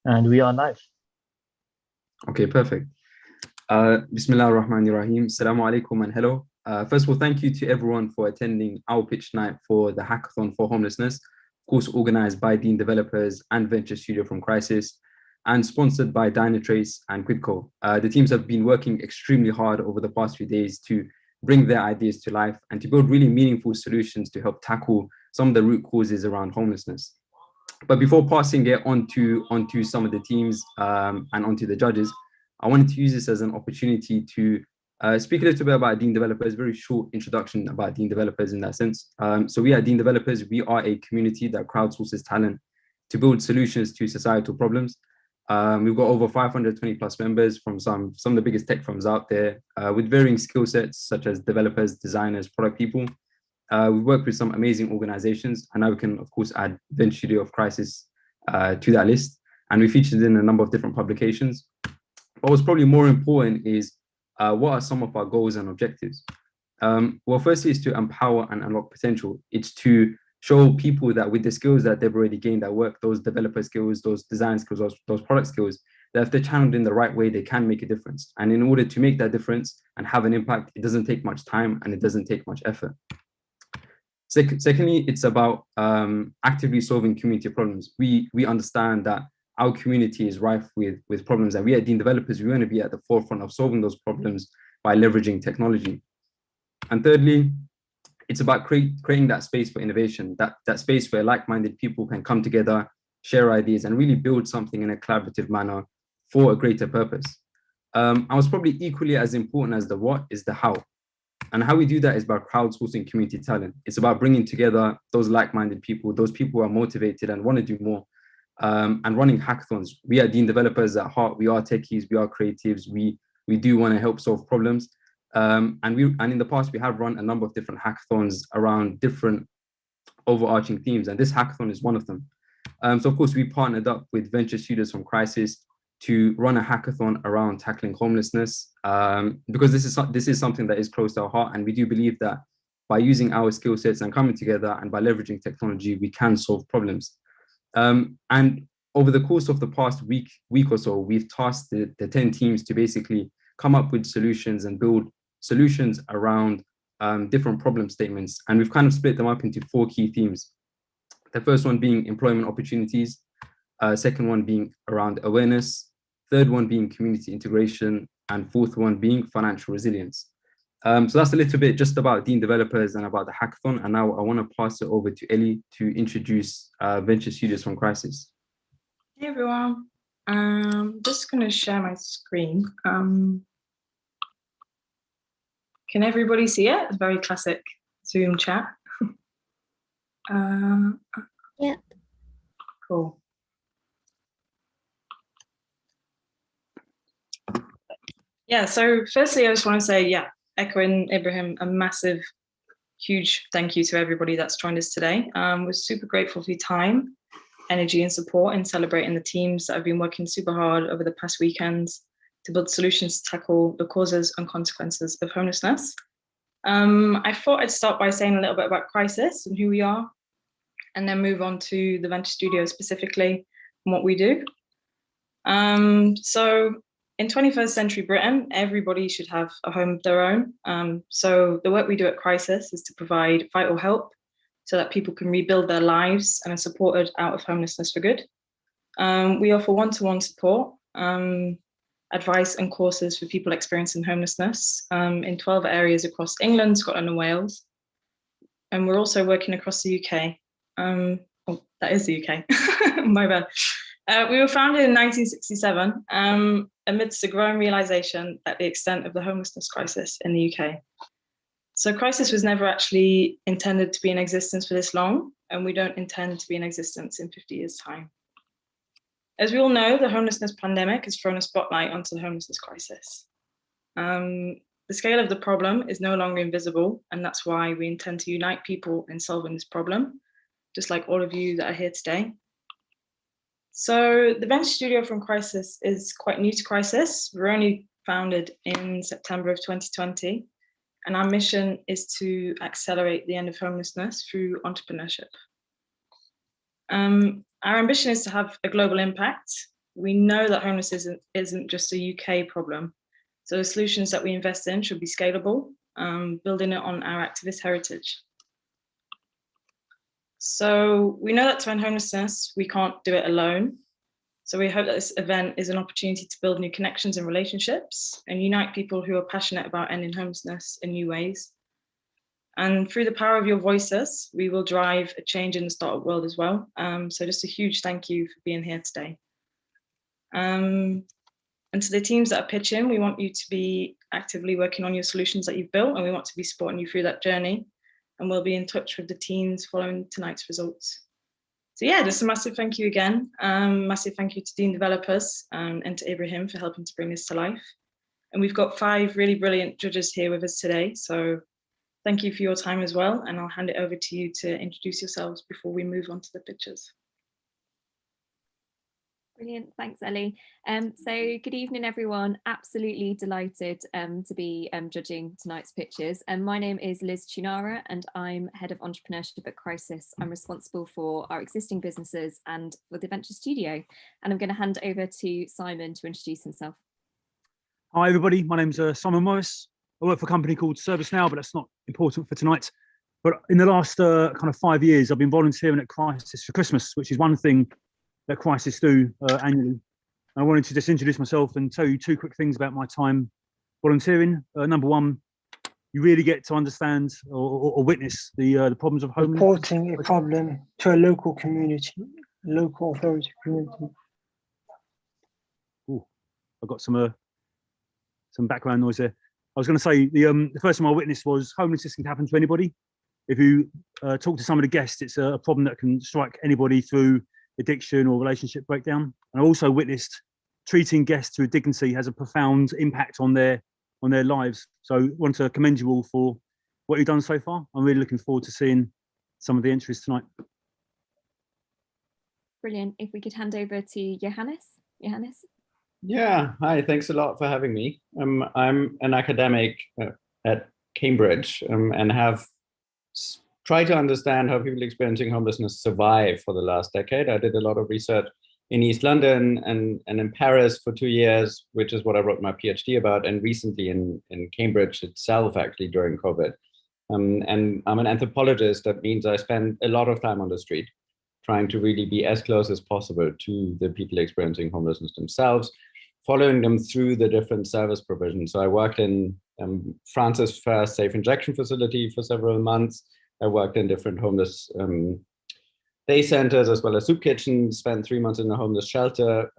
And we are live. Okay, perfect. Bismillah ar-Rahman ar-Rahim. Assalamu alaikum and hello. First of all, thank you to everyone for attending our pitch night for the Hackathon for Homelessness, of course, organized by Deen developers and Venture Studio from Crisis, and sponsored by Dynatrace and Quidco. The teams have been working extremely hard over the past few days to bring their ideas to life and to build really meaningful solutions to help tackle some of the root causes around homelessness. But before passing it onto some of the teams and onto the judges, I wanted to use this as an opportunity to speak a little bit about Deen Developers, very short introduction about Deen Developers in that sense. So we at Deen Developers, we are a community that crowdsources talent to build solutions to societal problems. We've got over 520 plus members from some of the biggest tech firms out there with varying skill sets such as developers, designers, product people. We work with some amazing organizations, and now we can, of course, add Venture Studio of Crisis to that list. And we featured in a number of different publications. But what's probably more important is what are some of our goals and objectives? Well, firstly, is to empower and unlock potential. It's to show people that with the skills that they've already gained at work, those developer skills, those design skills, those product skills, that if they're channeled in the right way, they can make a difference. And in order to make that difference and have an impact, it doesn't take much time and it doesn't take much effort. Secondly, it's about actively solving community problems. We understand that our community is rife with problems, and we at Deen Developers, we want to be at the forefront of solving those problems by leveraging technology. And thirdly, it's about creating that space for innovation, that space where like-minded people can come together, share ideas, and really build something in a collaborative manner for a greater purpose. And what's probably equally as important as the what is the how. And how we do that is by crowdsourcing community talent. It's about bringing together those like-minded people, those people who are motivated and want to do more, and running hackathons. We are Deen Developers at heart. We are techies. We are creatives. We do want to help solve problems. And in the past, we have run a number of different hackathons around different overarching themes, and this hackathon is one of them. So of course, we partnered up with Venture Studios from Crisis to run a hackathon around tackling homelessness, because this is something that is close to our heart, and we do believe that by using our skill sets and coming together and by leveraging technology, we can solve problems. And over the course of the past week or so, we've tasked the 10 teams to basically come up with solutions and build solutions around different problem statements. And we've kind of split them up into 4 key themes. The first one being employment opportunities, second one being around awareness, third one being community integration, and fourth one being financial resilience. So that's a little bit just about Deen Developers and about the hackathon. And now I want to pass it over to Ellie to introduce Venture Studios from Crisis. Hey everyone, just going to share my screen. Can everybody see it? It's very classic Zoom chat. Yeah. Cool. Yeah, so firstly, I just want to say, echoing Ibrahim, a massive, huge thank you to everybody that's joined us today. We're super grateful for your time, energy, and support in celebrating the teams that have been working super hard over the past weekends to build solutions to tackle the causes and consequences of homelessness. I thought I'd start by saying a little bit about Crisis and who we are, and then move on to the Venture Studio specifically and what we do. So in 21st century Britain, everybody should have a home of their own. So the work we do at Crisis is to provide vital help so that people can rebuild their lives and are supported out of homelessness for good. We offer one-to-one support, advice and courses for people experiencing homelessness in 12 areas across England, Scotland and Wales. And we're also working across the UK. Oh, that is the UK, my bad. We were founded in 1967 amidst the growing realization that the extent of the homelessness crisis in the UK. So Crisis was never actually intended to be in existence for this long, and we don't intend to be in existence in 50 years' time. As we all know, the homelessness pandemic has thrown a spotlight onto the homelessness crisis. The scale of the problem is no longer invisible, and that's why we intend to unite people in solving this problem, just like all of you that are here today. So the Venture Studio from Crisis is quite new to Crisis. We're only founded in September of 2020, and our mission is to accelerate the end of homelessness through entrepreneurship. Our ambition is to have a global impact. We know that homelessness isn't just a UK problem. So the solutions that we invest in should be scalable, building it on our activist heritage. So we know that to end homelessness, we can't do it alone. So we hope that this event is an opportunity to build new connections and relationships and unite people who are passionate about ending homelessness in new ways. And through the power of your voices, we will drive a change in the startup world as well. So just a huge thank you for being here today. And to the teams that are pitching, we want you to be actively working on your solutions that you've built, and we want to be supporting you through that journey. And we'll be in touch with the teams following tonight's results. So yeah, just a massive thank you again. Massive thank you to Deen developers and to Ibrahim for helping to bring this to life. And we've got 5 really brilliant judges here with us today. So thank you for your time as well. And I'll hand it over to you to introduce yourselves before we move on to the pictures. Brilliant, thanks Ellie. So good evening everyone, absolutely delighted to be judging tonight's pictures. And my name is Liz Chinara and I'm Head of Entrepreneurship at Crisis. I'm responsible for our existing businesses and for the Venture Studio. And I'm going to hand over to Simon to introduce himself. Hi everybody, my name's Simon Morris. I work for a company called ServiceNow, but that's not important for tonight. But in the last kind of 5 years, I've been volunteering at Crisis for Christmas, which is one thing that Crisis do annually. And I wanted to just introduce myself and tell you 2 quick things about my time volunteering. Number 1, you really get to understand or witness the problems of homelessness. Reporting a problem to a local community, local authority community. Oh, I've got some background noise there. I was going to say the first time I witnessed was homelessness can happen to anybody. If you talk to some of the guests, it's a problem that can strike anybody through addiction or relationship breakdown. And I also witnessed treating guests with dignity has a profound impact on their lives. So I want to commend you all for what you've done so far. I'm really looking forward to seeing some of the entries tonight. Brilliant. If we could hand over to Johannes. Johannes. Yeah, hi, thanks a lot for having me. I'm an academic at Cambridge and have tried to understand how people experiencing homelessness survive for the last decade. I did a lot of research in East London and in Paris for 2 years, which is what I wrote my PhD about, and recently in Cambridge itself, actually, during COVID. And I'm an anthropologist. That means I spend a lot of time on the street, trying to really be as close as possible to the people experiencing homelessness themselves, following them through the different service provisions. So I worked in France's first safe injection facility for several months. I worked in different homeless day centers as well as soup kitchens, spent 3 months in a homeless shelter,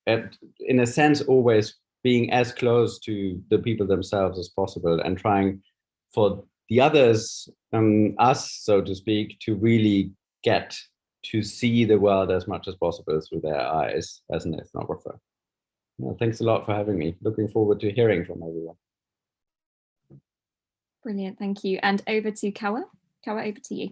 and in a sense, always being as close to the people themselves as possible and trying for the others, us, so to speak, to really get to see the world as much as possible through their eyes as an ethnographer. Well, thanks a lot for having me. Looking forward to hearing from everyone. Brilliant, thank you. And over to Kawa. Kawa, over to you.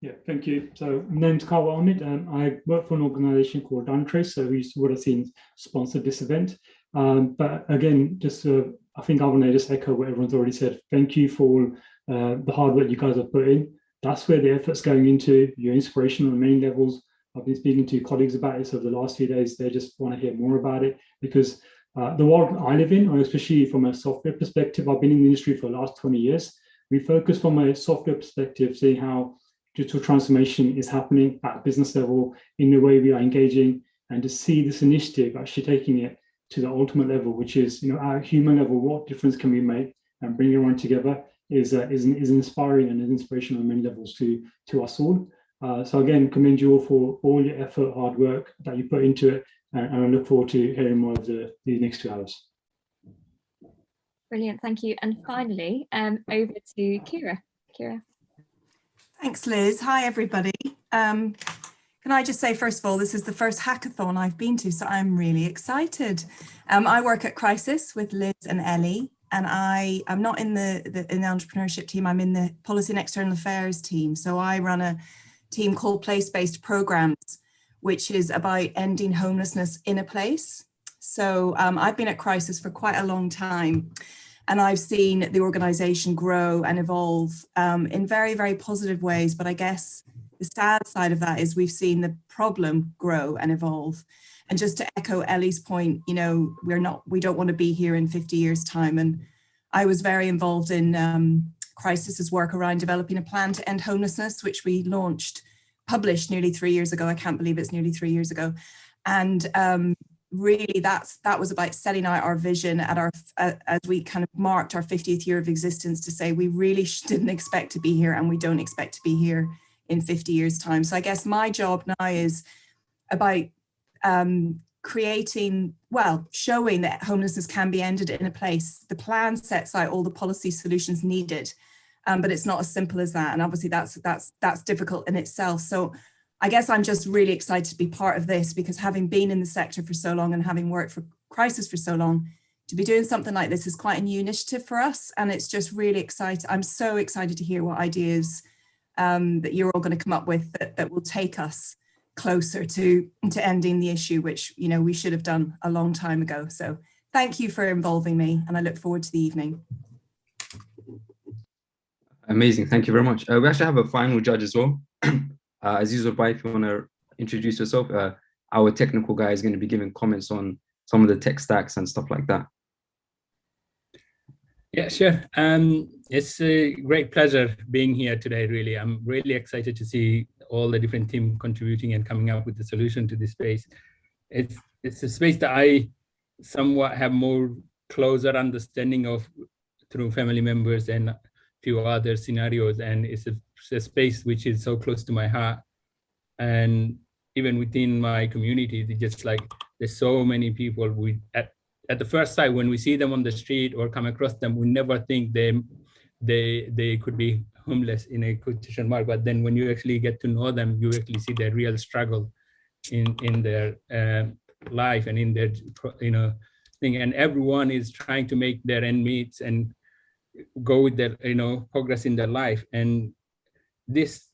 Yeah, thank you. So my name's Kawa Ahmed. I work for an organisation called Untrace, so we would have seen sponsored this event. But again, just I think I want to just echo what everyone's already said. Thank you for the hard work you guys have put in. That's where the effort's going into, your inspiration on the main levels. I've been speaking to colleagues about this over the last few days. They just want to hear more about it because the world I live in, especially from a software perspective, I've been in the industry for the last 20 years. We focus from a software perspective, seeing how digital transformation is happening at a business level in the way we are engaging, and to see this initiative actually taking it to the ultimate level, which is, at a human level, what difference can we make, and bringing everyone together is inspiring and is inspirational on many levels to us all. So again, commend you all for all your effort, hard work that you put into it, and I look forward to hearing more of the next 2 hours. Brilliant, thank you. And finally, over to Kira. Kira. Thanks, Liz. Hi, everybody. Can I just say, first of all, this is the first hackathon I've been to, so I'm really excited. I work at Crisis with Liz and Ellie, and I'm not in the entrepreneurship team. I'm in the policy and external affairs team. So I run a team called Place-Based Programs, which is about ending homelessness in a place. So I've been at Crisis for quite a long time, and I've seen the organisation grow and evolve in very, very positive ways. But I guess the sad side of that is we've seen the problem grow and evolve. And just to echo Ellie's point, you know, we don't want to be here in 50 years time. And I was very involved in Crisis's work around developing a plan to end homelessness, which we published nearly 3 years ago. I can't believe it's nearly 3 years ago. And really that was about setting out our vision as we kind of marked our 50th year of existence, to say we really didn't expect to be here and we don't expect to be here in 50 years time. So I guess my job now is about showing that homelessness can be ended in a place. The plan sets out all the policy solutions needed, but it's not as simple as that. And obviously that's difficult in itself. So I guess I'm just really excited to be part of this, because having been in the sector for so long and having worked for Crisis for so long, to be doing something like this is quite a new initiative for us. And it's just really exciting. I'm so excited to hear what ideas that you're all going to come up with that will take us closer to ending the issue, which, you know, we should have done a long time ago. So thank you for involving me, and I look forward to the evening. Amazing, thank you very much. We actually have a final judge as well. Aziz Obai, if you want to introduce yourself, our technical guy is going to be giving comments on some of the tech stacks and stuff like that. Yeah, sure. It's a great pleasure being here today, really. I'm really excited to see all the different teams contributing and coming up with the solution to this space. It's a space that I somewhat have more closer understanding of through family members and a few other scenarios, and it's a space which is so close to my heart. And even within my community, it's just like there's so many people at the first sight, when we see them on the street or come across them, we never think they could be homeless in a quotation mark. But then when you actually get to know them, you actually see their real struggle in their life and in their thing. And everyone is trying to make their end meets and go with their progress in their life. And this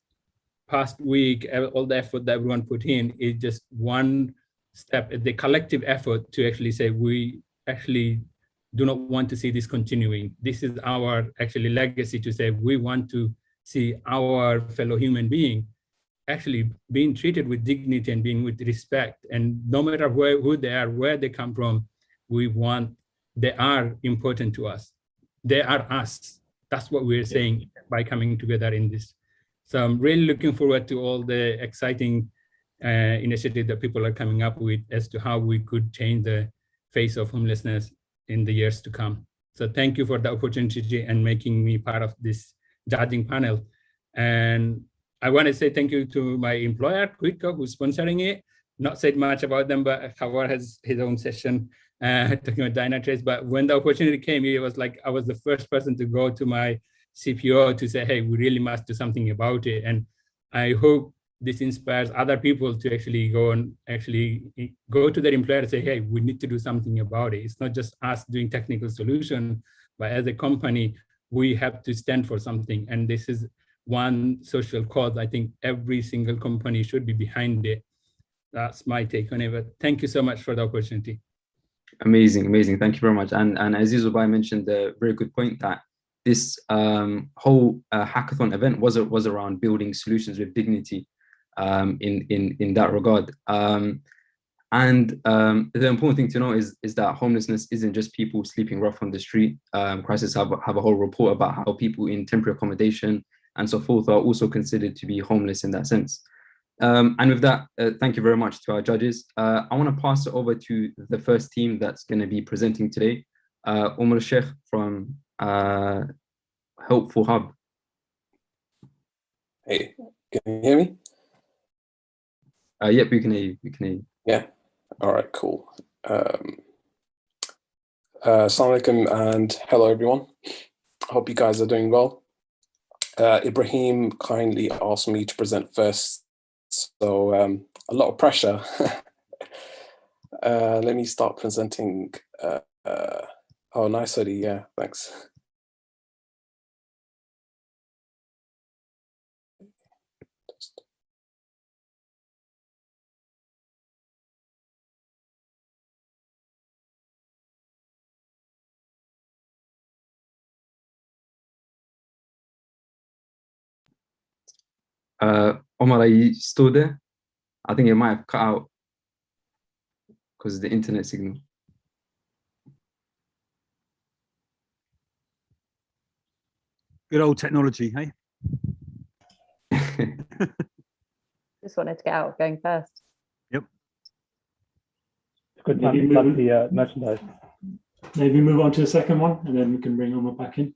past week, all the effort that everyone put in is just one step, the collective effort to actually say, we actually do not want to see this continuing. This is our actually legacy, to say we want to see our fellow human being actually being treated with dignity and being with respect. And no matter who they are, where they come from, they are important to us. They are us. That's what we're saying by coming together in this. So I'm really looking forward to all the exciting initiative that people are coming up with as to how we could change the face of homelessness in the years to come. So thank you for the opportunity and making me part of this judging panel. And I want to say thank you to my employer, Quidco, who's sponsoring it. Not said much about them, but Howard has his own session talking about Dynatrace. But when the opportunity came, it was like I was the first person to go to my CPO to say, hey, we really must do something about it. And I hope this inspires other people to actually go to their employer and say, hey, we need to do something about it. It's not just us doing technical solution, but as a company, we have to stand for something. And this is one social cause. I think every single company should be behind it. That's my take on it. But thank you so much for the opportunity. Amazing, amazing. Thank you very much. And Aziz Obai mentioned a very good point that this whole hackathon event was around building solutions with dignity in that regard. And the important thing to know is that homelessness isn't just people sleeping rough on the street. Crisis have a whole report about how people in temporary accommodation and so forth are also considered to be homeless in that sense. And with that, thank you very much to our judges. I want to pass it over to the first team that's going to be presenting today, Omar Sheikh from Helpful Hub. Hey, can you hear me? Yep, we can hear you. We can hear you. Yeah. All right. Cool. Assalamu alaikum and hello everyone. Hope you guys are doing well. Ibrahim kindly asked me to present first, so a lot of pressure. Let me start presenting. Oh, nice hoodie. Yeah, thanks. Omar, are you still there? I think it might have cut out because of the internet signal. Good old technology, hey? Just wanted to get out going first. Yep. It's good time to plug the merchandise. Maybe move on to the second one, and then we can bring Omar back in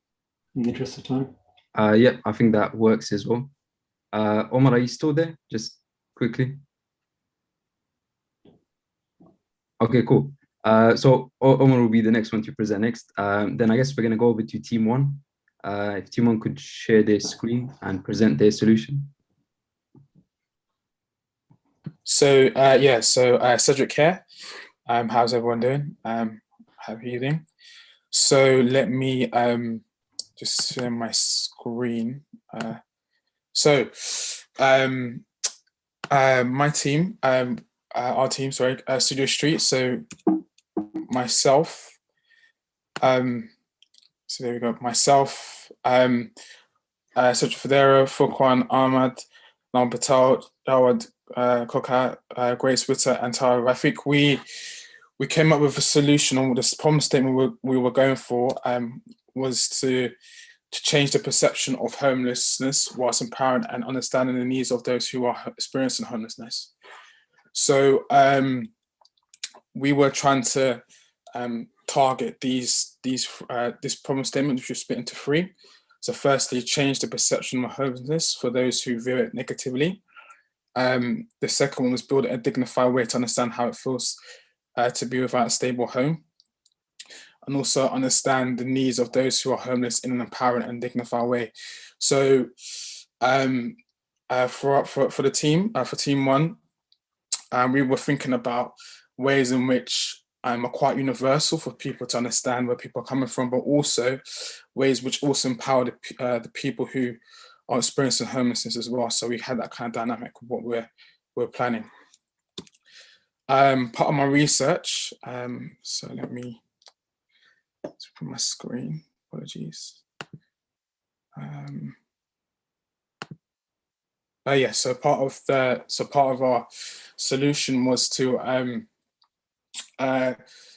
the interest of time. Yep, I think that works as well. Omar, are you still there? Just quickly. Okay, cool. So Omar will be the next one to present next. Then I guess we're going to go over to team one. If team one could share their screen and present their solution. So Cedric here. How's everyone doing? Happy evening. So let me just share my screen. My team, our team, sorry, Studio Street. So myself, so there we go. Myself, Cedric Federa, Furqan Ahmad, Nam Patel, Jawad Koka, Grace Witter, and Tara Rafiq. We came up with a solution on this problem statement we were going for, was to change the perception of homelessness whilst empowering and understanding the needs of those who are experiencing homelessness. So we were trying to target this problem statement, which was split into three. So firstly, change the perception of homelessness for those who view it negatively. The second one was build a dignified way to understand how it feels to be without a stable home, and also understand the needs of those who are homeless in an empowering and dignified way. So for the team, for team one, we were thinking about ways in which are quite universal for people to understand where people are coming from, but also ways which also empower the people who are experiencing homelessness as well. So we had that kind of dynamic of what we're planning. Part of my research, so let me put my screen, apologies. So part of our solution was to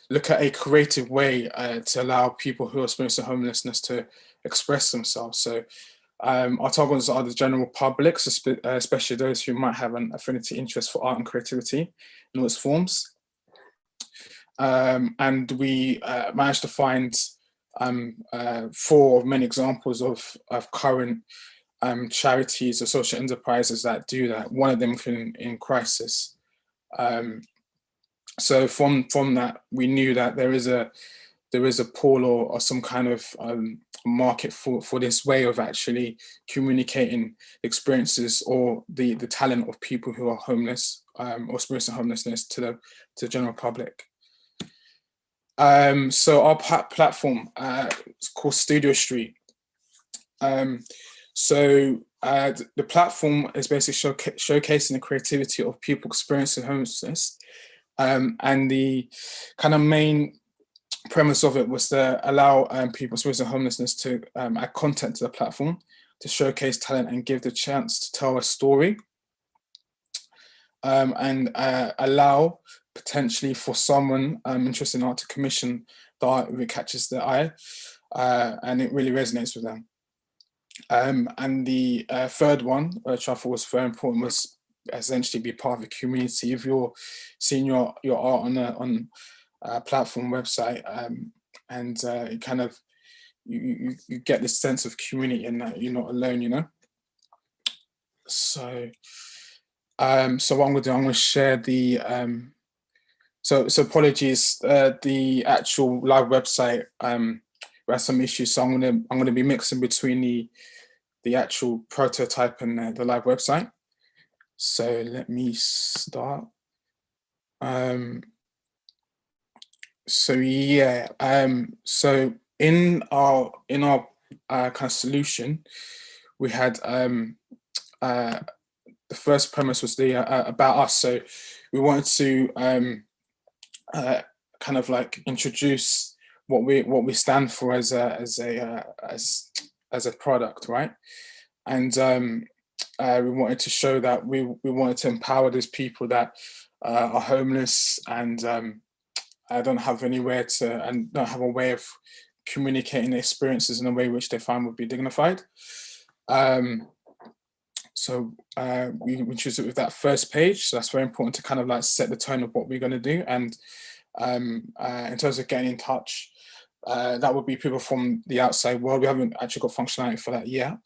look at a creative way to allow people who are experiencing homelessness to express themselves. So our targets are the general public, especially those who might have an affinity interest for art and creativity in all its forms. And we managed to find 4 of many examples of current charities or social enterprises that do that. One of them in crisis. So from that, we knew that there is a pool or some kind of market for this way of actually communicating experiences or the talent of people who are homeless or experiencing homelessness to the general public. So our platform is called Studio Street. So the platform is basically showcasing the creativity of people experiencing homelessness. And the kind of main premise of it was to allow people experiencing homelessness to add content to the platform, to showcase talent and give the chance to tell a story, and allow potentially for someone interested in art to commission the art if it catches their eye and it really resonates with them. And the third one, which I thought was very important, was essentially be part of a community. If you're seeing your art on a platform website, and it kind of you get this sense of community and that you're not alone, you know. So what I'm gonna do, I'm gonna share the so apologies, the actual live website we had some issues, so I'm gonna be mixing between the actual prototype and the live website. So let me start. So in our kind of solution, we had the first premise was the about us. So we wanted to kind of like introduce what we stand for as a product, right? And we wanted to show that we wanted to empower those people that are homeless and don't have anywhere to, and don't have a way of communicating their experiences in a way which they find would be dignified. So we choose it with that first page. So that's very important to kind of like set the tone of what we're going to do. And in terms of getting in touch, that would be people from the outside world. We haven't actually got functionality for that yet,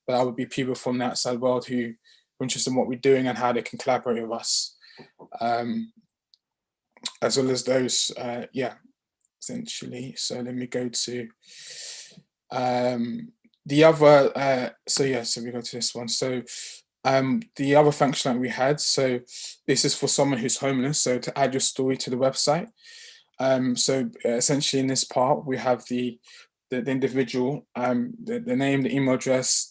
but that would be people from the outside world who are interested in what we're doing and how they can collaborate with us. As well as those, essentially. So let me go to the other, so we go to this one. So the other function that we had, so this is for someone who's homeless, so to add your story to the website. So essentially in this part, we have the individual, the name, the email address,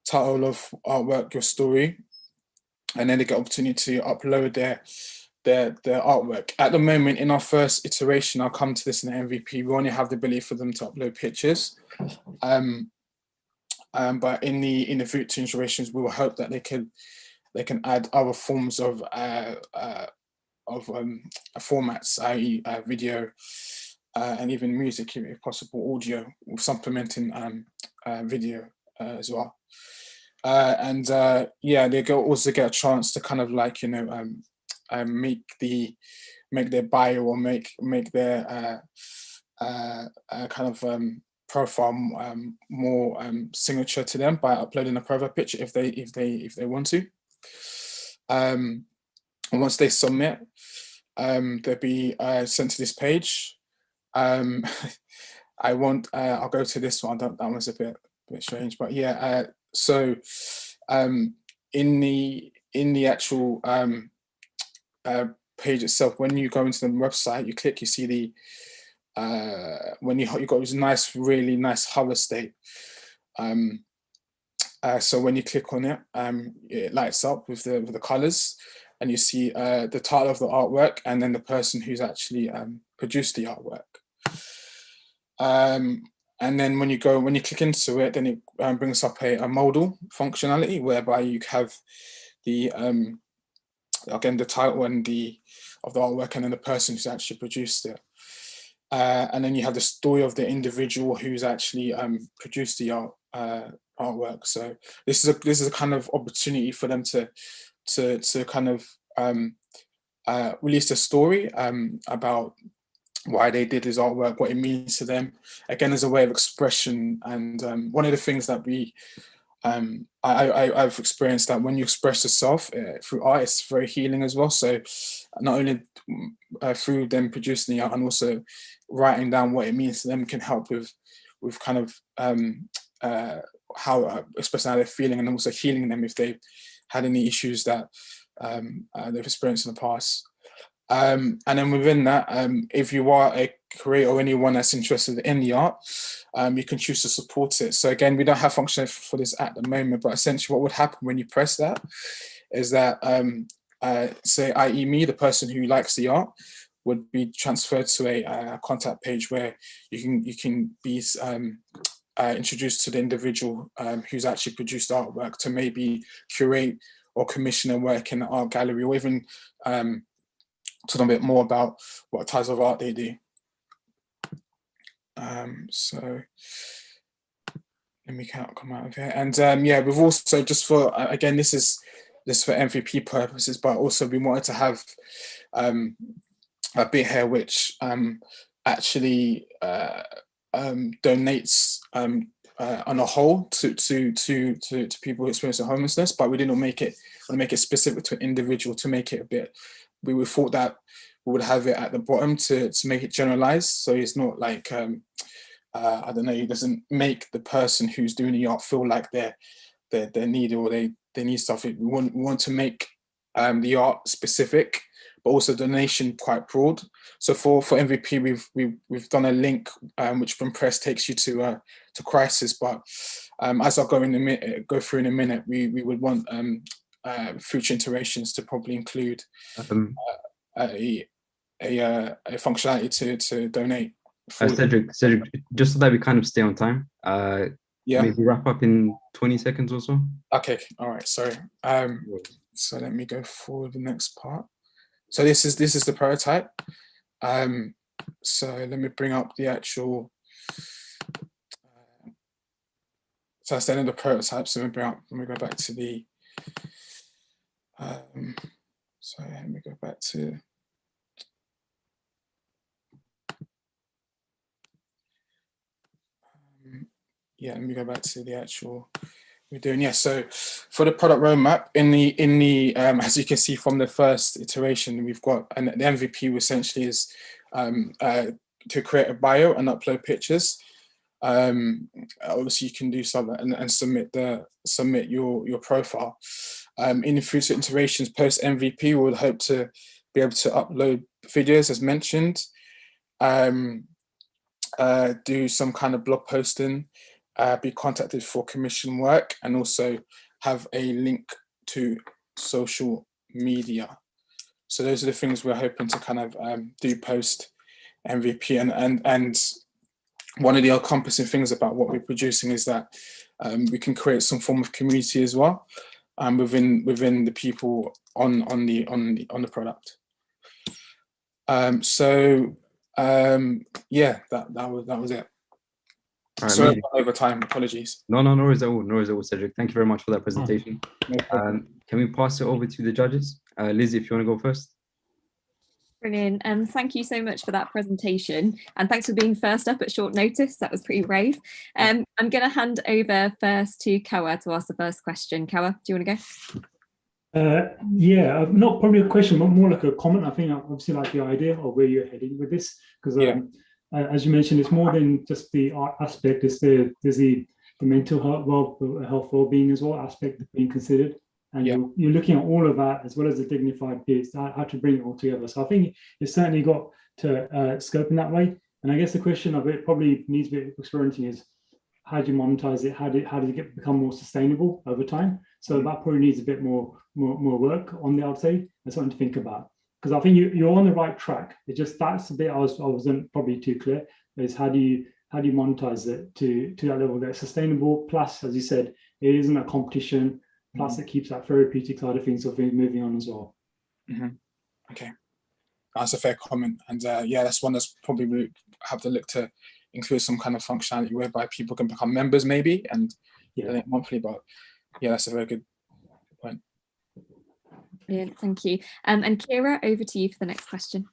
title of artwork, your story, and then they get opportunity to upload their artwork. At the moment, in our first iteration, I'll come to this in the MVP, we only have the ability for them to upload pictures. But in the future iterations, we will hope that they can add other forms of formats, i.e. Video, and even music, if possible, audio, supplementing video as well. They also get a chance to kind of like, make their bio or make their kind of profile more signature to them by uploading a profile picture if they want to. And once they submit, they'll be sent to this page. I'll go to this one. That one's a bit strange, but yeah. So in the actual page itself, when you go into the website, you click, you see the when you've got this really nice hover state. So when you click on it, it lights up with the colors, and you see the title of the artwork and then the person who's actually produced the artwork. And then when you click into it, then it brings up a modal functionality whereby you have the again the title and of the artwork and then the person who's actually produced it. And then you have the story of the individual who's actually produced the artwork. So this is a kind of opportunity for them to kind of release a story about why they did his artwork, what it means to them, again as a way of expression. And one of the things that I've experienced, that when you express yourself through art, it's very healing as well. So not only through them producing the art, and also writing down what it means to them can help with kind of how expressing how they're feeling, and also healing them if they had any issues that they've experienced in the past. And then within that, if you are a creator or anyone that's interested in the art, you can choose to support it. So again, we don't have functionality for this at the moment, but essentially what would happen when you press that is that, say, i.e. me, the person who likes the art, would be transferred to a contact page where you can be introduced to the individual who's actually produced artwork to maybe curate or commission a work in an art gallery, or even talk a bit more about what types of art they do. So let me come out of here. And we've also, just for, again, this is for MVP purposes, but also we wanted to have a bit here which actually donates on a whole to people who experience homelessness, but we didn't make it specific to an individual to make it a bit. We thought that we would have it at the bottom to make it generalized, so it's not like I don't know, it doesn't make the person who's doing the art feel like they're needed or they need stuff. We want to make the art specific, but also donation quite broad. So for MVP, we've done a link which when pressed takes you to Crisis, but as I'll go through in a minute, we would want future iterations to probably include a functionality to donate. Cedric, just so that we kind of stay on time, Yeah. maybe wrap up in 20 seconds or so. Okay. All right. Sorry. So let me go forward the next part. So this is the prototype. So let me bring up the actual. So that's the end of the prototype. So let me go back to the. Sorry, let me go back to. Yeah, let me go back to the actual. We're doing, yeah. So for the product roadmap, in the as you can see from the first iteration, we've got, and the MVP essentially is to create a bio and upload pictures. Obviously, you can do something and submit your profile. In the future iterations post MVP, we'll hope to be able to upload videos as mentioned, do some kind of blog posting, be contacted for commission work, and also have a link to social media. So those are the things we're hoping to kind of do post MVP. And one of the encompassing things about what we're producing is that we can create some form of community as well, within the people on the product. Yeah, that was it. All right, Sorry about over time, apologies. No worries at all, no worries at all, Cedric. Thank you very much for that presentation. Can we pass it over to the judges? Liz, if you want to go first. Brilliant. Thank you so much for that presentation, and thanks for being first up at short notice. That was pretty brave. I'm going to hand over first to Kawa to ask the first question. Kawa, do you want to go? Yeah, not probably a question, but more like a comment. I think I obviously like the idea of where you're heading with this, because as you mentioned, it's more than just the art aspect. There's the mental health well-being as well aspect being considered. And you're looking at all of that, as well as the dignified piece, how to bring it all together. So I think it's certainly got to scope in that way. And I guess the question of it probably needs a bit of experimenting is, how do you monetize it? How do you become more sustainable over time? So that probably needs a bit more work on the, I would say, and something to think about. Because I think you're on the right track. It just, that's a bit I wasn't probably too clear, is how do you monetize it to that level that's sustainable, plus, as you said, it isn't a competition. Plus, it keeps that therapeutic side of things moving on as well. Okay, that's a fair comment, and yeah, that's one that's probably we have to look to include some kind of functionality whereby people can become members, maybe, and monthly. But yeah, that's a very good point. Brilliant, thank you. And Kira, over to you for the next question.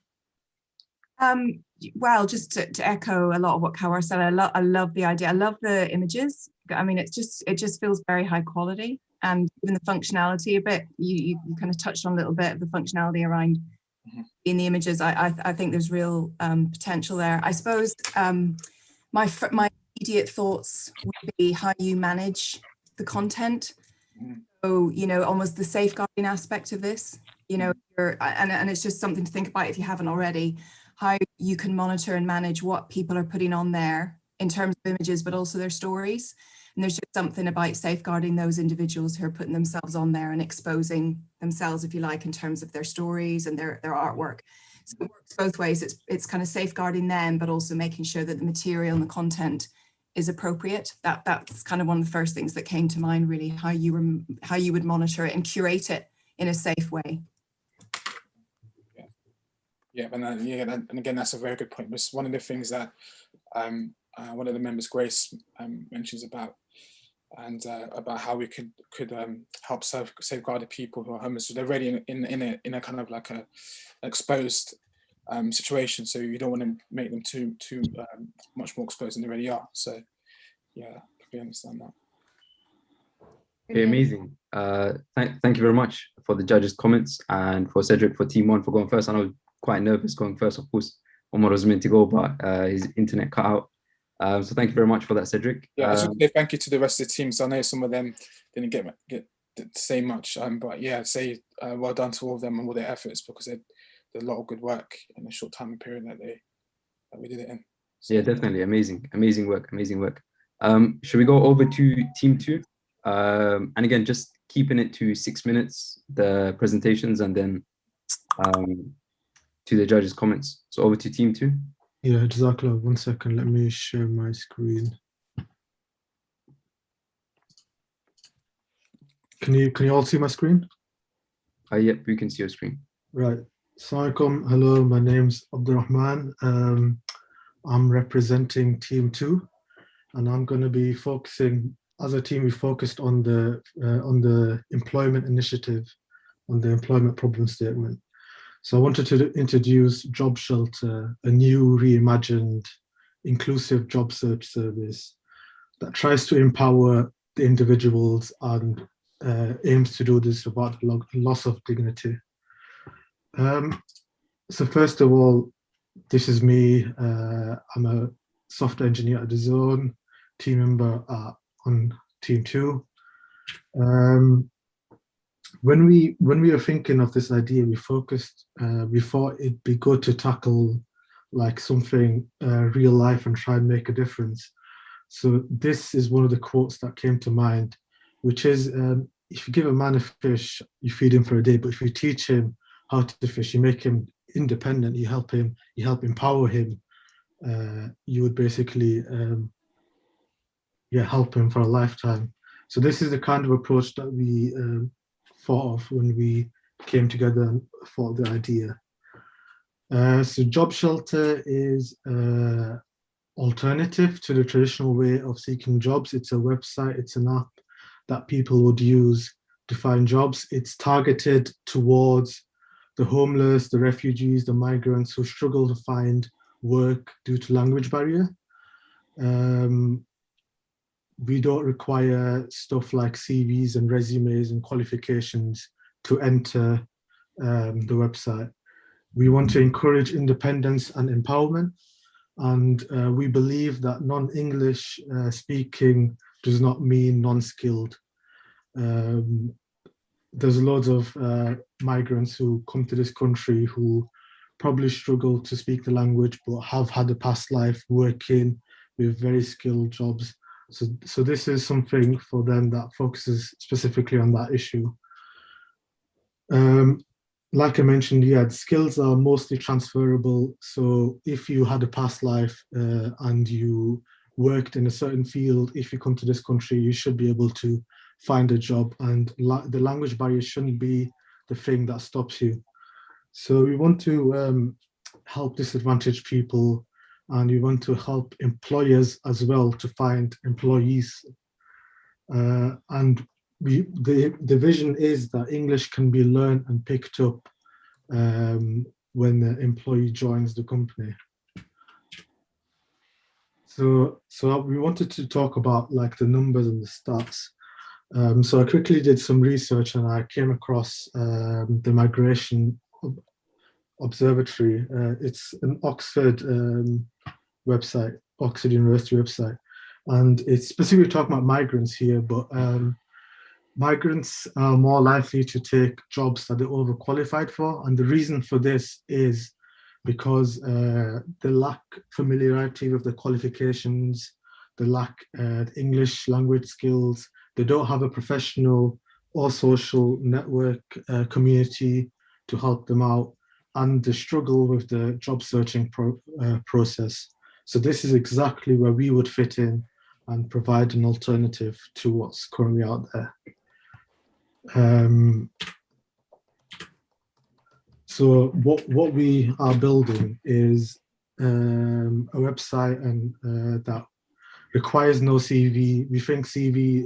Well, just to echo a lot of what Kawa said, I love the idea. I love the images. I mean, it just feels very high quality. And even the functionality a bit, you kind of touched on a little bit of the functionality around in the images. I think there's real potential there. I suppose my immediate thoughts would be how you manage the content. So, you know, almost the safeguarding aspect of this, you know, and it's just something to think about if you haven't already, how you can monitor and manage what people are putting on there in terms of images, but also their stories. And there's just something about safeguarding those individuals who are putting themselves on there and exposing themselves, if you like, in terms of their stories and their artwork. So it works both ways. It's kind of safeguarding them, but also making sure that the material and the content is appropriate. That's kind of one of the first things that came to mind, really, how you would monitor it and curate it in a safe way. Yeah, and again, that's a very good point. It's one of the things that one of the members, Grace, mentions about, and about how we could help safeguard the people who are homeless. So they're already in a kind of like a exposed situation. So you don't want to make them too much more exposed than they already are. So yeah, I understand that. Okay, amazing. Thank you very much for the judges' comments, and for Cedric, for Team 1 for going first. I know quite nervous going first, of course. Omar was meant to go, but his internet cut out. So thank you very much for that, Cedric. Yeah, I should say thank you to the rest of the teams. I know some of them didn't get to say much, but yeah, say well done to all of them and all their efforts, because they did a lot of good work in a short time period that we did it in. So, yeah, definitely amazing work. Should we go over to Team 2? And again, just keeping it to 6 minutes, the presentations, and then to the judges' comments. So over to Team 2. Yeah, Jazakallah. 1 second, let me share my screen. Can you all see my screen? Yep, we can see your screen. Right. Assalamualaikum. Hello, my name's Abdurrahman. I'm representing Team 2, and I'm going to be focusing, as a team, we focused on the employment initiative, on the employment problem statement. So I wanted to introduce Job Shelter, a new reimagined inclusive job search service that tries to empower the individuals and aims to do this without loss of dignity. So first of all, this is me. I'm a software engineer at the Zone, team member on Team 2. When we were thinking of this idea, we thought it'd be good to tackle like something real life and try and make a difference. So this is one of the quotes that came to mind, which is, if you give a man a fish, you feed him for a day, but if you teach him how to fish, you make him independent, you help empower him, you would basically help him for a lifetime. So this is the kind of approach that we thought of when we came together and thought of the idea. So Job Shelter is alternative to the traditional way of seeking jobs. It's a website, it's an app that people would use to find jobs. It's targeted towards the homeless, the refugees, the migrants who struggle to find work due to language barrier. We don't require stuff like CVs and resumes and qualifications to enter the website. We want to encourage independence and empowerment. And we believe that non-English speaking does not mean non-skilled. There's loads of migrants who come to this country who probably struggle to speak the language, but have had a past life working with very skilled jobs. So this is something for them that focuses specifically on that issue. Like I mentioned, the skills are mostly transferable. So if you had a past life and you worked in a certain field, if you come to this country, you should be able to find a job, and the language barrier shouldn't be the thing that stops you. So we want to help disadvantaged people, and we want to help employers as well to find employees. And the vision is that English can be learned and picked up when the employee joins the company. So we wanted to talk about like the numbers and the stats. So I quickly did some research and I came across the Migration Observatory. It's an Oxford website, Oxford University website. And it's specifically talking about migrants here, but migrants are more likely to take jobs that they're overqualified for. And the reason for this is because they lack familiarity with the qualifications, they lack English language skills, they don't have a professional or social network community to help them out, and they struggle with the job searching process. So this is exactly where we would fit in and provide an alternative to what's currently out there. So what we are building is a website and that requires no CV. We think CV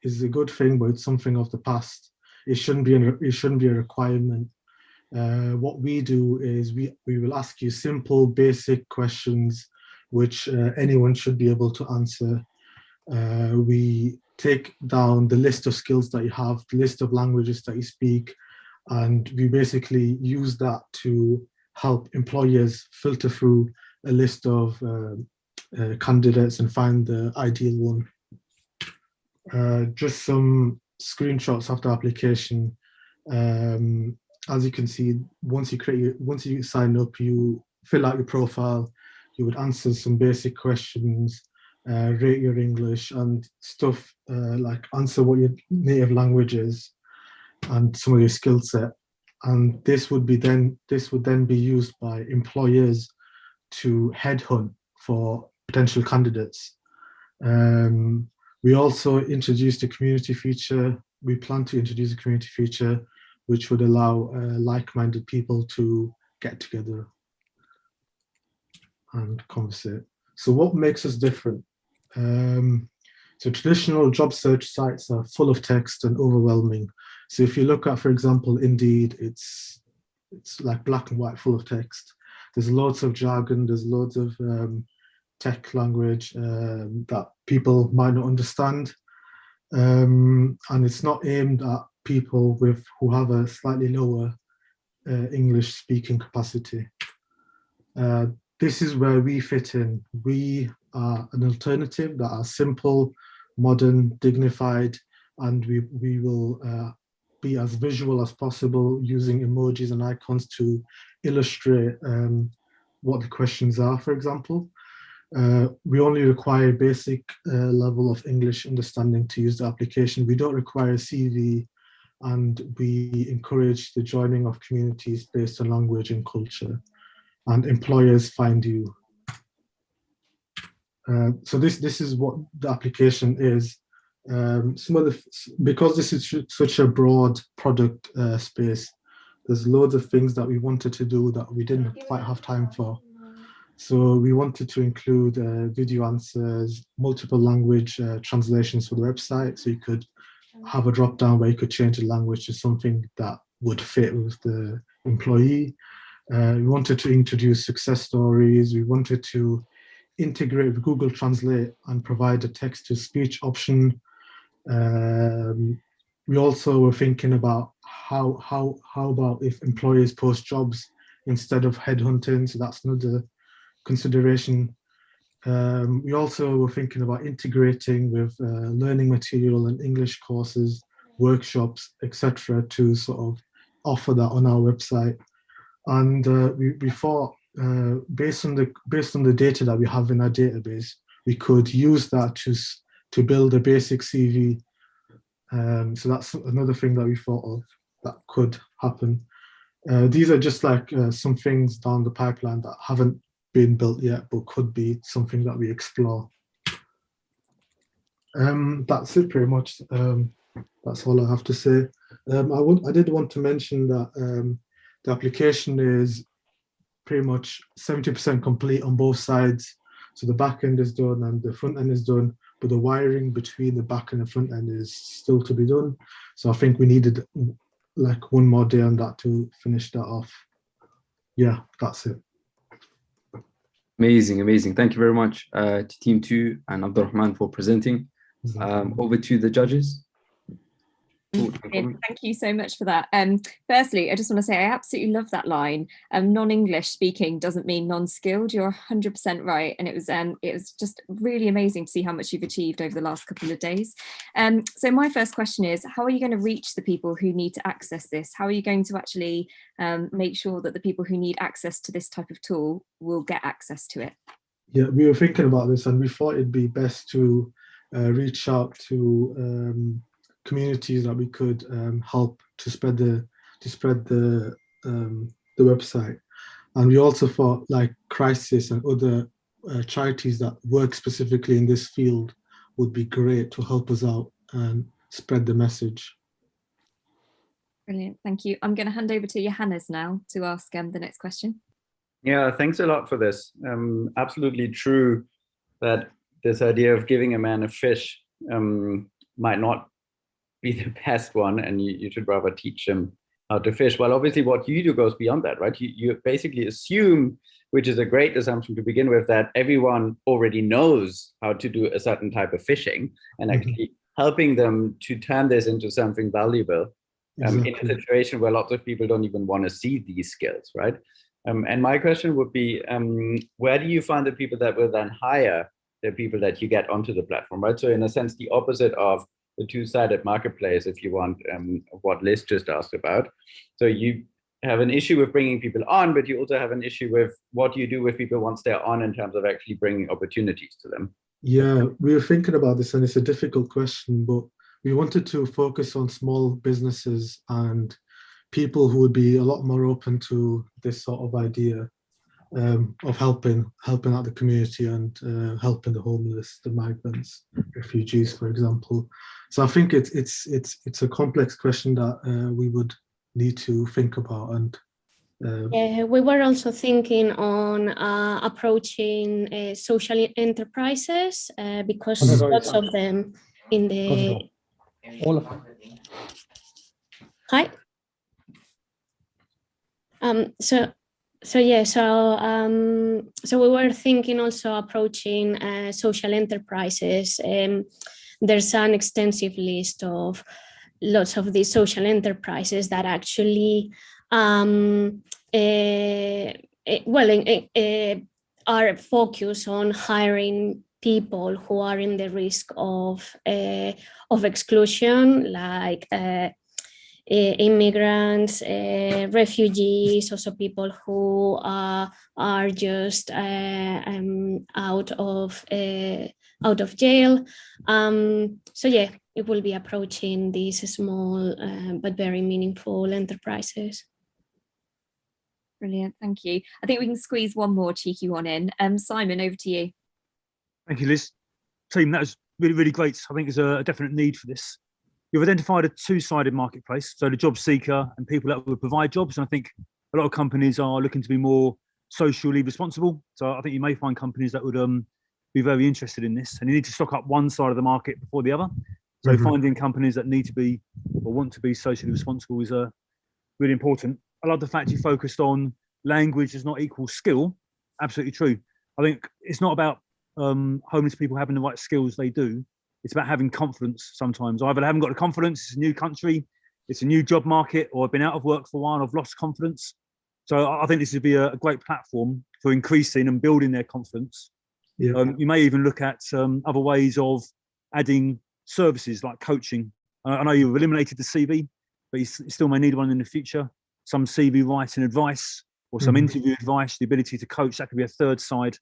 is a good thing, but it's something of the past. It shouldn't be a requirement. What we do is we will ask you simple, basic questions, which anyone should be able to answer. We take down the list of skills that you have, the list of languages that you speak, and we basically use that to help employers filter through a list of candidates and find the ideal one. Just some screenshots of the application. As you can see, once you sign up, you fill out your profile, you would answer some basic questions, rate your English and stuff like answer what your native language is and some of your skill set. And this would then be used by employers to headhunt for potential candidates. We also introduced a community feature we plan to introduce a community feature which would allow like-minded people to get together and conversate. So what makes us different? So traditional job search sites are full of text and overwhelming. So if you look at, for example, Indeed, it's like black and white, full of text. There's loads of jargon, there's loads of tech language that people might not understand. And it's not aimed at people who have a slightly lower English speaking capacity. This is where we fit in. We are an alternative that are simple, modern, dignified, and we will be as visual as possible, using emojis and icons to illustrate what the questions are, for example. We only require a basic level of English understanding to use the application. We don't require a CV, and we encourage the joining of communities based on language and culture. And employers find you. So this is what the application is. Because this is such a broad product space, there's loads of things that we wanted to do that we didn't quite have time for. So we wanted to include video answers, multiple language translations for the website. So you could have a drop down where you could change the language to something that would fit with the employee. We wanted to introduce success stories. We wanted to integrate with Google Translate and provide a text-to-speech option. We also were thinking about how about if employers post jobs instead of headhunting. So that's another consideration. We also were thinking about integrating with learning material and English courses, workshops, etc., to sort of offer that on our website. And we thought, based on the data that we have in our database, we could use that to build a basic CV. So that's another thing that we thought of that could happen. These are just like some things down the pipeline that haven't been built yet, but could be something that we explore. That's it pretty much. That's all I have to say. I did want to mention that the application is pretty much 70% complete on both sides. So the back end is done and the front end is done, but the wiring between the back and the front end is still to be done. So I think we needed like one more day on that to finish that off. Yeah, that's it. Amazing, amazing. Thank you very much to Team 2 and Abdurrahman for presenting. Over to the judges. Thank you so much for that. Firstly, I just want to say I absolutely love that line. Non-English speaking doesn't mean non-skilled. You're 100% right, and it was just really amazing to see how much you've achieved over the last couple of days. So my first question is, how are you going to reach the people who need to access this? How are you going to actually make sure that the people who need access to this type of tool will get access to it? Yeah, we were thinking about this, and we thought it'd be best to reach out to communities that we could help to spread the website. And we also thought like Crisis and other charities that work specifically in this field would be great to help us out and spread the message. Brilliant, thank you. I'm going to hand over to Johannes now to ask the next question. Yeah, thanks a lot for this. Absolutely true that this idea of giving a man a fish might not be the best one, and you should rather teach him how to fish. Well, obviously what you do goes beyond that, right? You basically assume, which is a great assumption to begin with, that everyone already knows how to do a certain type of fishing, and actually helping them to turn this into something valuable in a situation where lots of people don't even want to see these skills, right? And my question would be, where do you find the people that will then hire the people that you get onto the platform, right? So in a sense, the opposite of the two-sided marketplace, if you want, what Liz just asked about. So you have an issue with bringing people on, but you also have an issue with what you do with people once they're on in terms of actually bringing opportunities to them. Yeah, we were thinking about this, and it's a difficult question, but we wanted to focus on small businesses and people who would be a lot more open to this sort of idea. of helping out the community and helping the homeless, the migrants, refugees, for example. So I think it's a complex question that we would need to think about. And we were also thinking on approaching social enterprises because lots of them in the all of them. Hi. So we were thinking also approaching social enterprises. There's an extensive list of lots of these social enterprises that actually are focused on hiring people who are in the risk of exclusion, like immigrants, refugees, also people who are just out of jail. So yeah, it will be approaching these small but very meaningful enterprises. Brilliant, thank you. I think we can squeeze one more cheeky one in. Simon, over to you. Thank you, Liz. Team, that was really, really great. I think there's a definite need for this. You've identified a two-sided marketplace, so the job seeker and people that will provide jobs. And I think a lot of companies are looking to be more socially responsible. So I think you may find companies that would be very interested in this. And you need to stock up one side of the market before the other. So finding companies that need to be or want to be socially responsible is really important. I love the fact you focused on language does not equal skill. Absolutely true. I think it's not about homeless people having the right skills they do. It's about having confidence sometimes. Either I haven't got the confidence, it's a new country, it's a new job market, or I've been out of work for a while and I've lost confidence. So I think this would be a great platform for increasing and building their confidence. Yeah. You may even look at other ways of adding services like coaching. I know you've eliminated the CV, but you still may need one in the future. Some CV writing advice or some interview advice, the ability to coach, that could be a third side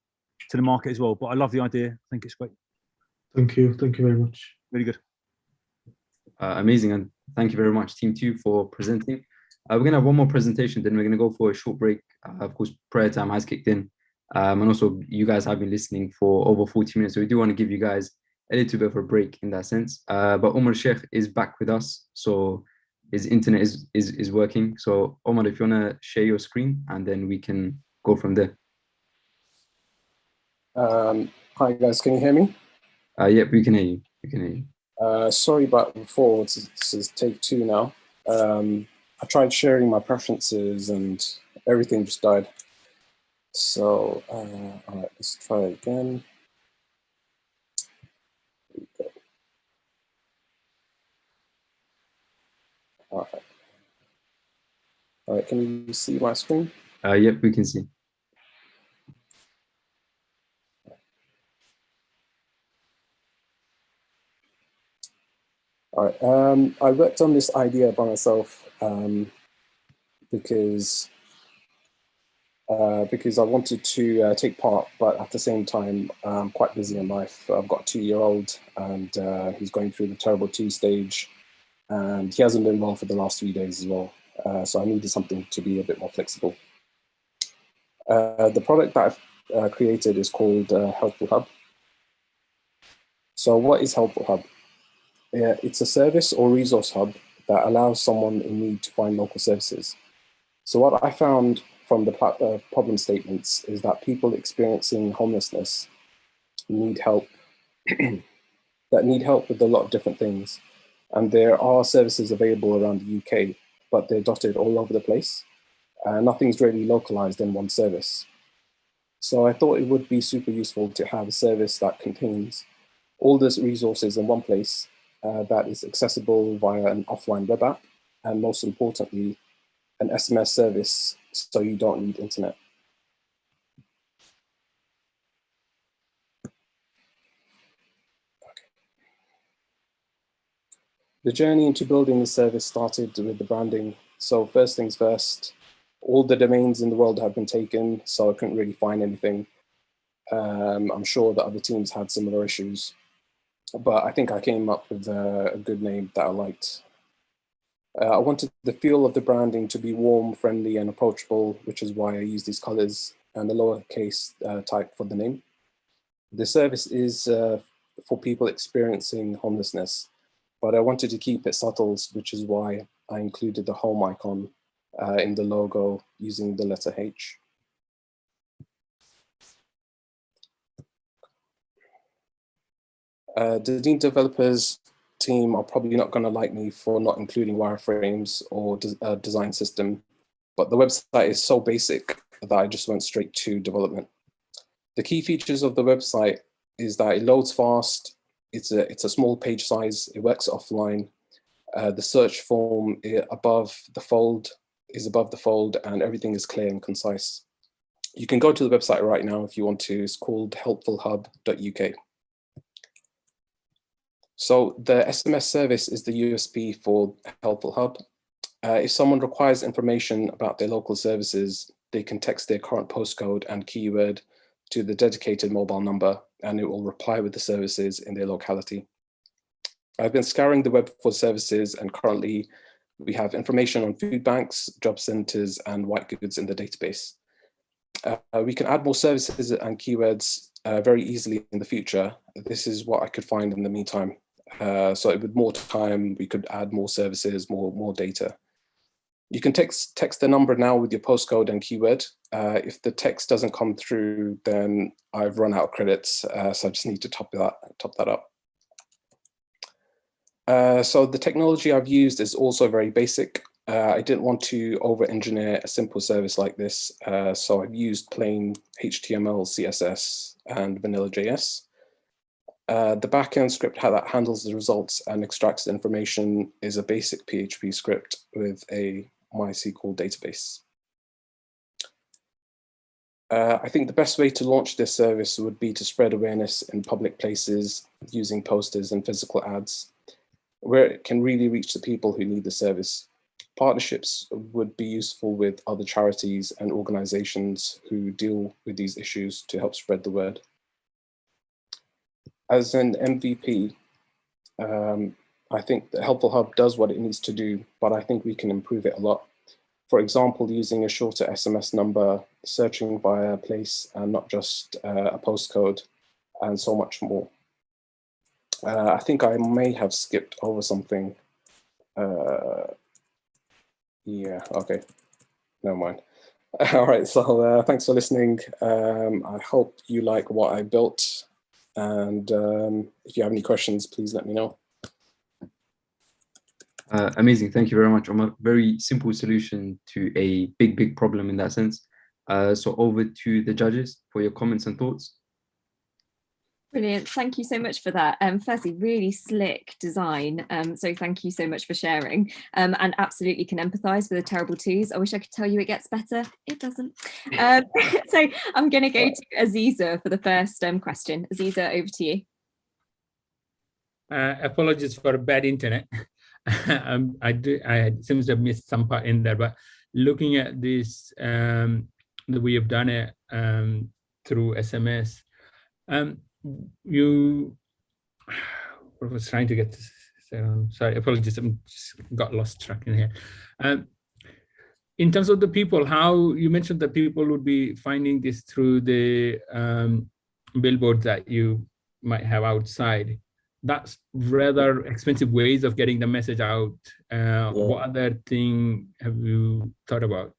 to the market as well. But I love the idea. I think it's great. Thank you very much. Really good. Amazing, and thank you very much, Team 2, for presenting. We're going to have one more presentation, then we're going to go for a short break. Of course, prayer time has kicked in, and also you guys have been listening for over 40 minutes, so we do want to give you guys a little bit of a break in that sense. But Omar Sheikh is back with us, so his internet is working. So Omar, if you want to share your screen, and then we can go from there. Hi guys, can you hear me? Yep, we can hear you. We can hear you. Sorry about before. This is take 2 now. I tried sharing my preferences and everything just died. So, all right, let's try it again. All right, can you see my screen? Yep, we can see. All right, I worked on this idea by myself because I wanted to take part, but at the same time, I'm quite busy in life. I've got a 2-year-old, and he's going through the terrible 2 stage, and he hasn't been well for the last 3 days as well. So I needed something to be a bit more flexible. The product that I've created is called Helpful Hub. So what is Helpful Hub? It's a service or resource hub that allows someone in need to find local services. So what I found from the problem statements is that people experiencing homelessness need help, that need help with a lot of different things. And there are services available around the UK, but they're dotted all over the place. Nothing's really localized in one service. So I thought it would be super useful to have a service that contains all those resources in one place, that is accessible via an offline web app, and most importantly, an SMS service, so you don't need internet. Okay. The journey into building the service started with the branding. So first things first, all the domains in the world have been taken, so I couldn't really find anything. I'm sure that other teams had similar issues, but I think I came up with a good name that I liked. I wanted the feel of the branding to be warm, friendly, and approachable, which is why I used these colors. and the lowercase type for the name. The service is for people experiencing homelessness, but I wanted to keep it subtle, which is why I included the home icon in the logo using the letter H. The Deen developers team are probably not going to like me for not including wireframes or design system, but the website is so basic that I just went straight to development. The key features of the website is that it loads fast, it's a small page size, it works offline, the search form above the fold, and everything is clear and concise. You can go to the website right now if you want to. It's called helpfulhub.uk. So the SMS service is the USP for Helpful Hub. If someone requires information about their local services, they can text their current postcode and keyword to the dedicated mobile number, and it will reply with the services in their locality. I've been scouring the web for services, and currently we have information on food banks, job centres, and white goods in the database. We can add more services and keywords very easily in the future. This is what I could find in the meantime. So with more time, we could add more services, more data. You can text the number now with your postcode and keyword. If the text doesn't come through, then I've run out of credits, so I just need to top that up. So the technology I've used is also very basic. I didn't want to over-engineer a simple service like this, so I've used plain HTML, CSS, and vanilla.js. The backend script that handles the results and extracts the information is a basic PHP script with a MySQL database. I think the best way to launch this service would be to spread awareness in public places using posters and physical ads, where it can really reach the people who need the service. Partnerships would be useful with other charities and organizations who deal with these issues to help spread the word. As an MVP, I think the Helpful Hub does what it needs to do, but I think we can improve it a lot. For example, using a shorter SMS number, searching via a place and not just a postcode, and so much more. I think I may have skipped over something. Yeah, okay, never mind. All right, so thanks for listening. I hope you like what I built. And if you have any questions, please let me know. Amazing, thank you very much. A very simple solution to a big problem in that sense. So over to the judges for your comments and thoughts. Brilliant, thank you so much for that. Firstly, really slick design, so thank you so much for sharing, and absolutely can empathise with the terrible twos. I wish I could tell you it gets better, it doesn't. So I'm going to go to Aziza for the first question. Aziza, over to you. Apologies for bad internet. I seems to have missed some part in there, but looking at this, that we have done it through SMS, I was trying to get this, sorry, apologies, I just got lost track in here. In terms of the people, how you mentioned that people would be finding this through the billboards that you might have outside. That's rather expensive ways of getting the message out. What other thing have you thought about?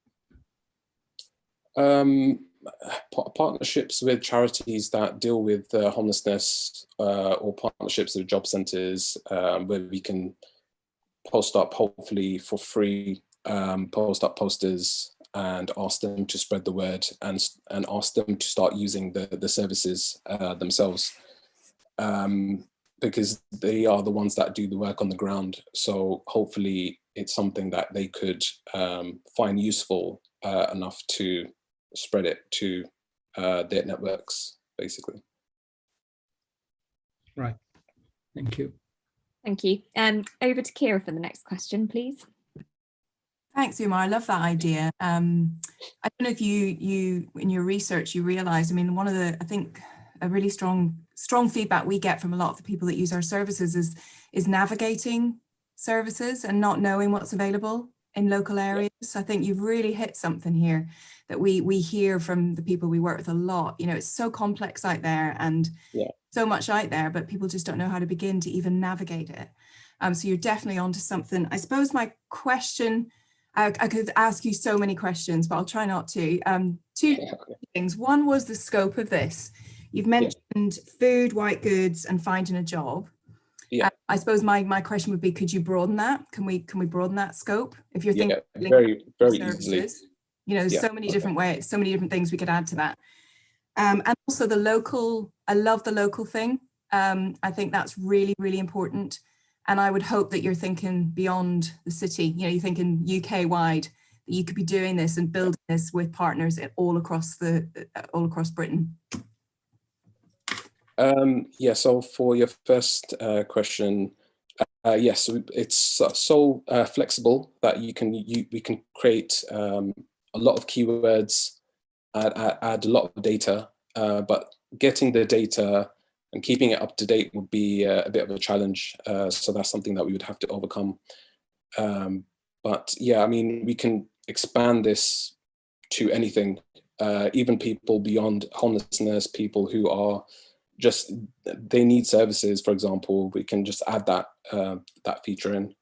Partnerships with charities that deal with homelessness, or partnerships with job centres, where we can post up, hopefully for free, post up posters and ask them to spread the word and ask them to start using the services themselves. Because they are the ones that do the work on the ground. So hopefully it's something that they could find useful enough to spread it to their networks, basically. Right, thank you. Thank you. Over to Kira for the next question, please. Thanks, Umar. I love that idea. I don't know if you in your research, you realised, I mean, one of the, I think, a really strong feedback we get from a lot of the people that use our services is navigating services and not knowing what's available. in local areas. I think you've really hit something here that we hear from the people we work with a lot. You know, it's so complex out there and so much out there, but people just don't know how to begin to even navigate it. So you're definitely onto something. I suppose my question, I could ask you so many questions, but I'll try not to. Two things. One was the scope of this. You've mentioned food, white goods, and finding a job. I suppose my question would be, could you broaden that? Can we broaden that scope? If you're thinking very services, easily. You know, so many different ways, so many different things we could add to that. And also the local, I love the local thing. I think that's really, really important. And I would hope that you're thinking beyond the city, you know, you're thinking UK wide, that you could be doing this and building this with partners all across Britain. So for your first question, yes, it's so flexible that we can create a lot of keywords, add a lot of data, but getting the data and keeping it up to date would be a bit of a challenge. So that's something that we would have to overcome. But yeah, I mean, we can expand this to anything, even people beyond homelessness, people who are just, they need services, for example, we can just add that that feature in.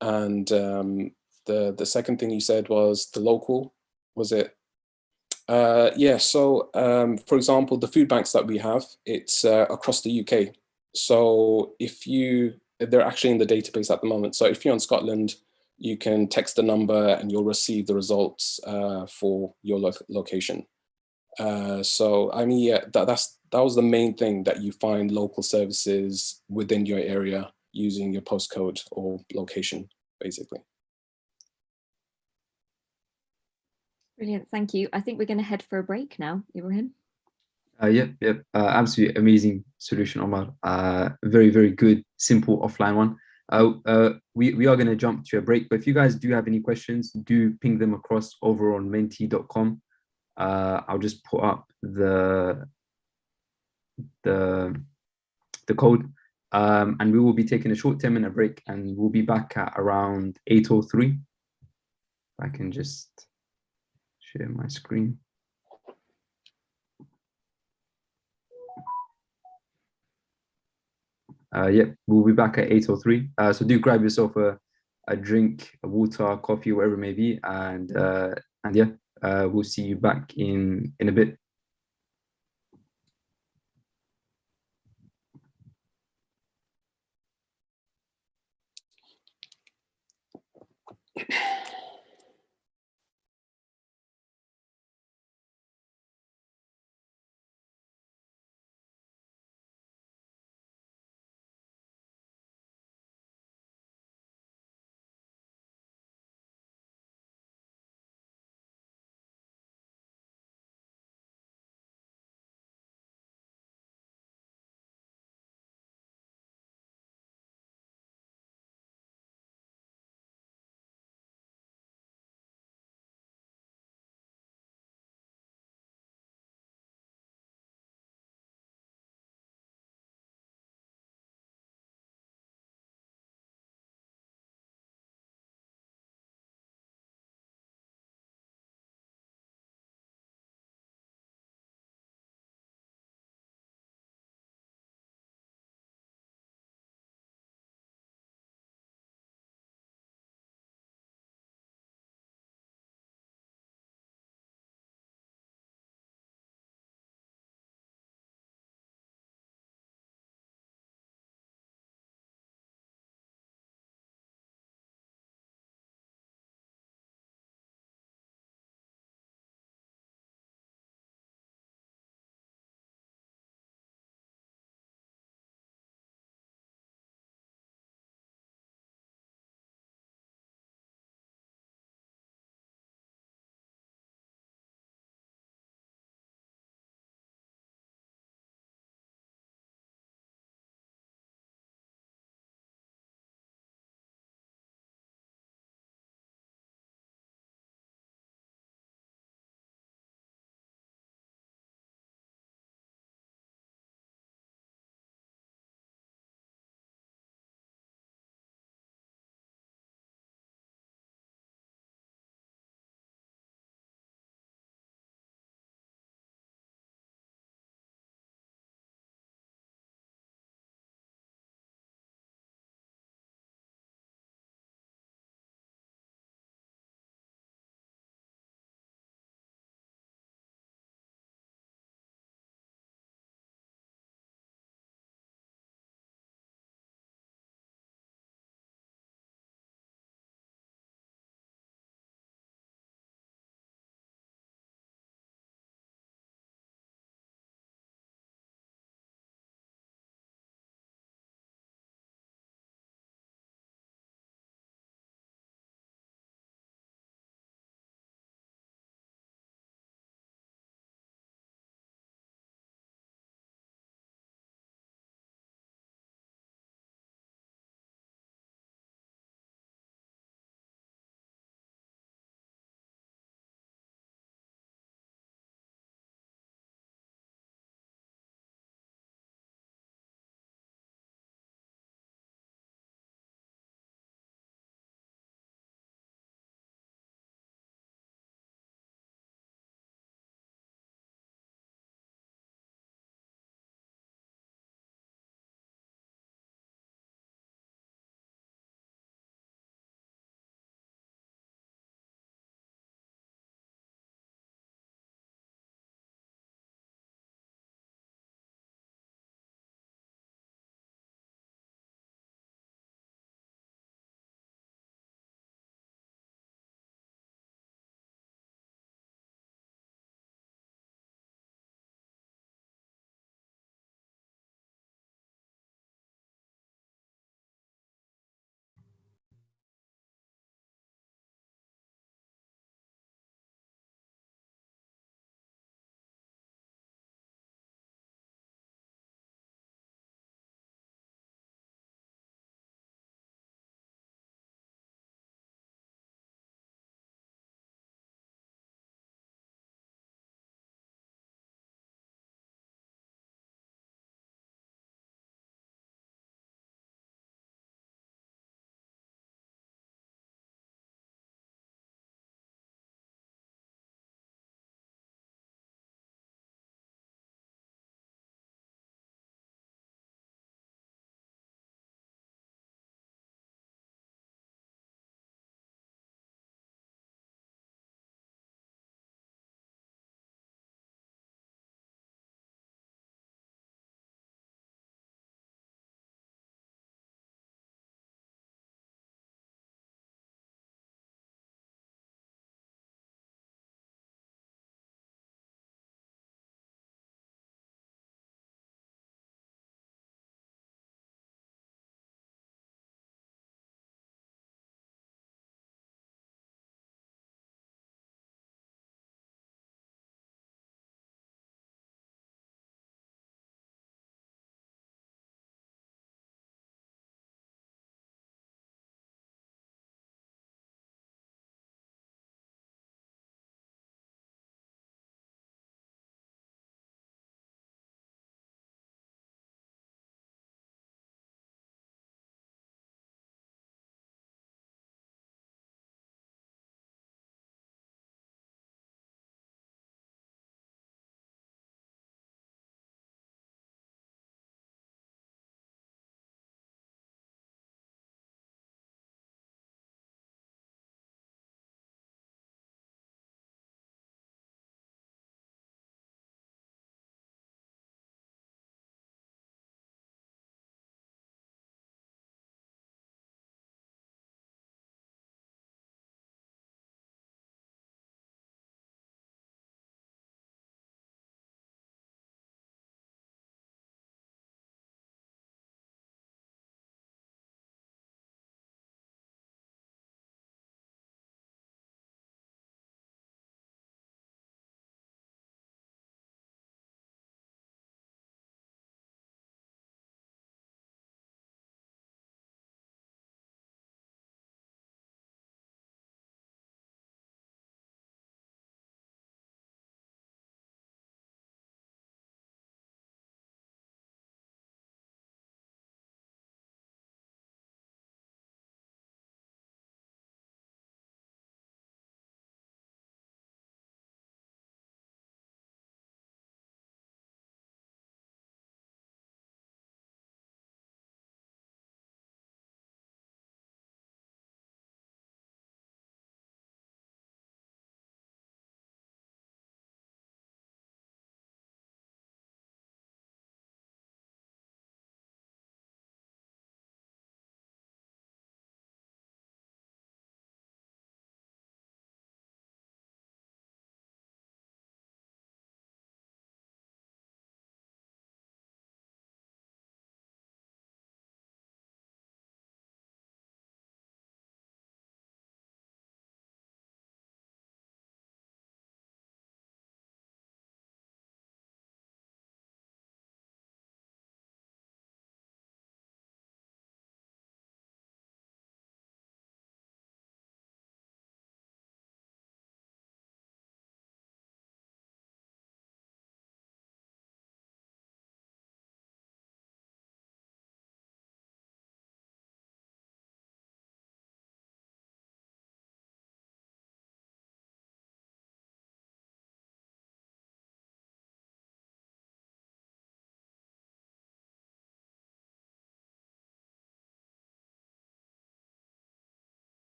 And the second thing you said was the local, was it? So for example, the food banks that we have, it's across the UK. So they're actually in the database at the moment. So if you're in Scotland, you can text the number and you'll receive the results for your location. So I mean, yeah, that was the main thing, that you find local services within your area using your postcode or location, basically. Brilliant, thank you. I think we're going to head for a break now, Ibrahim. Absolutely amazing solution, Omar. Very, very good, simple offline one. We are going to jump to a break, but if you guys do have any questions, do ping them across over on menti.com. I'll just put up the code, and we will be taking a short 10-minute break, and we'll be back at around 8:03. I can just share my screen. We'll be back at 8:03. So do grab yourself a drink, a water, coffee, whatever it may be, and we'll see you back in a bit.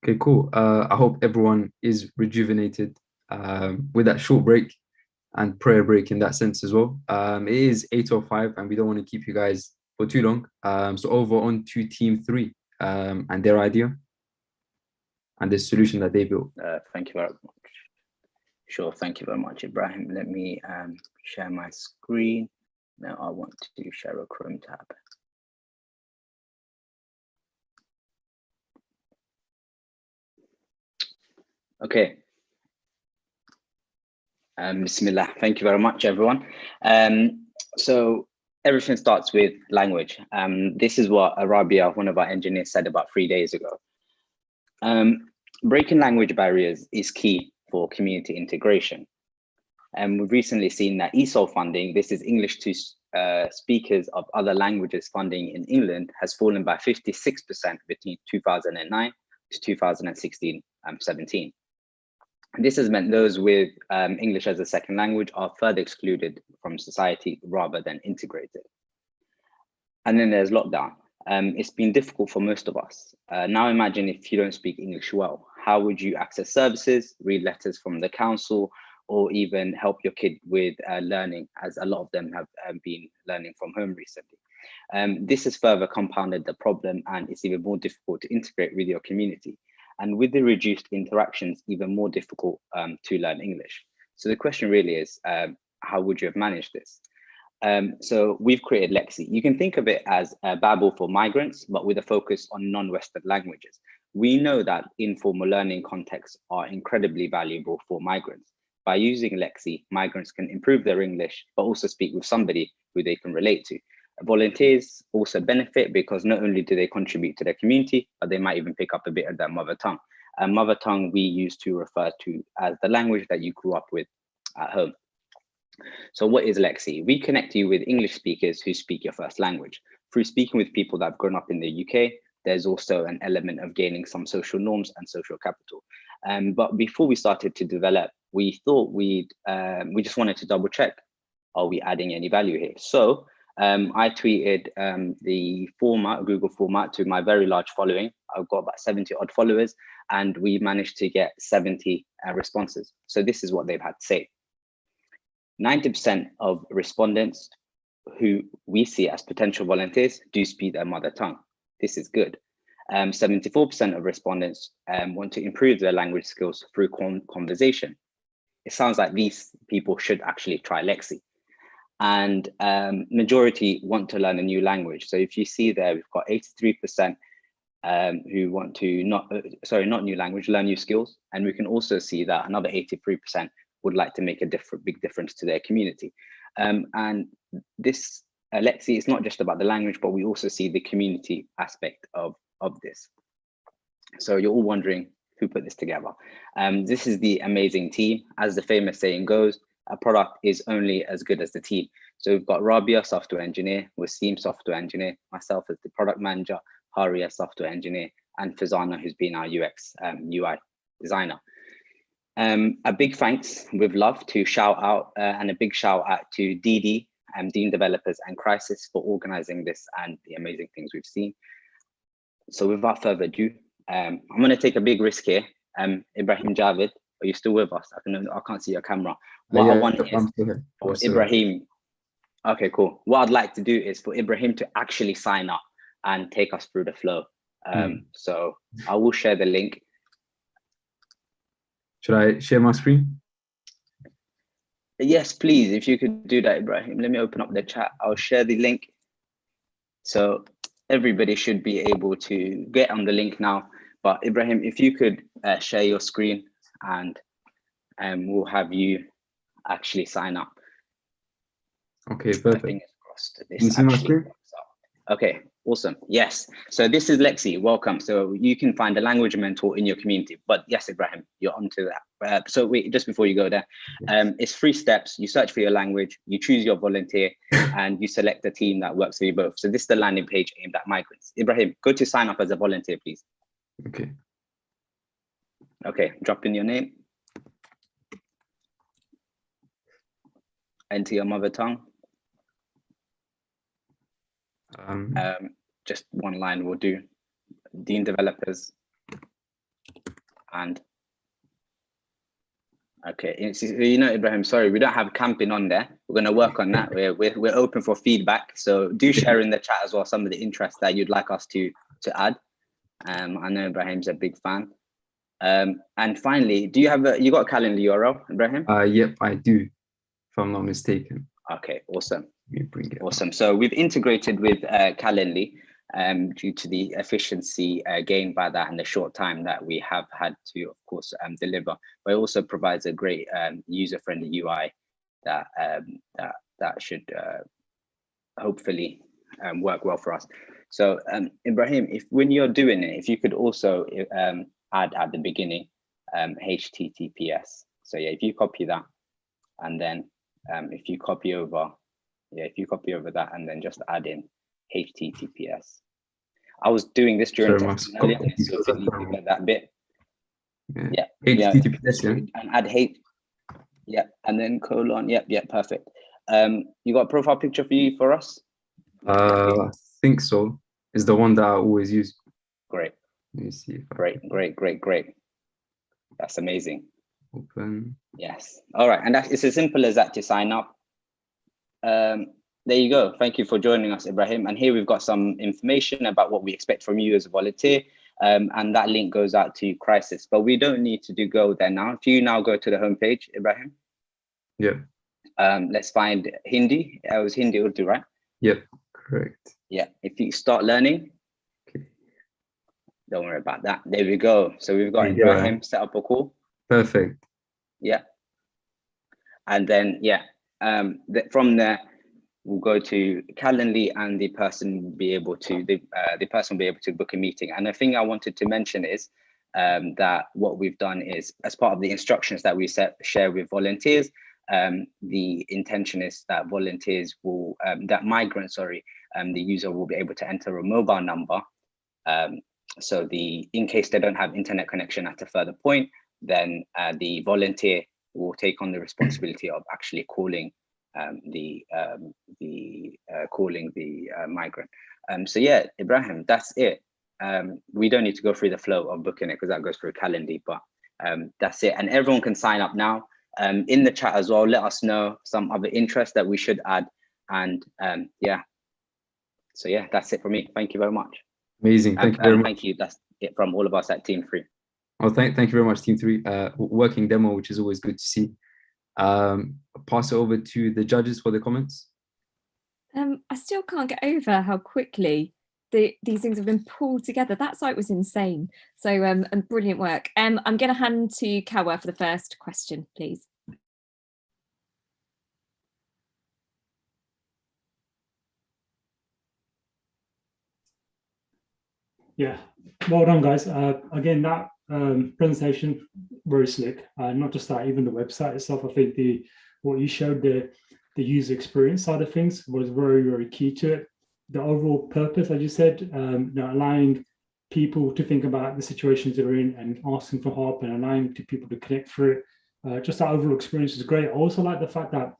Okay, cool. I hope everyone is rejuvenated with that short break and prayer break in that sense as well. It is 8:05 and we don't want to keep you guys for too long. So over on to team 3 and their idea and the solution that they built. Thank you very much. Sure, thank you very much, Ibrahim. Let me share my screen. Now I want to share a Chrome tab. Okay. Bismillah. Thank you very much, everyone. So everything starts with language. This is what Arabia, one of our engineers, said about 3 days ago. Breaking language barriers is key for community integration. And we've recently seen that ESOL funding, this is English to speakers of other languages funding in England, has fallen by 56% between 2009 to 2016-17. This has meant those with English as a second language are further excluded from society rather than integrated. And then there's lockdown. It's been difficult for most of us. Now imagine if you don't speak English well, how would you access services, read letters from the council, or even help your kid with learning, as a lot of them have been learning from home recently. This has further compounded the problem, and it's even more difficult to integrate with your community. And with the reduced interactions, even more difficult to learn English. So the question really is, how would you have managed this? So we've created Lexi. You can think of it as a Babel for migrants, but with a focus on non-Western languages. We know that informal learning contexts are incredibly valuable for migrants. By using Lexi, migrants can improve their English, but also speak with somebody who they can relate to. Volunteers also benefit because not only do they contribute to their community, but they might even pick up a bit of their mother tongue. And mother tongue we use to refer to as the language that you grew up with at home. So what is Lexi? We connect you with English speakers who speak your first language. Through speaking with people that have grown up in the UK, there's also an element of gaining some social norms and social capital. But before we started to develop, we thought we just wanted to double check, are we adding any value here? So I tweeted the format, Google format, to my very large following. I've got about 70 odd followers, and we managed to get 70 responses. So this is what they've had to say. 90% of respondents who we see as potential volunteers do speak their mother tongue. This is good. 74% of respondents want to improve their language skills through conversation. It sounds like these people should actually try Lexi. And majority want to learn a new language. So if you see there, we've got 83% who want to not new language, learn new skills. And we can also see that another 83% would like to make a big difference to their community. And this Lexi is not just about the language, but we also see the community aspect of this. So you're all wondering who put this together. This is the amazing team. As the famous saying goes, a product is only as good as the team. So we've got Rabia, software engineer, Wasim, software engineer, myself as the product manager, Haria, software engineer, and Fazana, who's been our UX UI designer. A big thanks with love to shout out and a big shout out to Deen developers and Crisis for organizing this and the amazing things we've seen. So without further ado, I'm going to take a big risk here. Ibrahim Javid, are you still with us? I can't see your camera. What I want is for Ibrahim. Okay, cool. What I'd like to do is for Ibrahim to actually sign up and take us through the flow. So I will share the link. Should I share my screen? Yes, please. If you could do that, Ibrahim. Let me open up the chat. I'll share the link. So everybody should be able to get on the link now. But Ibrahim, if you could share your screen and we'll have you actually sign up. Okay, perfect. Fingers crossed that Can you see my screen? Okay, awesome. Yes. So this is Lexi. Welcome. So you can find a language mentor in your community. But yes, Ibrahim, you're onto that. So wait, just before you go there, it's 3 steps. You search for your language, you choose your volunteer, and you select a team that works for you both. So this is the landing page aimed at migrants. Ibrahim, go to sign up as a volunteer, please. Okay. Okay, drop in your name. Enter your mother tongue. Just one line will do. Deen developers. And okay, you know, Ibrahim, sorry, we don't have camping on there. We're going to work on that. We're open for feedback. So do share in the chat as well some of the interests that you'd like us to add. I know Ibrahim's a big fan. And finally, do you have you got a Calendly URL, Ibrahim? Yep, I do, if I'm not mistaken. Okay, awesome. Let me bring it awesome. So we've integrated with Calendly due to the efficiency gained by that and the short time that we have had to, of course, deliver. But it also provides a great user-friendly UI that that should hopefully work well for us. So Ibrahim, if when you're doing it, if you could also add at the beginning HTTPS. So yeah, if you copy that, and then if you copy over, that and then just add in HTTPS. I was doing this during testing earlier, so if you need to get that bit. Yeah. HTTPS, yeah. And add H. Yeah, and then colon. Yep, perfect. You got a profile picture for us? I think so. It's the one that I always use. Great. Let me see. Great. That's amazing. Open. Yes. All right, and it's as simple as that to sign up. There you go. Thank you for joining us, Ibrahim. And here we've got some information about what we expect from you as a volunteer. And that link goes out to Crisis, but we don't need to go there now. If you now go to the homepage, Ibrahim. Yeah. Let's find Hindi. It was Hindi Urdu, right? Yep, correct. Yeah. If you start learning. Okay. Don't worry about that. There we go. So we've got Ibrahim set up a call. Perfect. Yeah. And then from there we'll go to Calendly, and the person will be able to book a meeting. And the thing I wanted to mention is that what we've done is, as part of the instructions that we share with volunteers, the intention is that volunteers will the user will be able to enter a mobile number. So in case they don't have internet connection at a further point, then the volunteer will take on the responsibility of actually calling the migrant. So yeah, Ibrahim, that's it. We don't need to go through the flow of booking it because that goes through Calendly, but that's it. And everyone can sign up now. In the chat as well, let us know some other interests that we should add. And so yeah, that's it for me. Thank you very much. Amazing. Thank you very much. Thank you. That's it from all of us at Team 3. Well, thank you very much, Team 3. Working demo, which is always good to see. Pass it over to the judges for the comments. I still can't get over how quickly these things have been pulled together. That site was insane. So and brilliant work. I'm going to hand to Kawa for the first question, please. Yeah, well done, guys. Again, that presentation, very slick. Not just that, even the website itself. I think what you showed, the user experience side of things was very, very key to it. The overall purpose, as you said, allowing people to think about the situations they're in and asking for help and allowing people to connect through it. Just that overall experience is great. I also like the fact that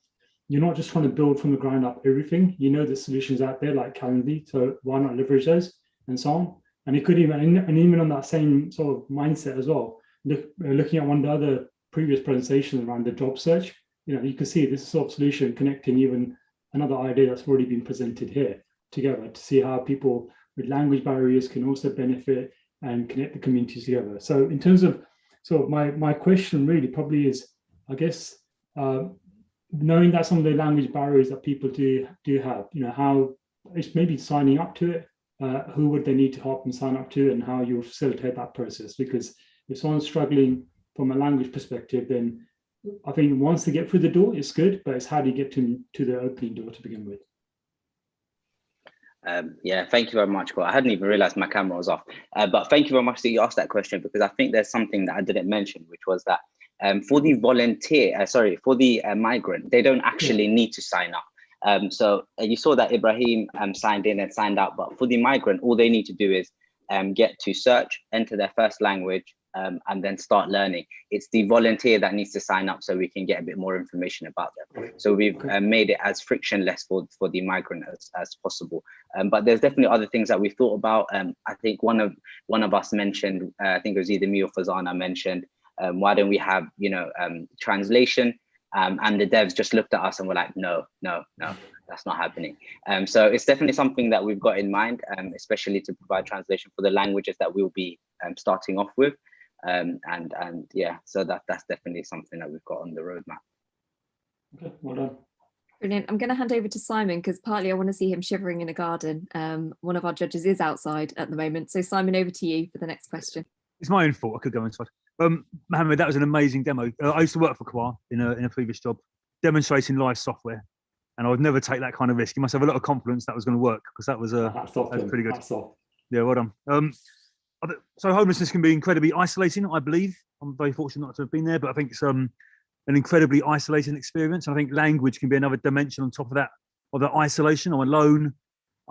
you're not just trying to build from the ground up everything. You know the solutions out there like Calendly, so why not leverage those and so on. And it could even on that same sort of mindset as well, looking at one of the other previous presentations around the job search, you can see this sort of solution connecting even another idea that's already been presented here together to see how people with language barriers can also benefit and connect the communities together. So in terms of, my question really probably is, I guess, knowing that some of the language barriers that people do have, how it's maybe signing up to it, who would they need to help them sign up to, and how you facilitate that process. Because if someone's struggling from a language perspective, then I think once they get through the door, it's good, but it's how do you get to the opening door to begin with. Yeah, thank you very much, Cole. I hadn't even realized my camera was off, but thank you very much that you asked that question, because I think there's something that I didn't mention, which was that for the migrant, they don't actually need to sign up. So you saw that Ibrahim signed in and signed out, but for the migrant, all they need to do is get to search, enter their first language, and then start learning. It's the volunteer that needs to sign up so we can get a bit more information about them. So we've made it as frictionless for the migrant as possible. But there's definitely other things that we've thought about. I think one of us mentioned, I think it was either me or Fazana mentioned, why don't we have, translation? And the devs just looked at us and were like, no, that's not happening. So it's definitely something that we've got in mind, especially to provide translation for the languages that we'll be starting off with. And yeah, so that's definitely something that we've got on the roadmap. Okay, well done. Brilliant. I'm going to hand over to Simon because partly I want to see him shivering in a garden. One of our judges is outside at the moment. So Simon, over to you for the next question. It's my own fault. I could go inside. Mohammed, that was an amazing demo. I used to work for Kwa in a previous job, demonstrating live software, and I would never take that kind of risk. You must have a lot of confidence that was going to work, because that was pretty good. Yeah, well done. So homelessness can be incredibly isolating, I believe. I'm very fortunate not to have been there, but I think it's an incredibly isolating experience. And I think language can be another dimension on top of that isolation. I'm alone,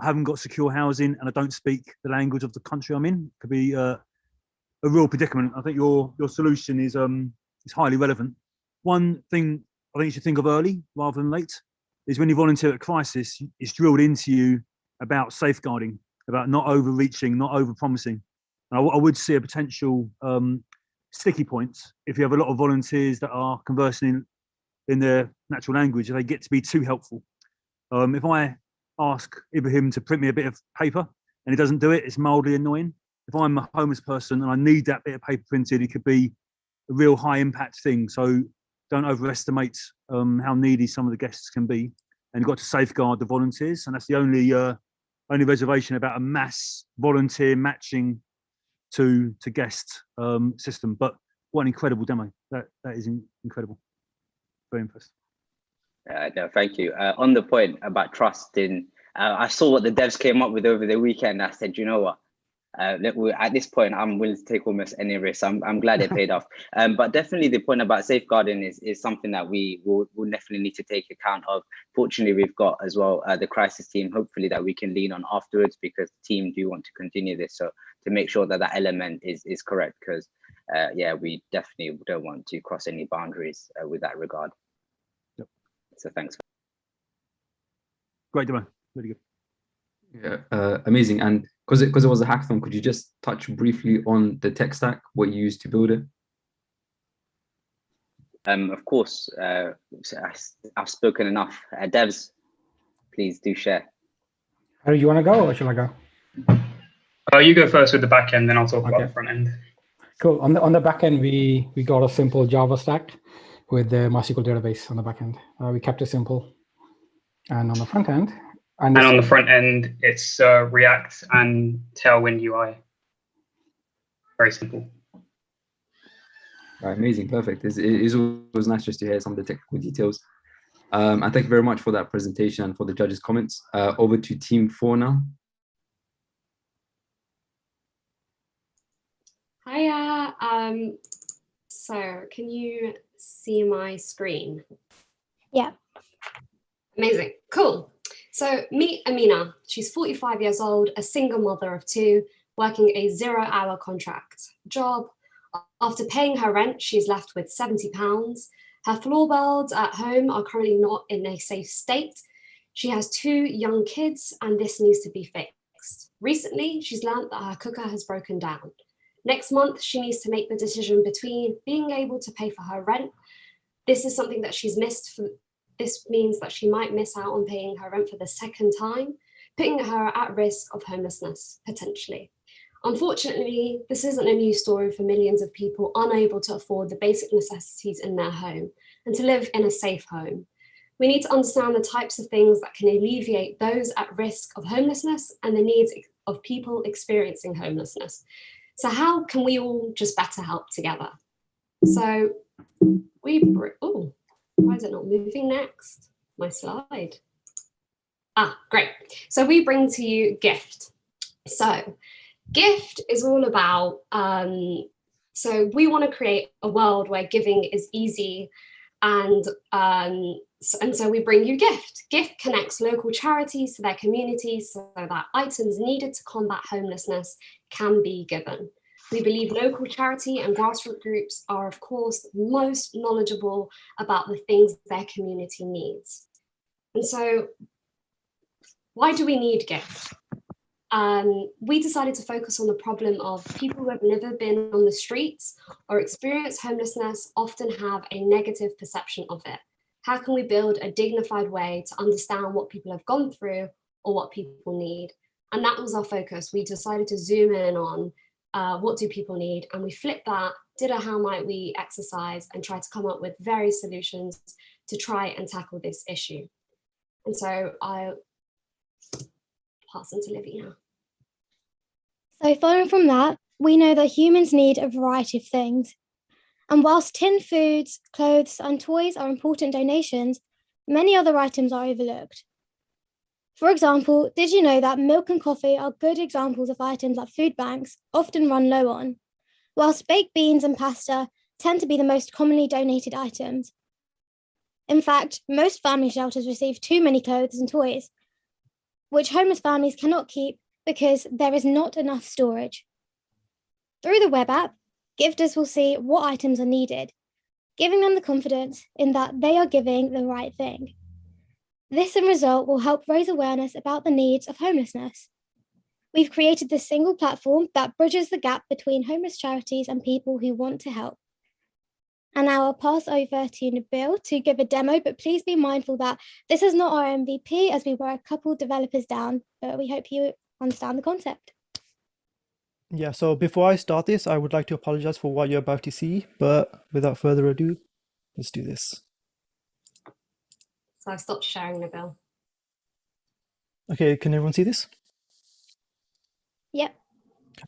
I haven't got secure housing, and I don't speak the language of the country I'm in. It could be a real predicament. I think your solution is highly relevant. One thing I think you should think of early rather than late is when you volunteer at Crisis, it's drilled into you about safeguarding, about not overreaching, not over-promising. And I would see a potential sticky point if you have a lot of volunteers that are conversing in their natural language, and they get to be too helpful. If I ask Ibrahim to print me a bit of paper and he doesn't do it, it's mildly annoying. If I'm a homeless person and I need that bit of paper printed, it could be a real high impact thing. So don't overestimate how needy some of the guests can be. And you've got to safeguard the volunteers. And that's the only reservation about a mass volunteer matching to guest system. But what an incredible demo. That is incredible. Very impressed. No, thank you. On the point about trust I saw what the devs came up with over the weekend. I said, you know what? At this point, I'm willing to take almost any risk. I'm glad it paid off. But definitely the point about safeguarding is something that we will definitely need to take account of. Fortunately, we've got as well the crisis team, hopefully, that we can lean on afterwards, because the team do want to continue this. So to make sure that element is correct, because yeah, we definitely don't want to cross any boundaries with that regard. Yep. So thanks. Great demo, really good. Yeah, amazing. And because it was a hackathon, could you just touch briefly on the tech stack, what you used to build it? Of course, I've spoken enough. Devs, please do share. Do you want to go or shall I go? You go first with the back end, then I'll talk about the front end. Cool. On the back end, we got a simple Java stack with the MySQL database on the back end. We kept it simple. And on the front end, and on the front end, it's React and Tailwind UI. Very simple. Amazing, perfect. It is always nice just to hear some of the technical details. And thank you very much for that presentation and for the judges' comments. Over to Team 4 now. Hiya. So can you see my screen? Yeah. Amazing. Cool. So meet Amina. She's 45 years old, a single mother of 2, working a 0-hour contract job. After paying her rent, she's left with £70. Her floorboards at home are currently not in a safe state. She has 2 young kids, and this needs to be fixed. Recently, she's learned that her cooker has broken down. Next month, she needs to make the decision between being able to pay for her rent. This is something that she's missed. This means that she might miss out on paying her rent for the second time, putting her at risk of homelessness, potentially. Unfortunately, this isn't a new story for millions of people unable to afford the basic necessities in their home and to live in a safe home. We need to understand the types of things that can alleviate those at risk of homelessness and the needs of people experiencing homelessness. So how can we all just better help together? So why is it not moving next? My slide. Great. So we bring to you GIFT. So GIFT is all about, so we want to create a world where giving is easy, and so we bring you GIFT. GIFT connects local charities to their communities so that items needed to combat homelessness can be given. We believe local charity and grassroots groups are, of course, most knowledgeable about the things their community needs. And so, why do we need GIFT? We decided to focus on the problem of people who have never been on the streets or experienced homelessness often have a negative perception of it. How can we build a dignified way to understand what people have gone through or what people need? And that was our focus. We decided to zoom in on what do people need, and we flipped that, did a how might we exercise, and tried to come up with various solutions to try and tackle this issue. And so I'll pass on to Livy now. So following from that, we know that humans need a variety of things. And whilst tinned foods, clothes, and toys are important donations, many other items are overlooked. For example, did you know that milk and coffee are good examples of items that food banks often run low on, whilst baked beans and pasta tend to be the most commonly donated items? In fact, most family shelters receive too many clothes and toys, which homeless families cannot keep because there is not enough storage. Through the web app, gifters will see what items are needed, giving them the confidence in that they are giving the right thing. This in result will help raise awareness about the needs of homelessness. We've created this single platform that bridges the gap between homeless charities and people who want to help. And now I'll pass over to Nabil to give a demo, but please be mindful that this is not our MVP as we were a couple developers down, but we hope you understand the concept. Yeah, so before I start this, I would like to apologize for what you're about to see, but without further ado, let's do this. So I've stopped sharing, Nabil. Okay, can everyone see this? Yep.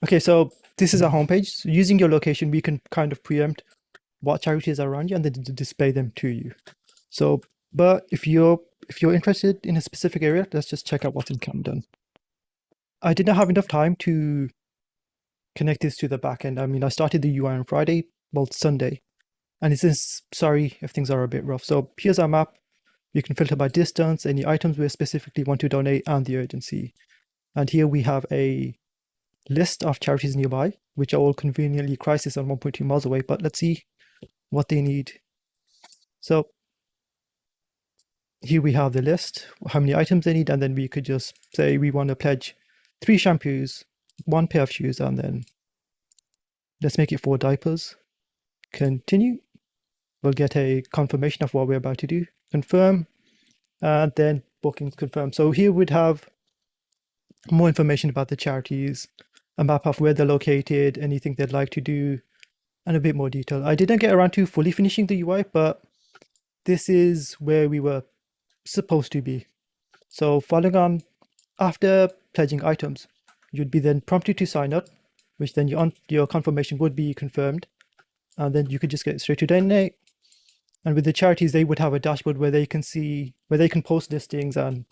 Okay, so this is our homepage. So using your location, we can kind of preempt what charities are around you and then display them to you. So, but if you're interested in a specific area, let's just check out what's in Camden. I did not have enough time to connect this to the backend. I mean, I started the UI on Friday, well, Sunday, and it says, sorry if things are a bit rough. So here's our map. You can filter by distance, any items we specifically want to donate, and the urgency. And here we have a list of charities nearby, which are all conveniently crisis and 1.2 miles away, but let's see what they need. So here we have the list, how many items they need, and then we could just say we want to pledge 3 shampoos, 1 pair of shoes, and then let's make it 4 diapers. Continue. We'll get a confirmation of what we're about to do. Confirm, and then bookings confirmed. So here we'd have more information about the charities, a map of where they're located, anything they'd like to do, and a bit more detail. I didn't get around to fully finishing the UI, but this is where we were supposed to be. So following on, after pledging items, you'd be then prompted to sign up, which then your confirmation would be confirmed, and then you could just get straight to donate. And with the charities, they would have a dashboard where they can see, where they can post listings and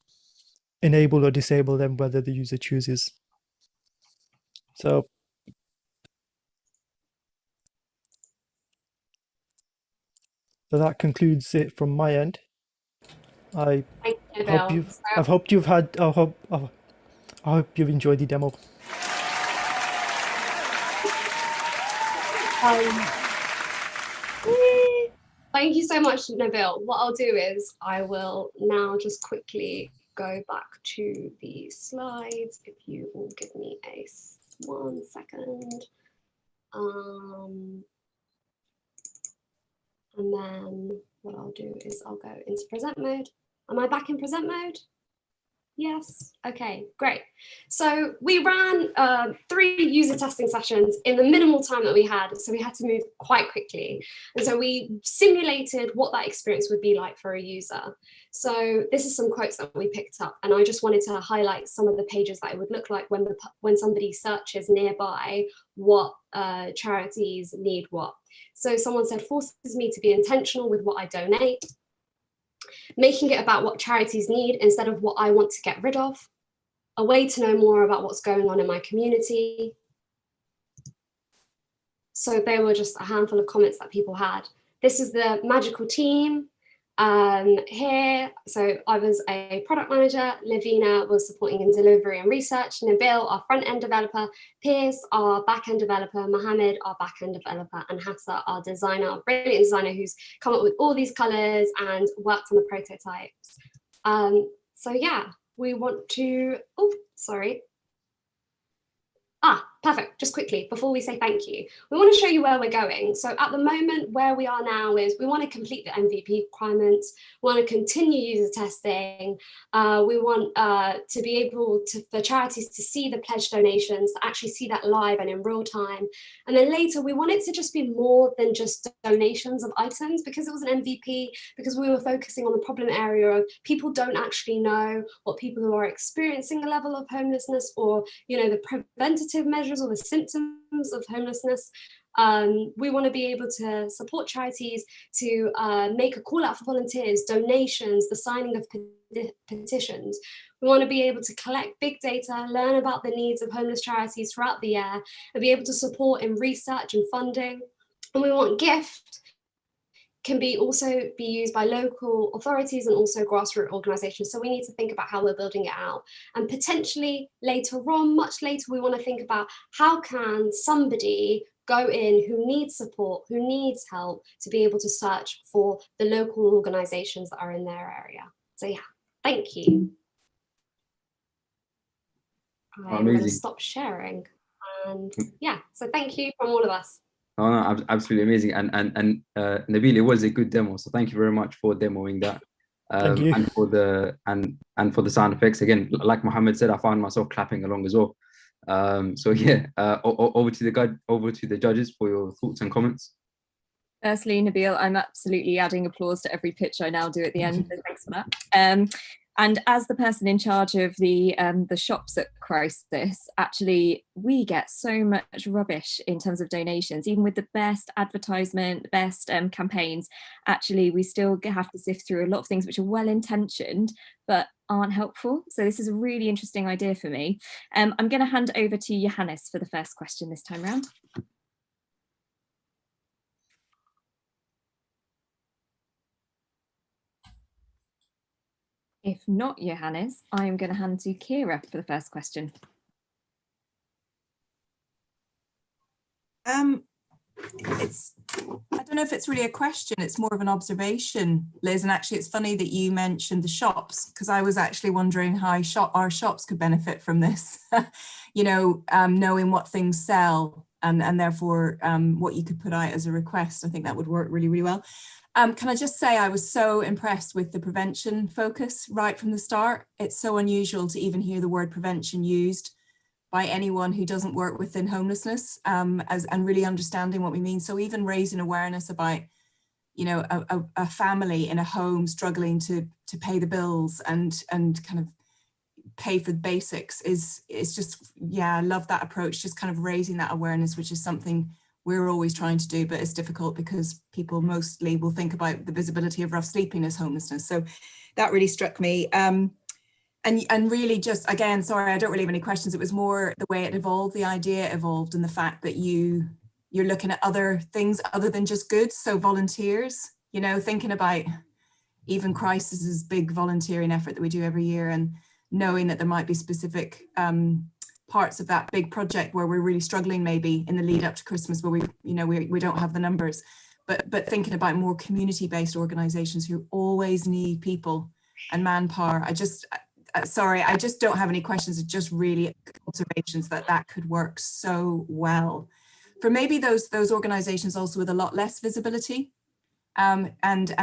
enable or disable them, whether the user chooses. So that concludes it from my end. I hope you've enjoyed the demo. Thank you so much, Nabil. What I'll do is I will now just quickly go back to the slides. If you will give me a 1 second. And then what I'll do is I'll go into present mode. Am I back in present mode? Yes. Okay, great. So we ran 3 user testing sessions in the minimal time that we had. So we had to move quite quickly. And so we simulated what that experience would be like for a user. So this is some quotes that we picked up. And I just wanted to highlight some of the pages that it would look like when somebody searches nearby what charities need what. So someone said, forces me to be intentional with what I donate. Making it about what charities need instead of what I want to get rid of, a way to know more about what's going on in my community. So they were just a handful of comments that people had. This is the magical team. Here, so I was a product manager, Lavina was supporting in delivery and research, Nabil, our front-end developer, Piers, our back-end developer, Mohammed, our back-end developer, and Hafsa, our designer, our brilliant designer who's come up with all these colors and worked on the prototypes. So yeah, we want to, oh, sorry. Perfect. Just quickly, before we say thank you, we want to show you where we're going. So at the moment, where we are now is we want to complete the MVP requirements. We want to continue user testing. We want to be able to, for charities to see the pledge donations, to actually see that live and in real time. And then later, we want it to just be more than just donations of items, because it was an MVP, because we were focusing on the problem area of people don't actually know what people who are experiencing a level of homelessness, or, you know, the preventative measures or the symptoms of homelessness. We want to be able to support charities to make a call out for volunteers, donations, the signing of petitions. We want to be able to collect big data, learn about the needs of homeless charities throughout the year, and be able to support in research and funding. And we want GIFT can be also be used by local authorities and also grassroots organizations. So we need to think about how we're building it out. And potentially later on, much later, we want to think about how can somebody go in who needs support, who needs help, to be able to search for the local organizations that are in their area. So yeah, thank you. I'm going to stop sharing. And yeah, so thank you from all of us. Oh, no, absolutely amazing. And Nabil, it was a good demo. So thank you very much for demoing that. And for the sound effects. Again, like Mohammed said, I found myself clapping along as well. So yeah, over to the judges for your thoughts and comments. Firstly, Nabil, I'm absolutely adding applause to every pitch I now do at the end. So thanks for that. And as the person in charge of the shops at Crisis, actually, we get so much rubbish in terms of donations. Even with the best advertisement, the best campaigns, actually, we still have to sift through a lot of things which are well-intentioned, but aren't helpful. So this is a really interesting idea for me. I'm going to hand over to Johannes for the first question this time round. If not Johannes, I am going to hand to Kira for the first question. I don't know if it's really a question, it's more of an observation, Liz, and actually it's funny that you mentioned the shops, because I was actually wondering how our shops could benefit from this, you know, knowing what things sell and therefore what you could put out as a request. I think that would work really, really well. Can I just say I was so impressed with the prevention focus right from the start. It's so unusual to even hear the word prevention used by anyone who doesn't work within homelessness, and really understanding what we mean. So even raising awareness about, you know, a family in a home struggling to pay the bills and kind of pay for the basics is just, yeah, I love that approach, just kind of raising that awareness, which is something we're always trying to do, but it's difficult because people mostly will think about the visibility of rough sleeping as homelessness. So that really struck me. And really just, again, sorry, I don't really have any questions. It was more the way it evolved, the idea evolved, and the fact that you're looking at other things other than just goods. So volunteers, you know, thinking about even Crisis's big volunteering effort that we do every year, and knowing that there might be specific parts of that big project where we're really struggling, maybe in the lead up to Christmas, where we don't have the numbers, but thinking about more community-based organizations who always need people and manpower. I just don't have any questions. It's just really observations that could work so well for maybe those organizations also with a lot less visibility, and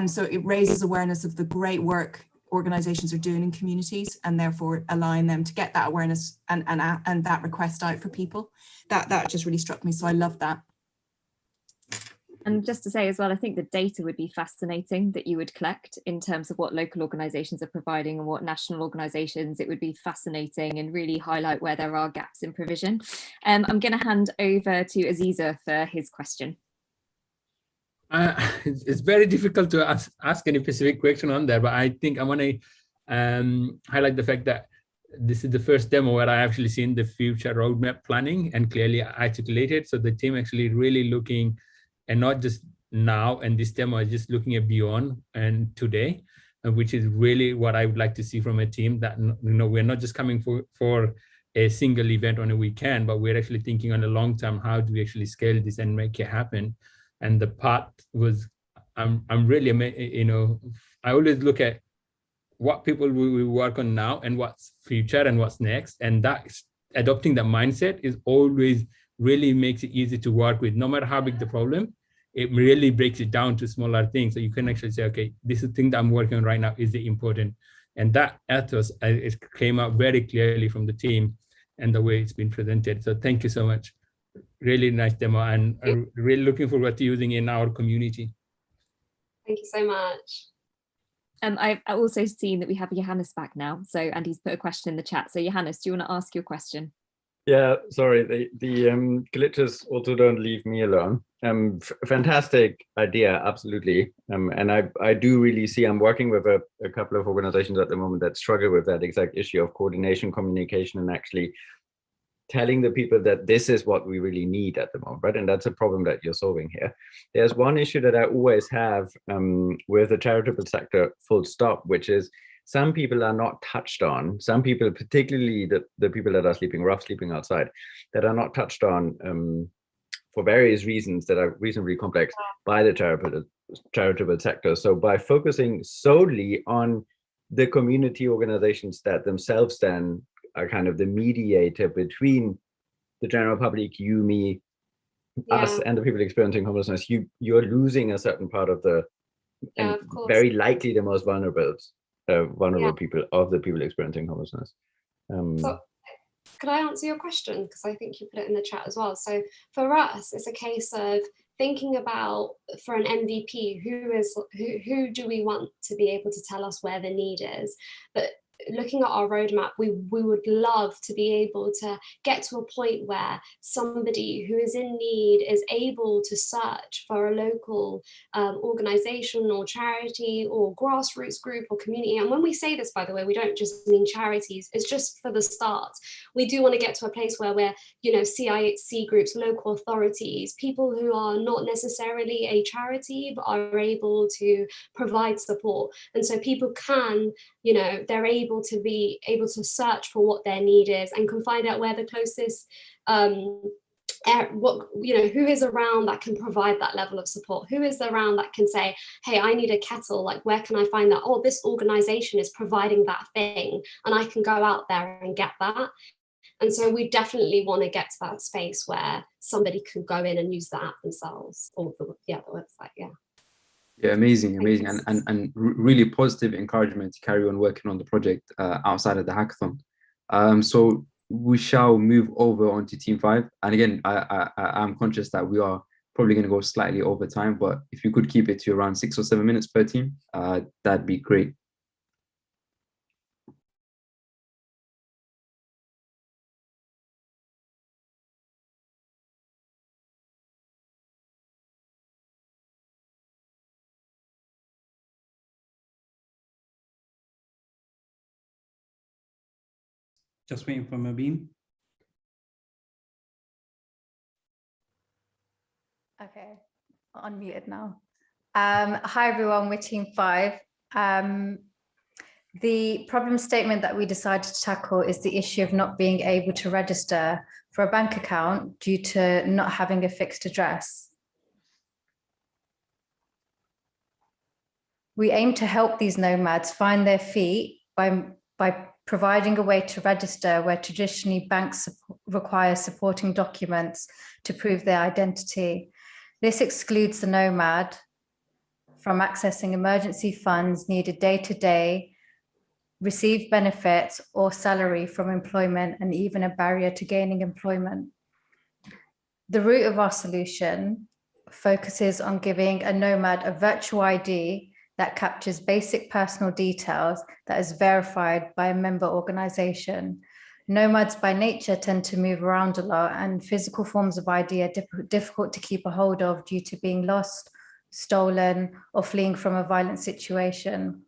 so it raises awareness of the great work organizations are doing in communities, and therefore allowing them to get that awareness and that request out for people. That just really struck me, so I love that. And just to say as well, I think the data would be fascinating that you would collect in terms of what local organisations are providing and what national organisations. It would be fascinating and really highlight where there are gaps in provision. I'm going to hand over to Aziza for his question. It's very difficult to ask any specific question on there, but I think I want to highlight the fact that this is the first demo where I actually seen the future roadmap planning and clearly articulated. So the team actually really looking and not just now, and this demo is just looking at beyond and today, which is really what I would like to see from a team, that we're not just coming for a single event on a weekend, but we're actually thinking on the long term, how do we actually scale this and make it happen? And the part was, I'm really, I always look at what people we work on now and what's future and what's next, and that adopting that mindset is always really makes it easy to work with. No matter how big the problem, it really breaks it down to smaller things, so you can actually say, okay, this is the thing that I'm working on right now, is it important? And that ethos, it came out very clearly from the team and the way it's been presented. So thank you so much. Really nice demo, and I'm really looking forward to using it in our community. Thank you so much. I've also seen that we have Johannes back now, so, and he's put a question in the chat. So Johannes, do you want to ask your question? Yeah, sorry, the glitches also don't leave me alone. Fantastic idea, absolutely. And I do really see, I'm working with a couple of organizations at the moment that struggle with that exact issue of coordination, communication, and actually telling the people that this is what we really need at the moment, right? And that's a problem that you're solving here. There's one issue that I always have with the charitable sector, full stop, which is some people are not touched on. Some people, particularly the people that are sleeping rough, sleeping outside, that are not touched on for various reasons that are reasonably complex by the charitable sector. So by focusing solely on the community organizations that themselves then are kind of the mediator between the general public, you, me, us, and the people experiencing homelessness, you're losing a certain part of the, and very likely the most vulnerable people of the people experiencing homelessness. So could I answer your question? Because I think you put it in the chat as well. So for us, it's a case of thinking about, for an MVP, who do we want to be able to tell us where the need is? But looking at our roadmap, we would love to be able to get to a point where somebody who is in need is able to search for a local organization or charity or grassroots group or community. And when we say this, by the way, we don't just mean charities, it's just for the start. We do want to get to a place where we're, CIC groups, local authorities, people who are not necessarily a charity, but are able to provide support. And so people can, they're able to search for what their need is and can find out where the closest who is around that can provide that level of support, who is around that can say, hey, I need a kettle, like where can I find that? Oh, this organization is providing that thing and I can go out there and get that. And so we definitely want to get to that space where somebody can go in and use the app themselves, or the website. Yeah, amazing, and really positive encouragement to carry on working on the project outside of the hackathon. So we shall move over onto Team 5. And again, I'm conscious that we are probably going to go slightly over time, but if you could keep it to around 6 or 7 minutes per team, that'd be great. Just waiting for Mabeen. Okay, unmuted now. Hi everyone, we're Team 5. The problem statement that we decided to tackle is the issue of not being able to register for a bank account due to not having a fixed address. We aim to help these nomads find their feet by providing a way to register where traditionally banks require supporting documents to prove their identity. This excludes the nomad from accessing emergency funds needed day to day, receive benefits or salary from employment, and even a barrier to gaining employment. The root of our solution focuses on giving a nomad a virtual ID that captures basic personal details that is verified by a member organization. Nomads by nature tend to move around a lot, and physical forms of ID are difficult to keep a hold of due to being lost, stolen, or fleeing from a violent situation.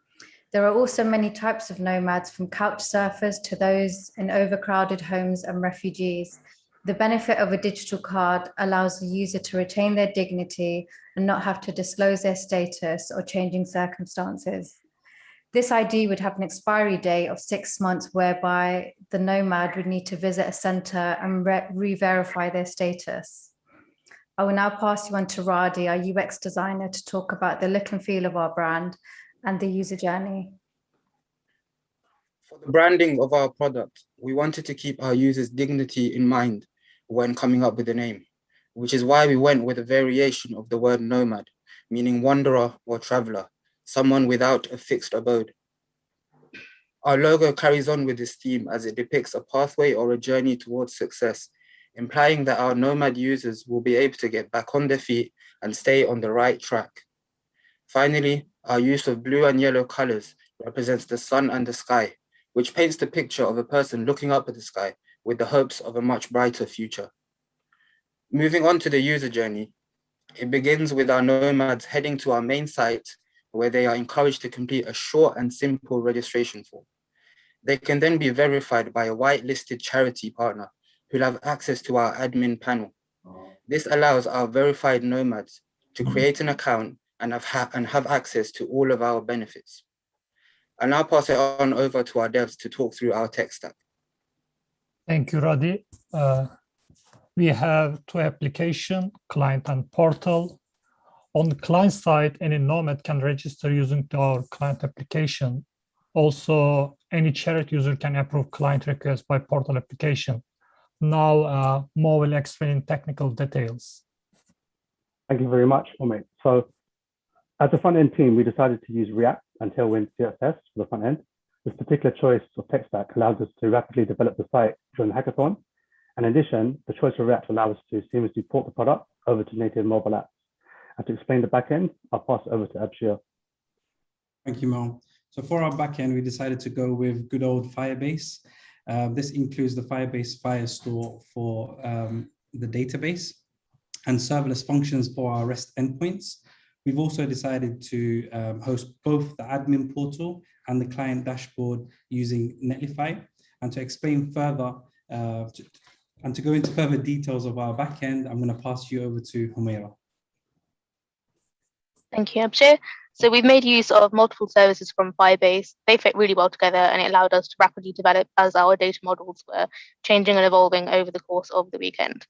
There are also many types of nomads, from couch surfers to those in overcrowded homes and refugees. The benefit of a digital card allows the user to retain their dignity and not have to disclose their status or changing circumstances. This ID would have an expiry date of 6 months, whereby the nomad would need to visit a centre and re-verify their status. I will now pass you on to Radi, our UX designer, to talk about the look and feel of our brand and the user journey. For the branding of our product, we wanted to keep our users' dignity in mind when coming up with a name, which is why we went with a variation of the word nomad, meaning wanderer or traveler, someone without a fixed abode. Our logo carries on with this theme as it depicts a pathway or a journey towards success, implying that our nomad users will be able to get back on their feet and stay on the right track. Finally, our use of blue and yellow colors represents the sun and the sky, which paints the picture of a person looking up at the sky with the hopes of a much brighter future. Moving on to the user journey, it begins with our nomads heading to our main site, where they are encouraged to complete a short and simple registration form. They can then be verified by a whitelisted charity partner who'll have access to our admin panel. This allows our verified nomads to create an account and have access to all of our benefits. I'll now pass it on over to our devs to talk through our tech stack. Thank you, Radi. We have two applications, client and portal. On the client side, any nomad can register using our client application. Also, any charity user can approve client requests by portal application. Now, Mo will explain technical details. Thank you very much, Omid. So, as a front-end team, we decided to use React and Tailwind CSS for the front end. This particular choice of tech stack allows us to rapidly develop the site during the hackathon. In addition, the choice of React allows us to seamlessly port the product over to native mobile apps. And to explain the backend, I'll pass it over to Abshir. Thank you, Mo. So for our backend, we decided to go with good old Firebase. This includes the Firebase Firestore for the database and serverless functions for our REST endpoints. We've also decided to host both the admin portal and the client dashboard using Netlify. And to explain further, and to go into further details of our backend, I'm going to pass you over to Humaira. Thank you, Abshir. So we've made use of multiple services from Firebase. They fit really well together, and it allowed us to rapidly develop as our data models were changing and evolving over the course of the weekend.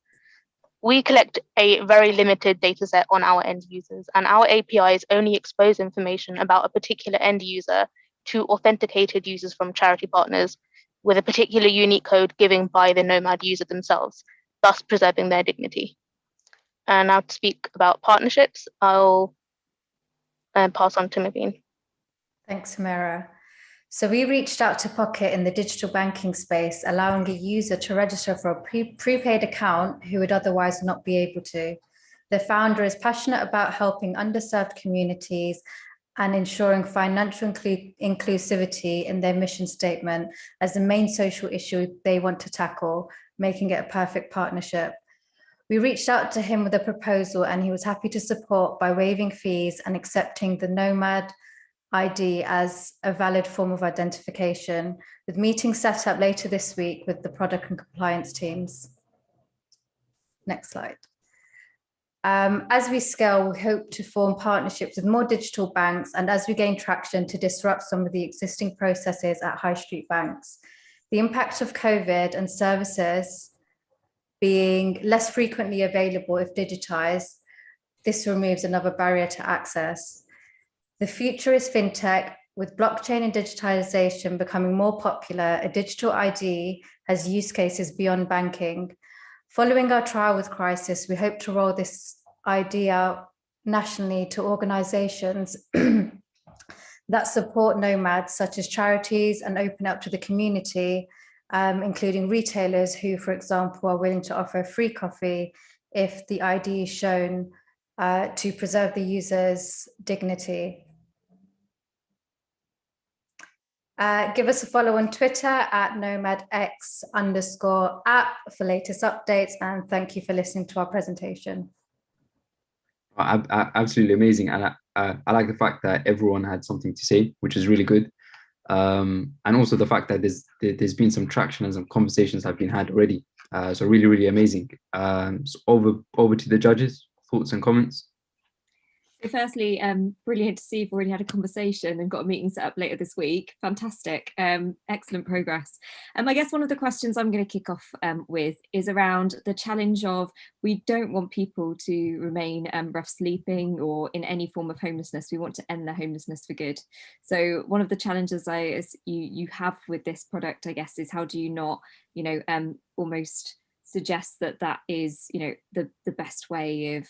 We collect a very limited data set on our end users, and our APIs only expose information about a particular end user to authenticated users from charity partners with a particular unique code given by the nomad user themselves, thus preserving their dignity. And now to speak about partnerships, I'll pass on to Naveen. Thanks, Humaira. So we reached out to Pocket in the digital banking space, allowing a user to register for a prepaid account who would otherwise not be able to. The founder is passionate about helping underserved communities and ensuring financial inclusivity in their mission statement as the main social issue they want to tackle, making it a perfect partnership. We reached out to him with a proposal, and he was happy to support by waiving fees and accepting the Nomad ID as a valid form of identification, with meetings set up later this week with the product and compliance teams. Next slide. As we scale, we hope to form partnerships with more digital banks, and as we gain traction, to disrupt some of the existing processes at high street banks. The impact of COVID and services being less frequently available if digitized, this removes another barrier to access. The future is fintech. With blockchain and digitalization becoming more popular, a digital ID has use cases beyond banking. Following our trial with Crisis, we hope to roll this idea out nationally to organizations that support nomads, such as charities, and open up to the community, including retailers who, for example, are willing to offer free coffee if the ID is shown to preserve the user's dignity. Give us a follow on Twitter at nomadx_app for latest updates, and thank you for listening to our presentation. Absolutely amazing, and I like the fact that everyone had something to say, which is really good, and also the fact that there's been some traction and some conversations have been had already So really, really amazing. So over to the judges, thoughts and comments. So firstly, brilliant to see you've already had a conversation and got a meeting set up later this week. Fantastic, excellent progress. I guess one of the questions I'm going to kick off with is around the challenge of, we don't want people to remain rough sleeping or in any form of homelessness. We want to end their homelessness for good. So one of the challenges you have with this product, I guess, is how do you not, almost suggest that is, the best way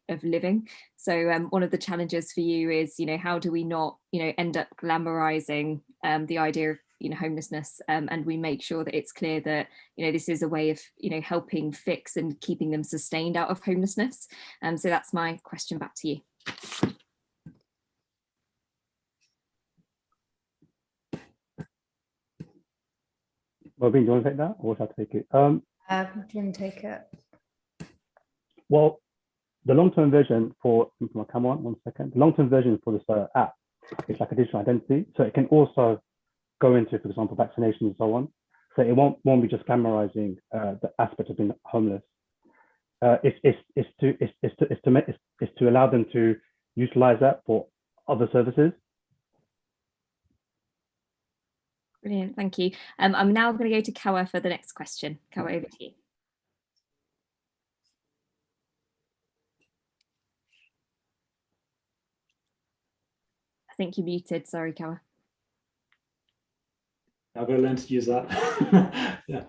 of living. So one of the challenges for you is, how do we not, end up glamorizing the idea of homelessness, and we make sure that it's clear that this is a way of helping fix and keeping them sustained out of homelessness. So that's my question back to you. Bobby, do you want to take that, or should I take it? Do you want to take it? Well, the long-term version for, come on, 1 second. The long-term version for this app is like a digital identity. So it can also go into, for example, vaccinations and so on. So it won't be just glamorizing the aspect of being homeless. It's to allow them to utilize that for other services. Brilliant, thank you. I'm now going to go to Kawa for the next question. Kawa, over to you. I think you're muted, sorry, Kawa. I've got to learn to use that. Yeah.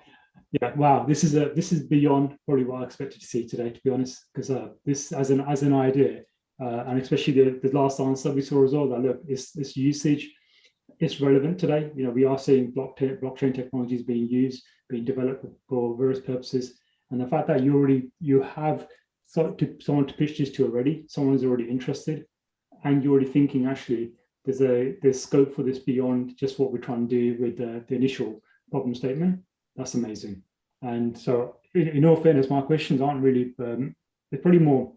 Wow, this is beyond probably what I expected to see today, to be honest, because this as an idea, and especially the last answer we saw as well, that look, this usage, it's relevant today. We are seeing blockchain technologies being used, being developed for various purposes, and the fact that you have someone to pitch this to already, someone is already interested, and you're already thinking actually there's scope for this beyond just what we're trying to do with the initial problem statement. That's amazing. And so, in all fairness, my questions aren't really. They're probably more.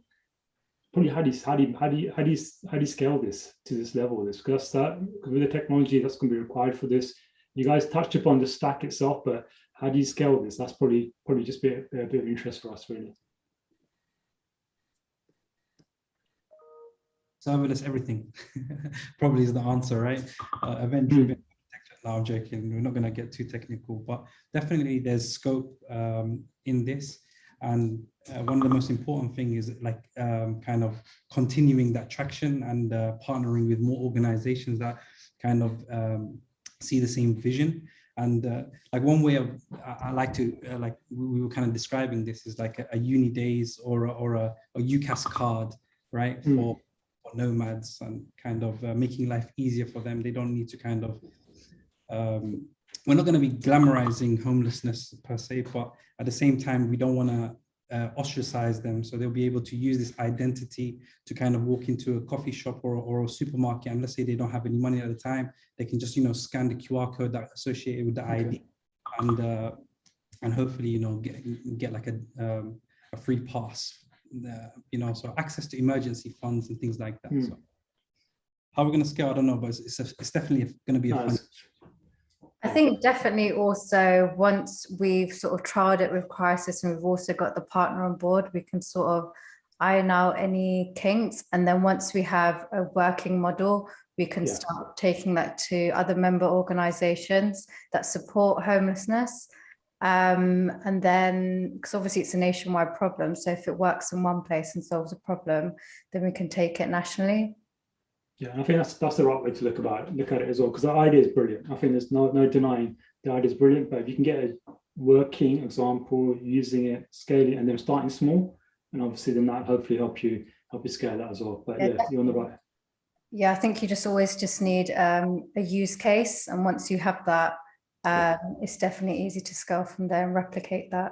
Probably how do you scale this to this level? Because with the technology that's going to be required for this, you guys touched upon the stack itself, but how do you scale this? That's probably just be a bit of interest for us, really. Serverless everything probably is the answer, right? Event-driven architecture. No, I'm joking. We're not going to get too technical, but definitely there's scope in this. And one of the most important things is kind of continuing that traction and partnering with more organizations that kind of see the same vision. And one way of I like to we were kind of describing this is like a uni days or a UCAS card, right? For nomads, and kind of making life easier for them. They don't need to kind of we're not going to be glamorizing homelessness per se, but at the same time, we don't want to ostracize them. So they'll be able to use this identity to kind of walk into a coffee shop or a supermarket. And let's say they don't have any money at the time, they can just, scan the QR code that's associated with the ID, and hopefully, get like a free pass, so access to emergency funds and things like that. So how we're going to scale, I don't know, but it's definitely going to be a fun. I think definitely also once we've sort of trialed it with Crisis and we've also got the partner on board, we can sort of iron out any kinks. And then once we have a working model, we can start taking that to other member organizations that support homelessness. And then, because obviously it's a nationwide problem, so if it works in one place and solves a problem, then we can take it nationally. Yeah, I think that's the right way to look at it as well, because the idea is brilliant. I think there's no denying the idea is brilliant, but if you can get a working example, using it, scaling it, and then starting small, and obviously then that hopefully help you scale that as well. But yeah, you're on the right. Yeah, I think you always need a use case, and once you have that, it's definitely easy to scale from there and replicate that.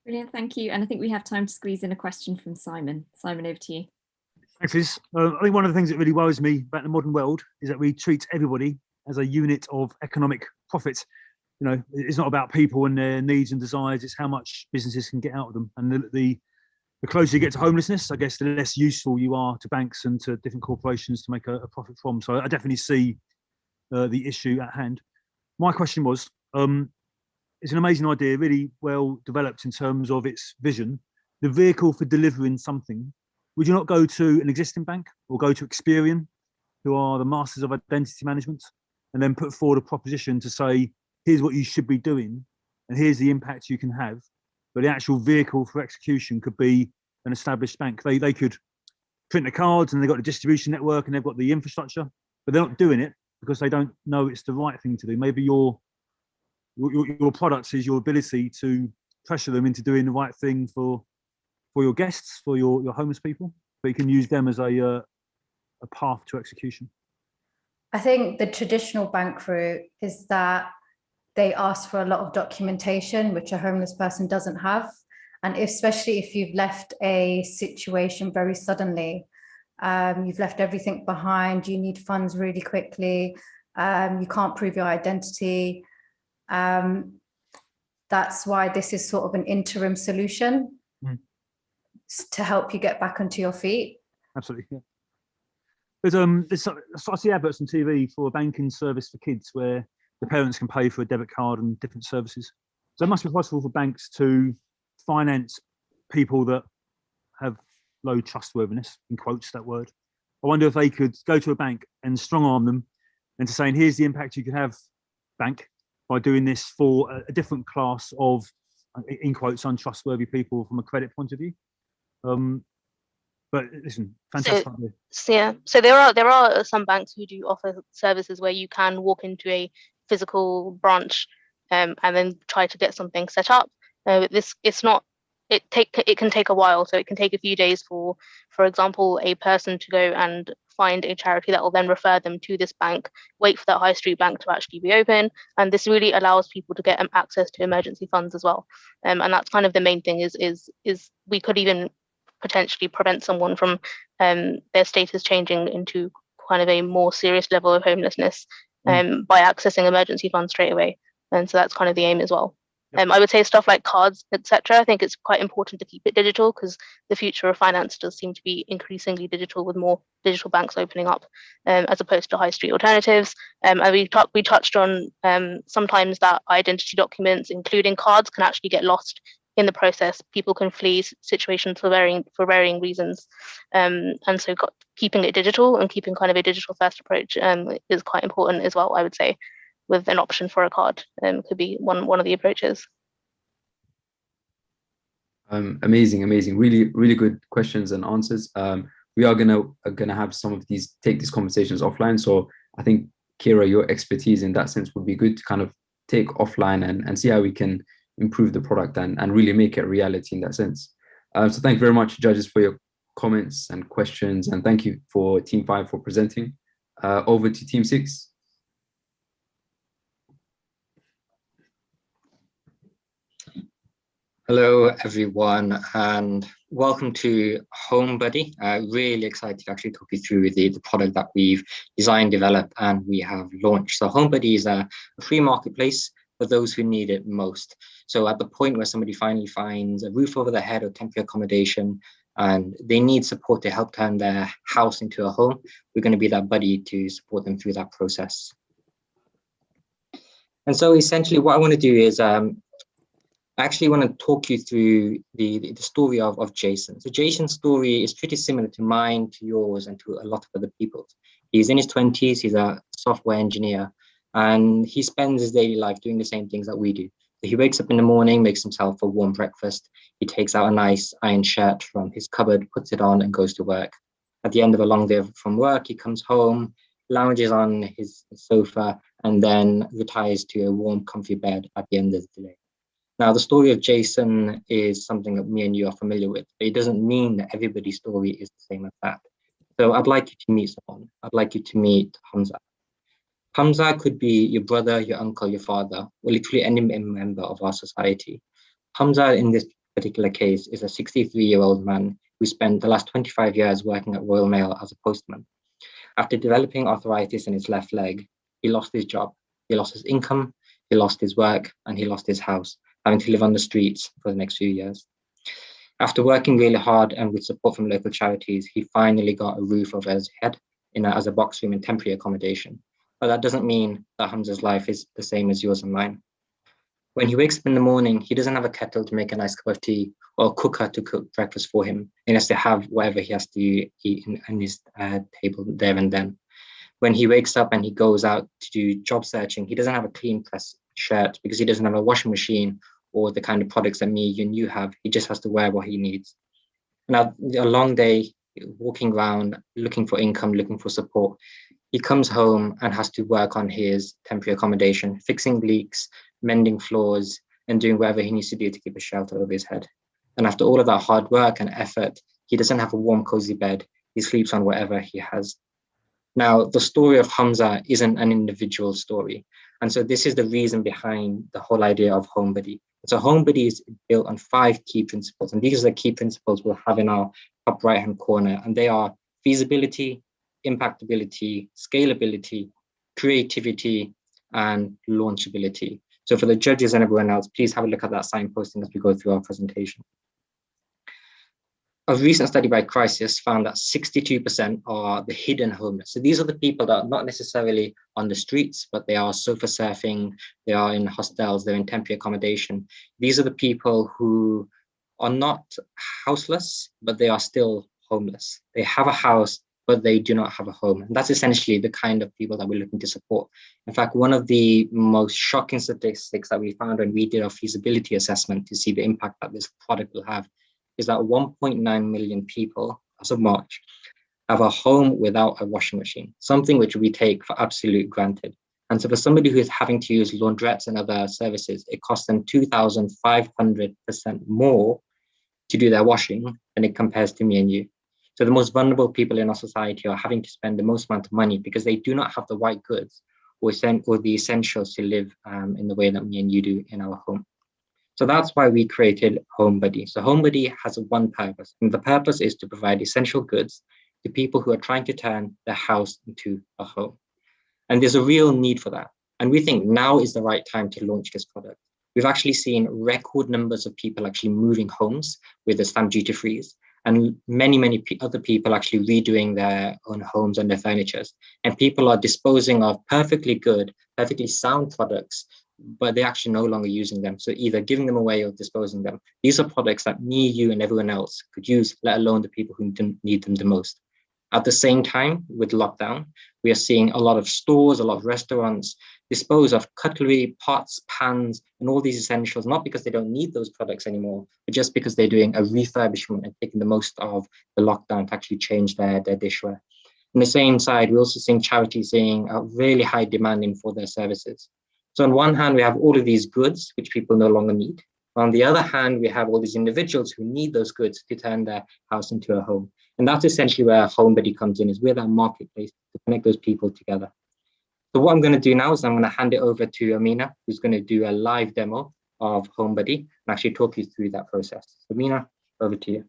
Brilliant, thank you. And I think we have time to squeeze in a question from Simon. Simon, over to you. Thanks, Liz. I think one of the things that really worries me about the modern world is that we treat everybody as a unit of economic profit. It's not about people and their needs and desires, it's how much businesses can get out of them. And the closer you get to homelessness, I guess, the less useful you are to banks and to different corporations to make a profit from. So I definitely see the issue at hand. my question was, it's an amazing idea, really well developed in terms of its vision. The vehicle for delivering something, would you not go to an existing bank or go to Experian, who are the masters of identity management, and then put forward a proposition to say, here's what you should be doing, and here's the impact you can have. But the actual vehicle for execution could be an established bank. They could print the cards, and they've got the distribution network, and they've got the infrastructure, but they're not doing it because they don't know it's the right thing to do. Maybe your product is your ability to pressure them into doing the right thing for your guests, for your homeless people, but you can use them as a path to execution. I think the traditional bank route is that they ask for a lot of documentation, which a homeless person doesn't have. And especially if you've left a situation very suddenly, you've left everything behind, you need funds really quickly, you can't prove your identity. That's why this is sort of an interim solution to help you get back onto your feet. Absolutely, yeah. I see adverts on TV for a banking service for kids where the parents can pay for a debit card and different services. So it must be possible for banks to finance people that have low trustworthiness, in quotes that word. I wonder if they could go to a bank and strong arm them into saying, here's the impact you could have, bank, by doing this for a different class of, in quotes, untrustworthy people from a credit point of view. But listen, fantastic idea. So there are some banks who do offer services where you can walk into a physical branch and then try to get something set up. It can take a while, so it can take a few days for example, a person to go and find a charity that will then refer them to this bank, wait for that high street bank to actually be open, and this really allows people to get access to emergency funds as well. And that's kind of the main thing is we could even potentially prevent someone from their status changing into kind of a more serious level of homelessness by accessing emergency funds straight away. And so that's kind of the aim as well. I would say stuff like cards, etc. I think it's quite important to keep it digital because the future of finance does seem to be increasingly digital with more digital banks opening up as opposed to high street alternatives. And we touched on sometimes that identity documents, including cards, can actually get lost in the process. People can flee situations for varying reasons. And so keeping it digital and keeping kind of a digital first approach is quite important as well, I would say, with an option for a card could be one of the approaches. Amazing. Really good questions and answers. We are gonna have some of these, take these conversations offline. So I think, Kira, your expertise in that sense would be good to kind of take offline and see how we can improve the product and really make it a reality in that sense. So thank you very much, judges, for your comments and questions, and thank you for Team 5 for presenting. Over to Team 6. Hello, everyone, and welcome to Homebody. Really excited to actually talk you through the product that we've designed, developed, and we have launched. So Homebody is a free marketplace for those who need it most. So at the point where somebody finally finds a roof over their head or temporary accommodation, and they need support to help turn their house into a home, we're going to be that buddy to support them through that process. And so essentially what I want to do is I actually want to talk you through the story of Jason. So Jason's story is pretty similar to mine, to yours, and to a lot of other people's. He's in his 20s, he's a software engineer, and he spends his daily life doing the same things that we do. So he wakes up in the morning, makes himself a warm breakfast, he takes out a nice iron shirt from his cupboard, puts it on and goes to work. At the end of a long day from work, he comes home, lounges on his sofa, and then retires to a warm, comfy bed at the end of the day. Now, the story of Jason is something that me and you are familiar with, but it doesn't mean that everybody's story is the same as that. So I'd like you to meet someone. I'd like you to meet Hamza. Hamza could be your brother, your uncle, your father, or literally any member of our society. Hamza, in this particular case, is a 63-year-old man who spent the last 25 years working at Royal Mail as a postman. After developing arthritis in his left leg, he lost his job, he lost his income, he lost his work, and he lost his house, having to live on the streets for the next few years. After working really hard and with support from local charities, he finally got a roof over his head as a box room in temporary accommodation. but that doesn't mean that Hamza's life is the same as yours and mine. When he wakes up in the morning, he doesn't have a kettle to make a nice cup of tea or a cooker to cook breakfast for him. He has to have whatever he has to eat on his table there and then. When he wakes up and he goes out to do job searching, he doesn't have a clean press shirt because he doesn't have a washing machine or the kind of products that me, you, and you have. He just has to wear what he needs. Now, a long day, walking around, looking for income, looking for support. He comes home and has to work on his temporary accommodation, fixing leaks, mending floors, and doing whatever he needs to do to keep a shelter over his head. And after all of that hard work and effort, he doesn't have a warm, cozy bed. He sleeps on whatever he has. Now, the story of Hamza isn't an individual story. And so this is the reason behind the whole idea of Homebody. So Homebody is built on 5 key principles. And these are the key principles we'll have in our top right-hand corner. And they are feasibility, impactability, scalability, creativity, and launchability. So for the judges and everyone else, please have a look at that signposting as we go through our presentation. A recent study by Crisis found that 62% are the hidden homeless. So these are the people that are not necessarily on the streets, but they are sofa surfing, they are in hostels, they're in temporary accommodation. These are the people who are not houseless, but they are still homeless. They have a house, but they do not have a home. And that's essentially the kind of people that we're looking to support. In fact, one of the most shocking statistics that we found when we did our feasibility assessment to see the impact that this product will have is that 1.9 million people, as of March, have a home without a washing machine, something which we take for absolute granted. And so for somebody who is having to use laundrettes and other services, it costs them 2,500% more to do their washing than it compares to me and you. So the most vulnerable people in our society are having to spend the most amount of money because they do not have the right goods or the essentials to live in the way that me and you do in our home. So that's why we created Homebody. So Homebody has one purpose, and the purpose is to provide essential goods to people who are trying to turn their house into a home. And there's a real need for that. And we think now is the right time to launch this product. We've actually seen record numbers of people actually moving homes with the stamp duty freeze, and many other people actually redoing their own homes and their furnitures. And people are disposing of perfectly good, perfectly sound products, but they're actually no longer using them. So either giving them away or disposing them. These are products that me, you, and everyone else could use, let alone the people who need them the most. At the same time, with lockdown, we are seeing a lot of stores, a lot of restaurants dispose of cutlery, pots, pans, and all these essentials, not because they don't need those products anymore, but just because they're doing a refurbishment and taking the most of the lockdown to actually change their dishware. On the same side, we're also seeing charities seeing a really high demanding for their services. So on one hand, we have all of these goods, which people no longer need. On the other hand, we have all these individuals who need those goods to turn their house into a home. And that's essentially where Homebody comes in, is we're that marketplace to connect those people together. So what I'm going to do now is I'm going to hand it over to Amina, who's going to do a live demo of Homebody and actually talk you through that process. Amina, over to you.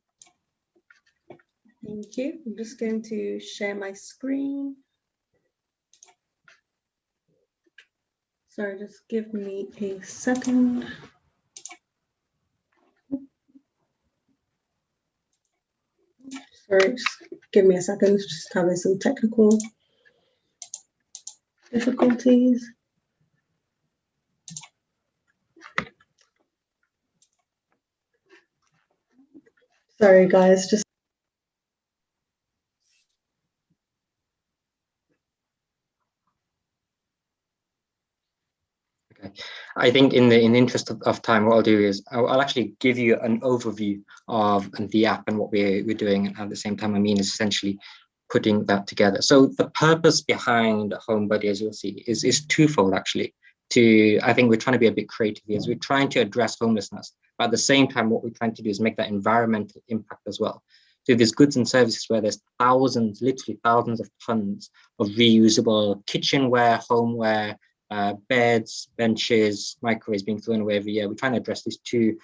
Thank you. I'm just going to share my screen. Sorry, just give me a second. Sorry, just give me a second. Just having some technical difficulties. Sorry, guys, just. I think in the interest of time, what I'll do is I'll actually give you an overview of the app and what we're doing. And at the same time, Amin is essentially putting that together. So the purpose behind Homebody, as you'll see, is twofold, actually. I think we're trying to be a bit creative here. We're trying to address homelessness, but at the same time, what we're trying to do is make that environmental impact as well. So there's goods and services where there's thousands, literally thousands of tons of reusable kitchenware, homeware, beds, benches, microwaves being thrown away every year. We're trying to address these two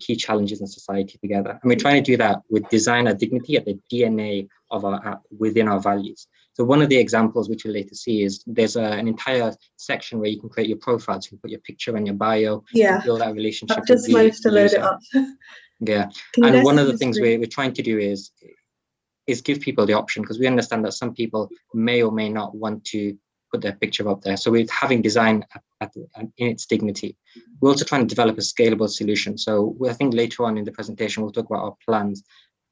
key challenges in society together. And we're trying to do that with designer dignity at the DNA of our app within our values. So one of the examples which you'll later see is there's an entire section where you can create your profiles. You can put your picture and your bio, yeah, build that relationship. I've just managed to load it up. Yeah, and one of the things we're trying to do is give people the option, because we understand that some people may or may not want to put their picture up there. So we're having design in its dignity. We're also trying to develop a scalable solution. So I think later on in the presentation, we'll talk about our plans.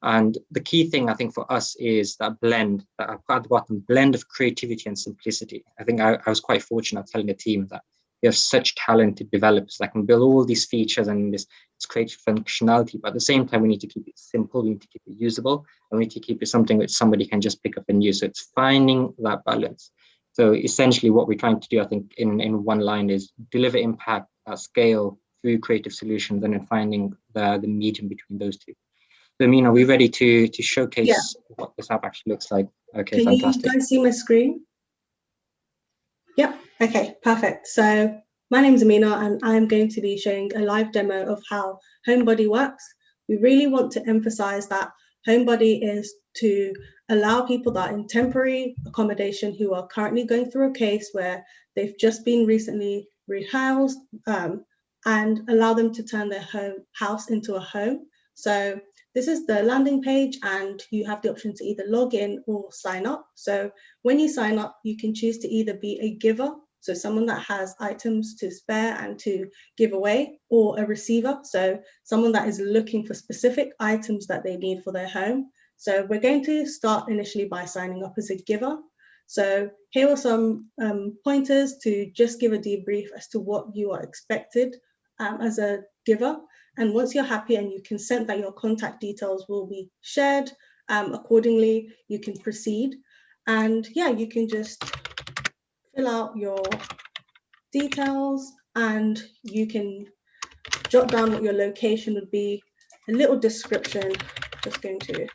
And the key thing I think for us is that blend, that I've got at the bottom, blend of creativity and simplicity. I think I was quite fortunate telling the team that we have such talented developers that can build all these features and this creative functionality, but at the same time, we need to keep it simple, we need to keep it usable, and we need to keep it something that somebody can just pick up and use. So it's finding that balance. So essentially what we're trying to do, I think, in one line is deliver impact at scale through creative solutions, and then finding the medium between those two. So, Mina, are we ready to showcase what this app actually looks like? Okay, Can fantastic. you guys see my screen? Yep, okay, perfect. So my name is Amina, and I'm going to be showing a live demo of how Homebody works. We really want to emphasize that Homebody is to allow people that are in temporary accommodation who are currently going through a case where they've just been recently rehoused, and allow them to turn their house into a home. So this is the landing page, and you have the option to either log in or sign up. So when you sign up, you can choose to either be a giver, so someone that has items to spare and to give away, or a receiver, so someone that is looking for specific items that they need for their home. So we're going to start initially by signing up as a giver. So here are some pointers to just give a debrief as to what you are expected as a giver. And once you're happy and you consent that your contact details will be shared accordingly, you can proceed. And yeah, you can just fill out your details, and you can jot down what your location would be, a little description, just going to.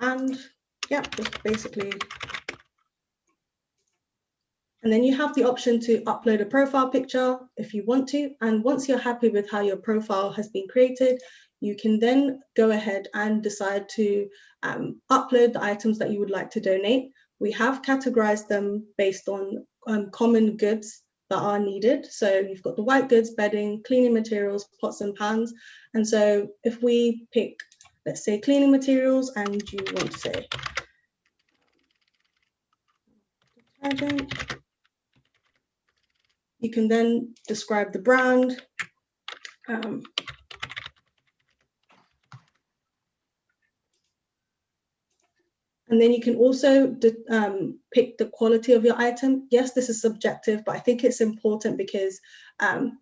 And yeah, just basically. And then you have the option to upload a profile picture if you want to. And once you're happy with how your profile has been created, you can then go ahead and decide to upload the items that you would like to donate. We have categorized them based on common goods that are needed. So you've got the white goods, bedding, cleaning materials, pots and pans. And so if we pick, let's say, cleaning materials, and you want to say detergent, you can then describe the brand. And then you can also pick the quality of your item. Yes, this is subjective, but I think it's important because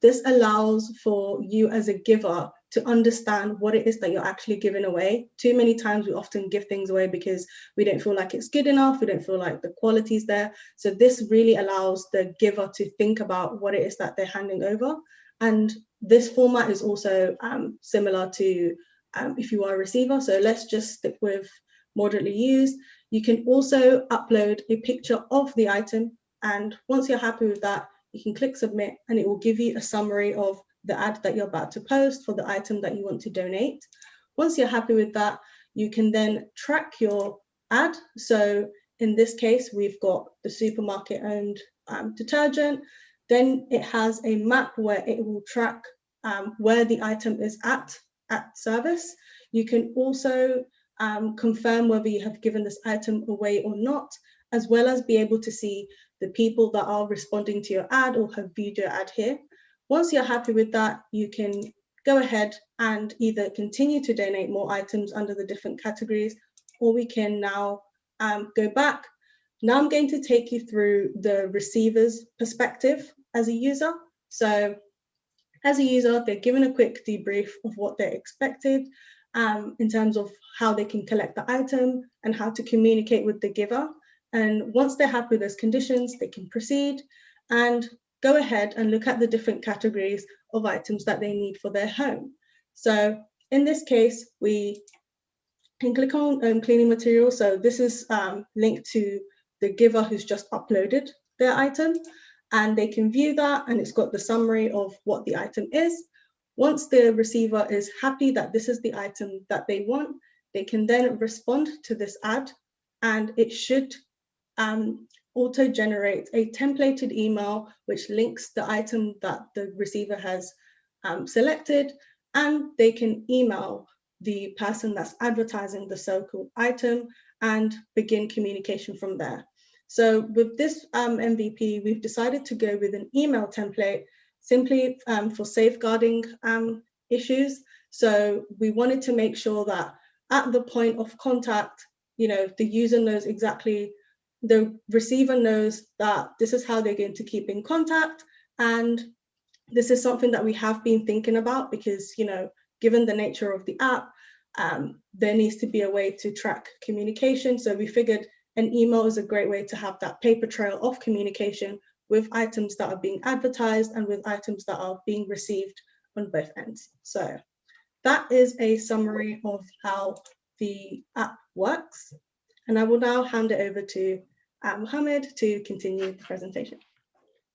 this allows for you as a giver to understand what it is that you're actually giving away. Too many times we often give things away because we don't feel like it's good enough, we don't feel like the quality's there. So this really allows the giver to think about what it is that they're handing over. And this format is also similar to if you are a receiver. So let's just stick with moderately used. You can also upload a picture of the item, and once you're happy with that, you can click submit, and it will give you a summary of the ad that you're about to post for the item that you want to donate. Once you're happy with that, you can then track your ad. So in this case, we've got the supermarket owned detergent. Then it has a map where it will track where the item is at service. You can also confirm whether you have given this item away or not, as well as be able to see the people that are responding to your ad or have viewed your ad here. Once you're happy with that, you can go ahead and either continue to donate more items under the different categories, or we can now go back. Now I'm going to take you through the receiver's perspective as a user. So as a user, they're given a quick debrief of what they're expected in terms of how they can collect the item and how to communicate with the giver. And once they're happy with those conditions, they can proceed and go ahead and look at the different categories of items that they need for their home. So in this case, we can click on cleaning materials. So this is linked to the giver who's just uploaded their item, and they can view that, and it's got the summary of what the item is. Once the receiver is happy that this is the item that they want, they can then respond to this ad, and it should auto-generate a templated email which links the item that the receiver has selected, and they can email the person that's advertising the so-called item and begin communication from there. So with this MVP, we've decided to go with an email template simply for safeguarding issues. So we wanted to make sure that at the point of contact, the user knows exactly, the receiver knows that this is how they're going to keep in contact. And this is something that we have been thinking about because, given the nature of the app, there needs to be a way to track communication. So we figured an email is a great way to have that paper trail of communication with items that are being advertised and with items that are being received on both ends. So that is a summary of how the app works. And I will now hand it over to Mohammed to continue the presentation.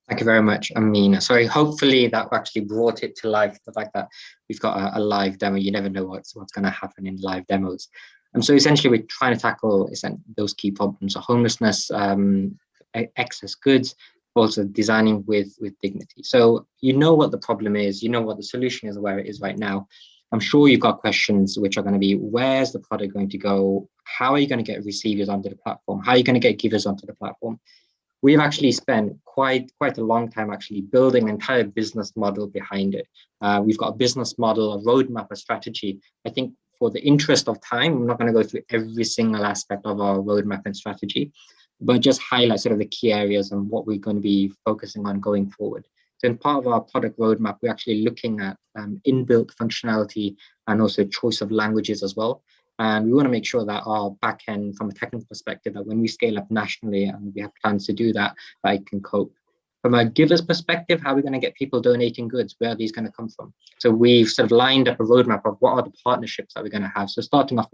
Thank you very much, Amina. Sorry, hopefully that actually brought it to life, the fact that we've got a live demo. You never know what's going to happen in live demos. And so essentially we're trying to tackle those key problems of homelessness, excess goods, also designing with dignity. So you know what the problem is, you know what the solution is, where it is right now. I'm sure you've got questions which are going to be, where's the product going to go? How are you going to get receivers onto the platform? How are you going to get givers onto the platform? We've actually spent quite a long time actually building an entire business model behind it. We've got a business model, a roadmap, a strategy. I think for the interest of time, I'm not going to go through every single aspect of our roadmap and strategy, but just highlight sort of the key areas and what we're going to be focusing on going forward. So in part of our product roadmap, we're actually looking at inbuilt functionality and also choice of languages as well. And we want to make sure that our backend, from a technical perspective, that when we scale up nationally and we have plans to do that, that it can cope. From a giver's perspective, how are we going to get people donating goods? Where are these going to come from? So we've sort of lined up a roadmap of what are the partnerships that we're going to have. So starting off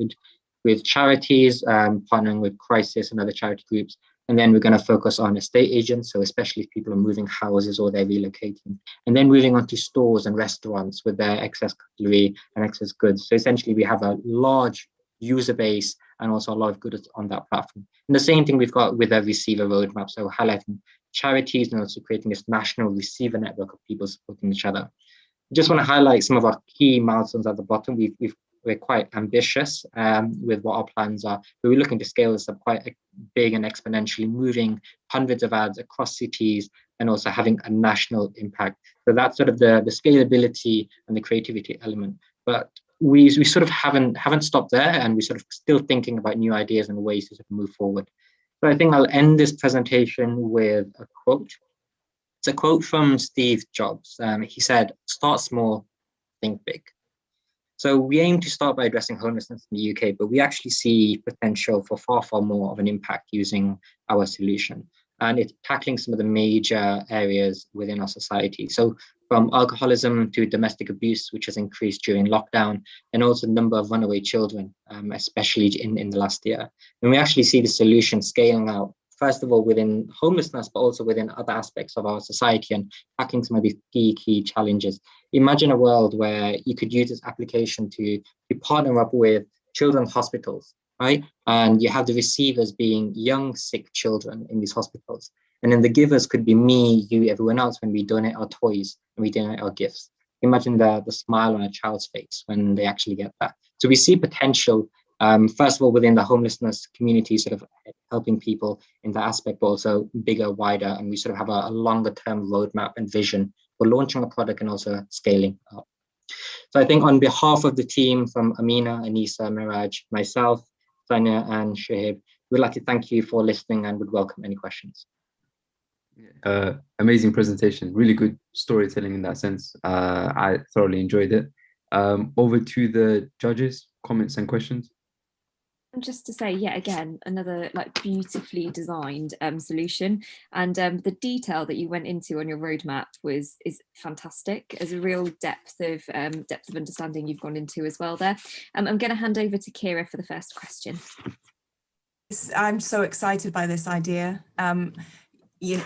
with charities, partnering with Crisis and other charity groups. And then we're going to focus on estate agents, so especially if people are moving houses or they're relocating. And then moving on to stores and restaurants with their excess cutlery and excess goods. So essentially we have a large user base and also a lot of goods on that platform. And the same thing we've got with a receiver roadmap, so highlighting charities and also creating this national receiver network of people supporting each other. I just want to highlight some of our key milestones at the bottom. We're quite ambitious with what our plans are, but we're looking to scale this up quite big and exponentially, moving hundreds of ads across cities and also having a national impact. So that's sort of the scalability and the creativity element. But we sort of haven't stopped there, and we're sort of still thinking about new ideas and ways to sort of move forward. So I think I'll end this presentation with a quote. It's a quote from Steve Jobs. He said, "Start small, think big." So we aim to start by addressing homelessness in the UK, but we actually see potential for far more of an impact using our solution. And it's tackling some of the major areas within our society. So from alcoholism to domestic abuse, which has increased during lockdown, and also the number of runaway children, especially in the last year. And we actually see the solution scaling out, first of all, within homelessness, but also within other aspects of our society and tackling some of these key challenges. Imagine a world where you could use this application to partner up with children's hospitals, right? And you have the receivers being young, sick children in these hospitals. And then the givers could be me, you, everyone else when we donate our toys and we donate our gifts. Imagine the smile on a child's face when they actually get that. So we see potential, first of all, within the homelessness community, sort of helping people in that aspect, but also bigger, wider, and we sort of have a longer term roadmap and vision for launching a product and also scaling up. So I think on behalf of the team from Amina, Anisa, Miraj, myself, Sanya and Shahib, we'd like to thank you for listening and would welcome any questions. Amazing presentation, really good storytelling in that sense. I thoroughly enjoyed it. Over to the judges, comments and questions. And just to say, yet again, another like beautifully designed solution, and the detail that you went into on your roadmap is fantastic. There's a real depth of understanding you've gone into as well there. I'm going to hand over to Kira for the first question. I'm so excited by this idea.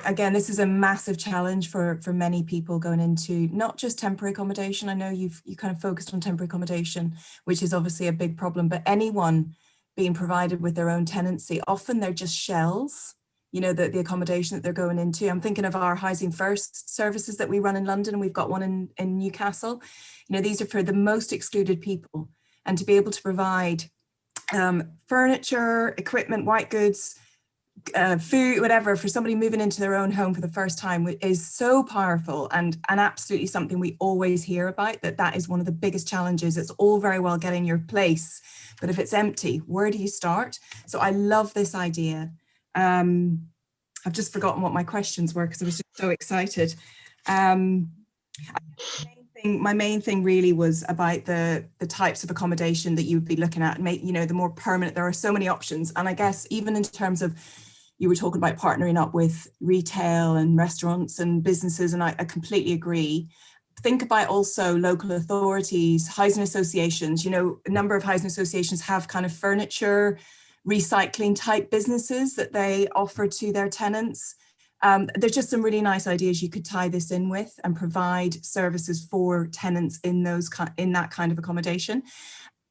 Again, this is a massive challenge for many people going into not just temporary accommodation. I know you kind of focused on temporary accommodation, which is obviously a big problem, but anyone being provided with their own tenancy, often they're just shells, the accommodation that they're going into. I'm thinking of our Housing First services that we run in London, and we've got one in Newcastle. These are for the most excluded people, and to be able to provide furniture, equipment, white goods, food, whatever, for somebody moving into their own home for the first time is so powerful, and absolutely something we always hear about, that is one of the biggest challenges. It's all very well getting your place, but if it's empty, where do you start? So I love this idea. I've just forgotten what my questions were because I was just so excited. My main thing really was about the types of accommodation that you would be looking at, you know, the more permanent. There are so many options, and I guess even in terms of, you were talking about partnering up with retail and restaurants and businesses, and I completely agree. Think about also local authorities, housing associations. You know, a number of housing associations have kind of furniture recycling type businesses that they offer to their tenants. There's just some really nice ideas you could tie this in with and provide services for tenants in that kind of accommodation.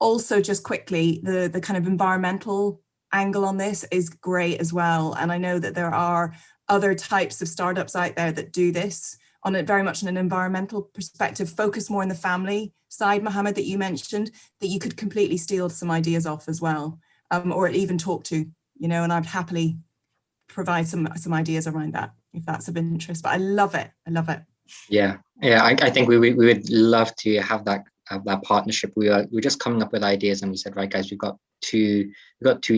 Also, just quickly, the kind of environmental angle on this is great as well. And I know that there are other types of startups out there that do this on it very much in an environmental perspective, focus more on the family side, Mohammed, that you mentioned, that you could completely steal some ideas off as well, or even talk to, you know, and I'd happily provide some ideas around that if that's of interest. But I love it. I love it. Yeah, I think we would love to have that partnership. We're just coming up with ideas, and we said, right, guys, we've got 2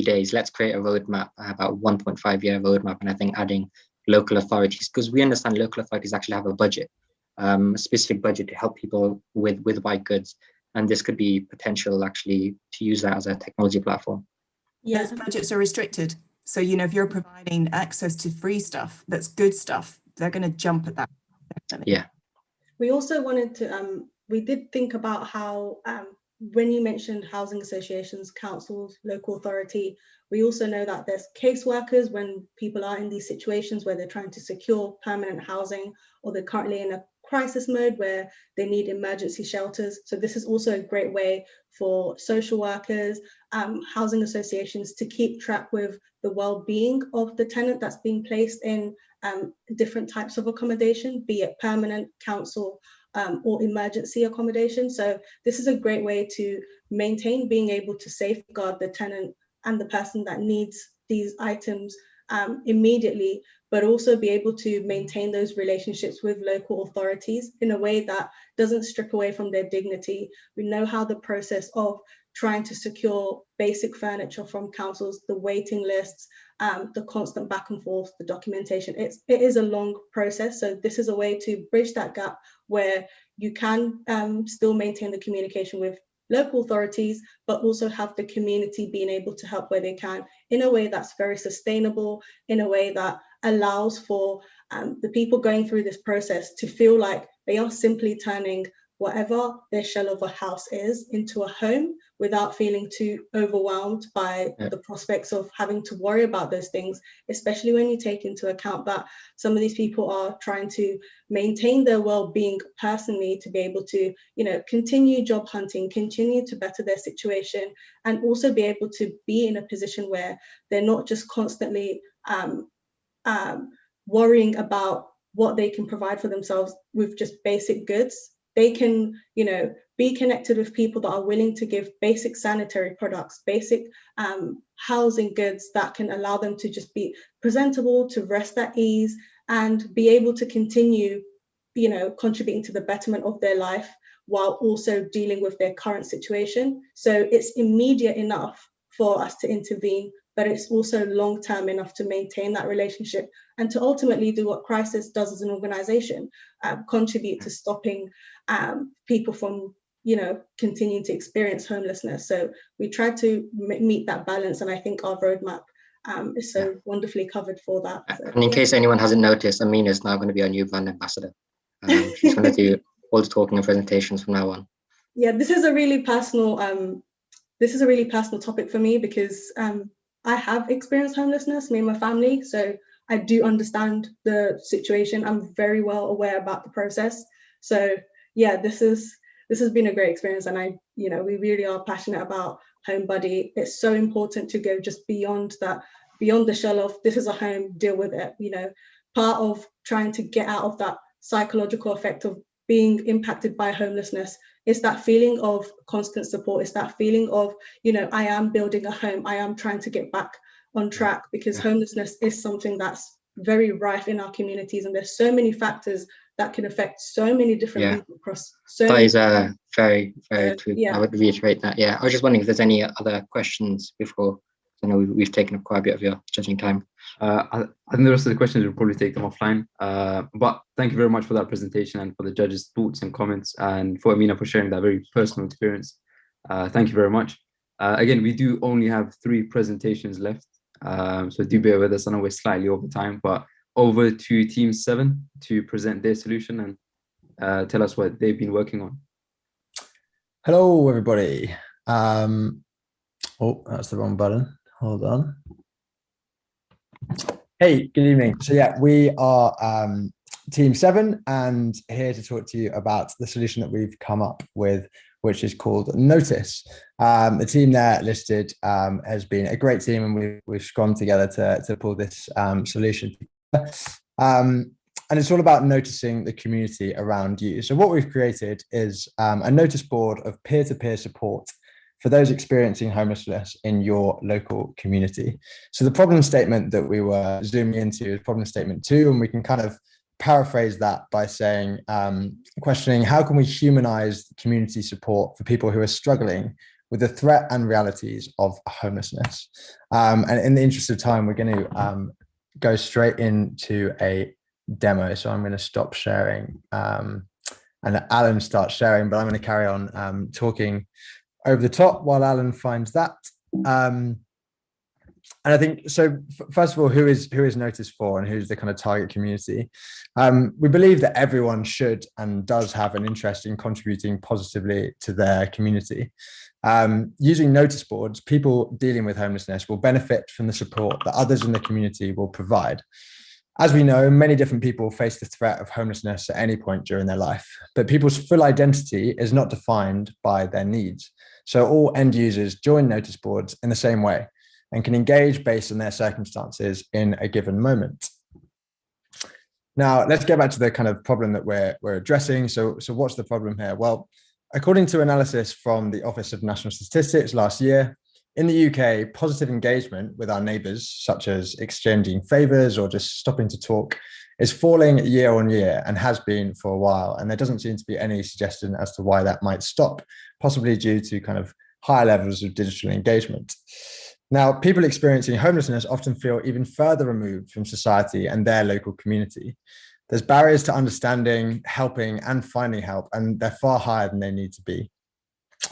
days. Let's create a roadmap, about 1.5-year roadmap. And I think adding local authorities, because we understand local authorities actually have a budget, a specific budget to help people with white goods, and this could be potential actually to use that as a technology platform. Yeah, those budgets are restricted. So, you know, if you're providing access to free stuff, that's good stuff, they're going to jump at that. Definitely. Yeah. We also wanted to, we did think about how, when you mentioned housing associations, councils, local authority, we also know that there's caseworkers when people are in these situations where they're trying to secure permanent housing, or they're currently in a crisis mode where they need emergency shelters. So this is also a great way for social workers, housing associations to keep track with the well-being of the tenant that's being placed in different types of accommodation, be it permanent, council, or emergency accommodation. So this is a great way to maintain being able to safeguard the tenant and the person that needs these items immediately, but also be able to maintain those relationships with local authorities in a way that doesn't strip away from their dignity. We know how the process of trying to secure basic furniture from councils, the waiting lists, the constant back and forth, the documentation, it is a long process. So this is a way to bridge that gap where you can still maintain the communication with local authorities, but also have the community being able to help where they can in a way that's very sustainable, in a way that allows for the people going through this process to feel like they are simply turning whatever their shell of a house is into a home without feeling too overwhelmed by the prospects of having to worry about those things, especially when you take into account that some of these people are trying to maintain their well-being personally to be able to, you know, continue job hunting, continue to better their situation, and also be able to be in a position where they're not just constantly worrying about what they can provide for themselves with just basic goods. They can, you know, be connected with people that are willing to give basic sanitary products, basic housing goods that can allow them to just be presentable, to rest at ease, and be able to continue, you know, contributing to the betterment of their life while also dealing with their current situation. So it's immediate enough for us to intervene, but it's also long-term enough to maintain that relationship and to ultimately do what Crisis does as an organization, contribute to stopping people from, you know, continuing to experience homelessness. So we try to meet that balance, and I think our roadmap is so wonderfully covered for that. So, and in case anyone hasn't noticed, Amina is now going to be our new brand ambassador. She's going to do all the talking and presentations from now on. Yeah, this is a really personal topic for me because I have experienced homelessness, me and my family, so I do understand the situation. I'm very well aware about the process. So yeah, this has been a great experience, and we really are passionate about Homebody. It's so important to go just beyond that, beyond the shell of this is a home, deal with it. You know, part of trying to get out of that psychological effect of being impacted by homelessness It's that feeling of constant support. It's that feeling of, you know, I am building a home. I am trying to get back on track, because homelessness is something that's very rife in our communities, and there's so many factors that can affect so many different people across so that many is very true. yeah. I would reiterate that. I was just wondering if there's any other questions before. I know we've taken up quite a bit of your judging time. I think the rest of the questions we'll probably take them offline. But thank you very much for that presentation and for the judges' thoughts and comments, and for Amina for sharing that very personal experience. Thank you very much. Again, we do only have 3 presentations left, so do bear with us. I know we're slightly over time, but over to Team 7 to present their solution and tell us what they've been working on. Hello, everybody. Oh, that's the wrong button. Hold on. Hey, good evening. So yeah, we are Team 7 and here to talk to you about the solution that we've come up with, which is called Notice. The team there listed has been a great team, and we've scrummed together to pull this solution together. And it's all about noticing the community around you. So what we've created is a notice board of peer-to-peer support for those experiencing homelessness in your local community. So the problem statement that we were zooming into is problem statement 2, and we can kind of paraphrase that by saying, questioning how can we humanize community support for people who are struggling with the threat and realities of homelessness. And in the interest of time, we're going to go straight into a demo. So I'm going to stop sharing and Alan starts sharing, but I'm going to carry on talking over the top while Alan finds that. And I think, so first of all, who is Notice for, and who's the kind of target community? We believe that everyone should and does have an interest in contributing positively to their community. Using notice boards, people dealing with homelessness will benefit from the support that others in the community will provide. As we know, many different people face the threat of homelessness at any point during their life, but people's full identity is not defined by their needs. So all end users join notice boards in the same way and can engage based on their circumstances in a given moment. Now, let's get back to the kind of problem that we're addressing. So what's the problem here? Well, according to analysis from the Office of National Statistics last year, in the UK, positive engagement with our neighbours, such as exchanging favours or just stopping to talk, is falling year on year and has been for a while. And there doesn't seem to be any suggestion as to why that might stop, possibly due to kind of higher levels of digital engagement. Now, people experiencing homelessness often feel even further removed from society and their local community. There's barriers to understanding, helping, and finding help, and they're far higher than they need to be.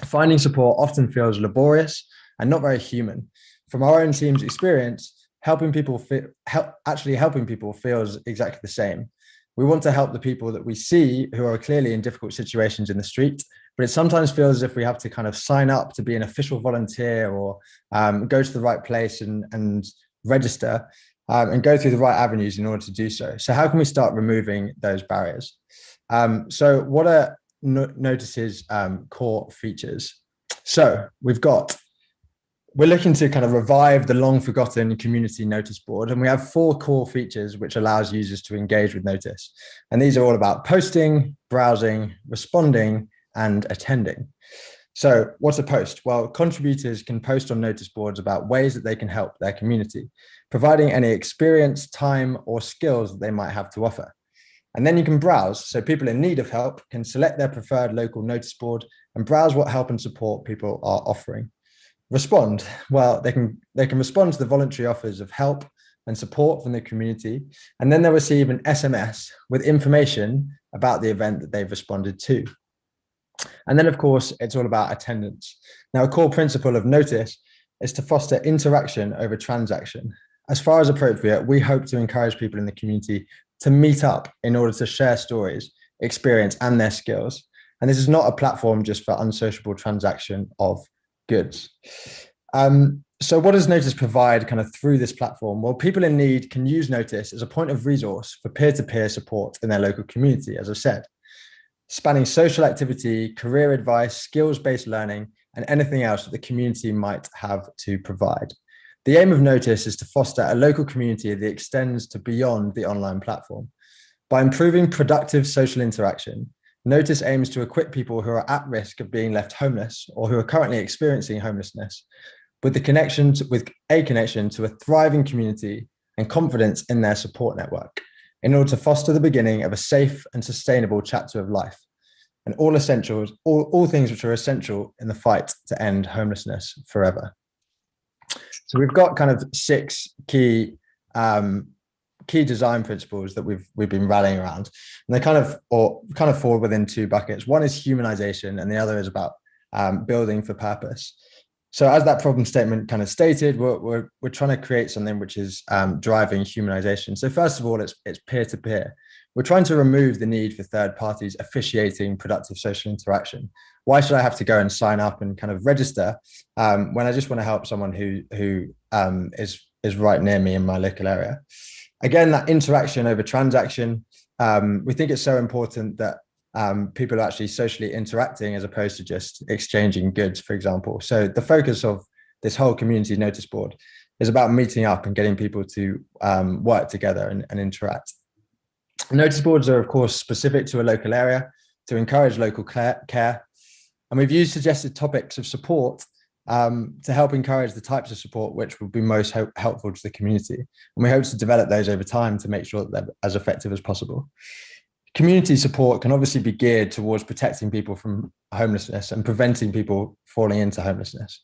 Finding support often feels laborious and not very human. From our own team's experience, helping people feels exactly the same. We want to help the people that we see who are clearly in difficult situations in the street, but it sometimes feels as if we have to kind of sign up to be an official volunteer or go to the right place and register and go through the right avenues in order to do so. So how can we start removing those barriers? So what are Notice's core features? So we're looking to kind of revive the long forgotten community notice board. And we have 4 core features which allows users to engage with Notice. And these are all about posting, browsing, responding, and attending. So what's a post? Well, contributors can post on notice boards about ways that they can help their community, providing any experience, time, or skills that they might have to offer. And then you can browse. So people in need of help can select their preferred local notice board and browse what help and support people are offering. Respond. Well, they can respond to the voluntary offers of help and support from the community, and then they'll receive an SMS with information about the event that they've responded to. And then, of course, it's all about attendance. Now, a core principle of Notice is to foster interaction over transaction. As far as appropriate, we hope to encourage people in the community to meet up in order to share stories, experience, and their skills. And this is not a platform just for unsociable transaction of goods. So what does Notice provide kind of through this platform? Well, people in need can use Notice as a point of resource for peer-to-peer support in their local community, as I've said, spanning social activity, career advice, skills-based learning, and anything else that the community might have to provide. The aim of Notice is to foster a local community that extends to beyond the online platform. By improving productive social interaction, Notice aims to equip people who are at risk of being left homeless or who are currently experiencing homelessness with a connection to a thriving community and confidence in their support network in order to foster the beginning of a safe and sustainable chapter of life, and all things which are essential in the fight to end homelessness forever. So we've got kind of 6 key design principles that we've been rallying around, and they kind of fall within 2 buckets. One is humanization, and the other is about building for purpose. So as that problem statement kind of stated, we're trying to create something which is driving humanization. So first of all, it's peer-to-peer. We're trying to remove the need for third parties officiating productive social interaction. Why should I have to go and sign up and kind of register when I just want to help someone who is right near me in my local area? Again, that interaction over transaction, we think it's so important that people are actually socially interacting as opposed to just exchanging goods, for example. So the focus of this whole community notice board is about meeting up and getting people to work together and interact. Notice boards are, of course, specific to a local area to encourage local care. And we've used suggested topics of support to help encourage the types of support which will be most helpful to the community. And we hope to develop those over time to make sure that they're as effective as possible. Community support can obviously be geared towards protecting people from homelessness and preventing people falling into homelessness.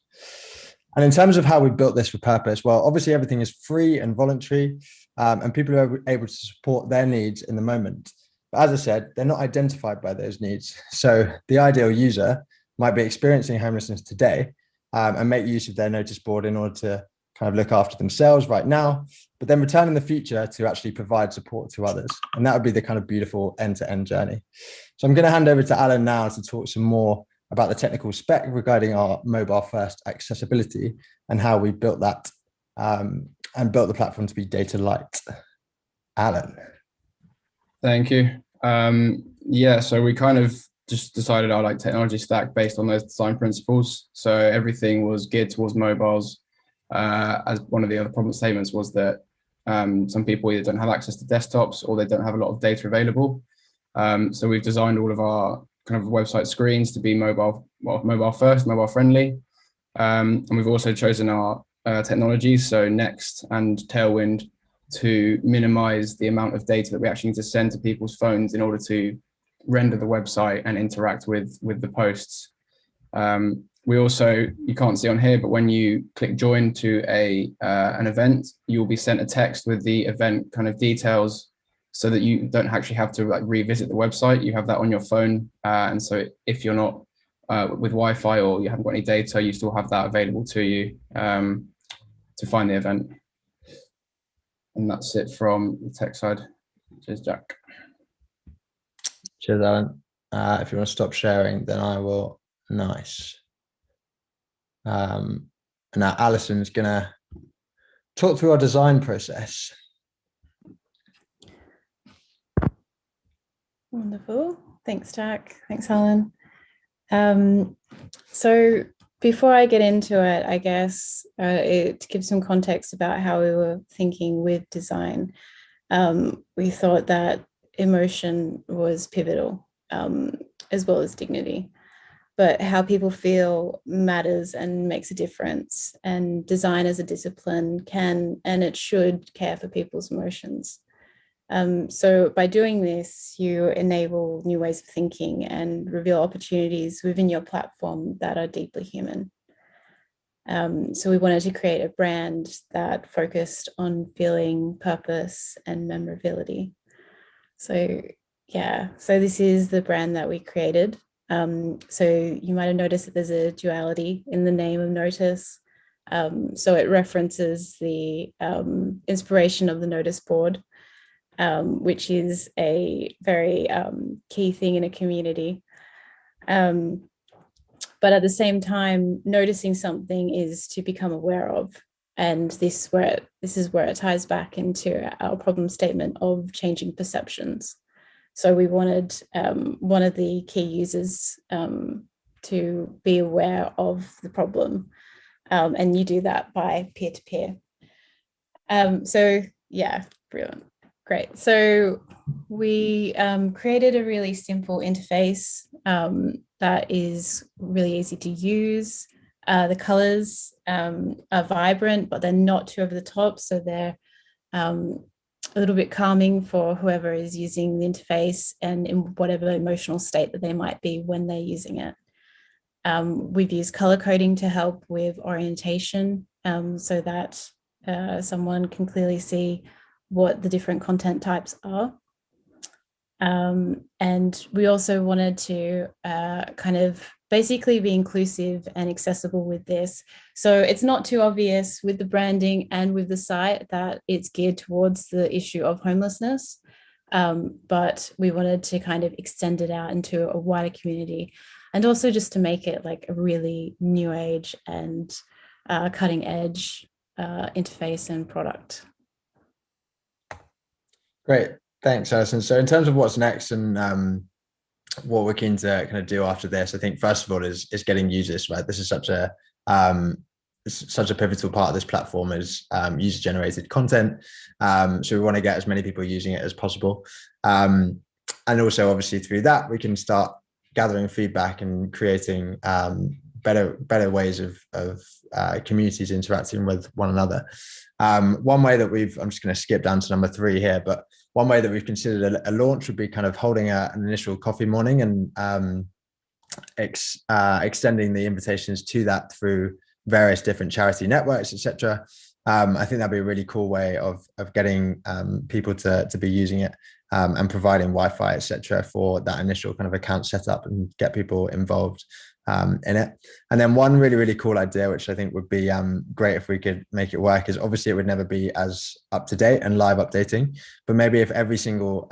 And in terms of how we built this for purpose, well, obviously everything is free and voluntary, and people are able to support their needs in the moment. But as I said, they're not identified by those needs. So the ideal user might be experiencing homelessness today and make use of their notice board in order to kind of look after themselves right now, but then return in the future to actually provide support to others. And that would be the kind of beautiful end-to-end journey. So I'm going to hand over to Alan now to talk some more about the technical spec regarding our mobile first accessibility and how we built that and built the platform to be data light. Alan. Thank you. Yeah, so we kind of just decided our technology stack based on those design principles. So everything was geared towards mobiles. As one of the other problem statements was that some people either don't have access to desktops or they don't have a lot of data available. So we've designed all of our kind of website screens to be mobile first, mobile friendly. And we've also chosen our technologies, so Next and Tailwind, to minimize the amount of data that we actually need to send to people's phones in order to render the website and interact with the posts. We also, you can't see on here, but when you click join to an event, you'll be sent a text with the event kind of details so that you don't actually have to revisit the website. You have that on your phone. And so if you're not with Wi-Fi or you haven't got any data, you still have that available to you to find the event. And that's it from the tech side. Cheers, Jack. Cheers, Alan. If you want to stop sharing, then I will. Nice. And now Alison's going to talk through our design process. Wonderful. Thanks, Jack. Thanks, Alan. So before I get into it, I guess to give some context about how we were thinking with design, we thought that emotion was pivotal, as well as dignity. But how people feel matters and makes a difference. And design as a discipline can and it should care for people's emotions. So by doing this, you enable new ways of thinking and reveal opportunities within your platform that are deeply human. So we wanted to create a brand that focused on feeling, purpose, and memorability. So yeah, so this is the brand that we created. So you might have noticed that there's a duality in the name of Notice. So it references the inspiration of the notice board, which is a very key thing in a community. But at the same time, noticing something is to become aware of. And this is where it ties back into our problem statement of changing perceptions. So we wanted one of the key users to be aware of the problem. And you do that by peer-to-peer. So yeah, brilliant. Great. So we created a really simple interface that is really easy to use. The colors are vibrant, but they're not too over the top. So they're a little bit calming for whoever is using the interface and in whatever emotional state that they might be when they're using it. We've used color coding to help with orientation so that someone can clearly see what the different content types are. And we also wanted to kind of basically be inclusive and accessible with this. So it's not too obvious with the branding and with the site that it's geared towards the issue of homelessness. But we wanted to kind of extend it out into a wider community, and also just to make it like a really new age and cutting edge interface and product. Great, thanks, Alison. So in terms of what's next and what we're keen to kind of do after this, I think first of all is getting users, right? This is such a pivotal part of this platform is user generated content. So we want to get as many people using it as possible. And also obviously through that, we can start gathering feedback and creating better ways of communities interacting with one another. One way that I'm just going to skip down to number 3 here, but one way that we've considered a launch would be kind of holding an initial coffee morning and extending the invitations to that through various different charity networks, etc. I think that'd be a really cool way of getting people to be using it and providing Wi-Fi, etc. for that initial kind of account setup and get people involved in it. And then one really, really cool idea, which I think would be great if we could make it work, is obviously it would never be as up to date and live updating, but maybe if every single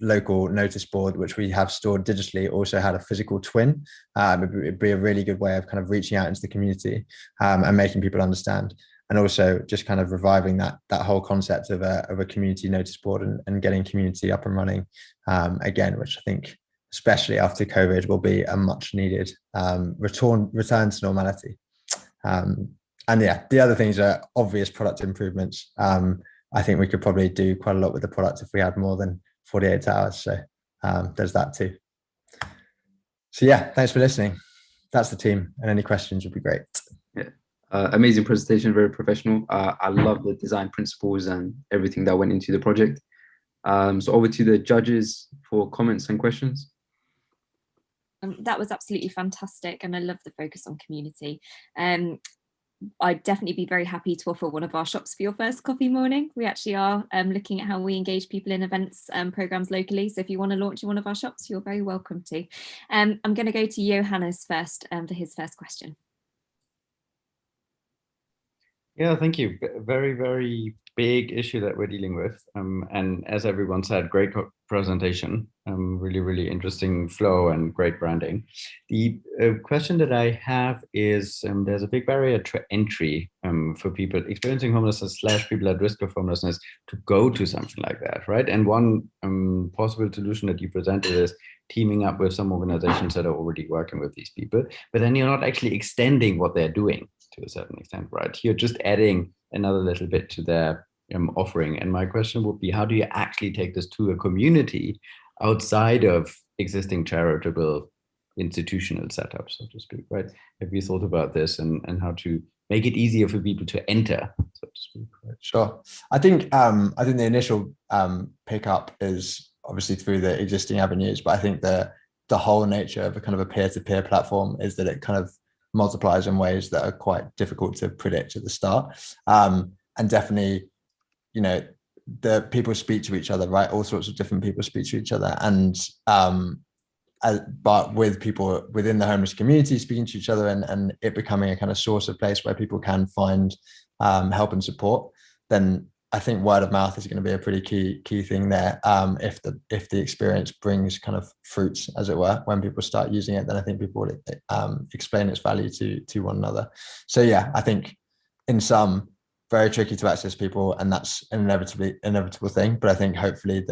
local notice board, which we have stored digitally, also had a physical twin, it'd be a really good way of kind of reaching out into the community and making people understand. And also just kind of reviving that whole concept of a community notice board and getting community up and running again, which I think, especially after COVID, will be a much needed return to normality. And yeah, the other things are obvious product improvements. I think we could probably do quite a lot with the product if we had more than 48 hours. So there's that too. So yeah, thanks for listening. That's the team, and any questions would be great. Yeah. Amazing presentation, very professional. I love the design principles and everything that went into the project. So over to the judges for comments and questions. That was absolutely fantastic, and I love the focus on community. I'd definitely be very happy to offer one of our shops for your first coffee morning. We actually are looking at how we engage people in events programs locally. So if you want to launch in one of our shops, you're very welcome to. I'm going to go to Johannes first for his first question. Yeah, thank you. Very, very big issue that we're dealing with. And as everyone said, great presentation, really, really interesting flow and great branding. The question that I have is there's a big barrier to entry for people experiencing homelessness / people at risk of homelessness to go to something like that, right? And one possible solution that you presented is teaming up with some organizations that are already working with these people, but then you're not actually extending what they're doing to a certain extent, right? You're just adding another little bit to their offering. And my question would be, how do you actually take this to a community outside of existing charitable institutional setups, so to speak, right? Have you thought about this and how to make it easier for people to enter, so to speak? Right? Sure. I think the initial pickup is obviously through the existing avenues, but I think the whole nature of a kind of a peer-to-peer platform is that it kind of multiplies in ways that are quite difficult to predict at the start. And definitely, you know, the people speak to each other, right? All sorts of different people speak to each other. And but with people within the homeless community speaking to each other and it becoming a kind of source of place where people can find help and support, then I think word of mouth is going to be a pretty key thing there. If the experience brings kind of fruits, as it were, when people start using it, then I think people would explain its value to one another. So yeah, I think in some, very tricky to access people, and that's an inevitable thing. But I think hopefully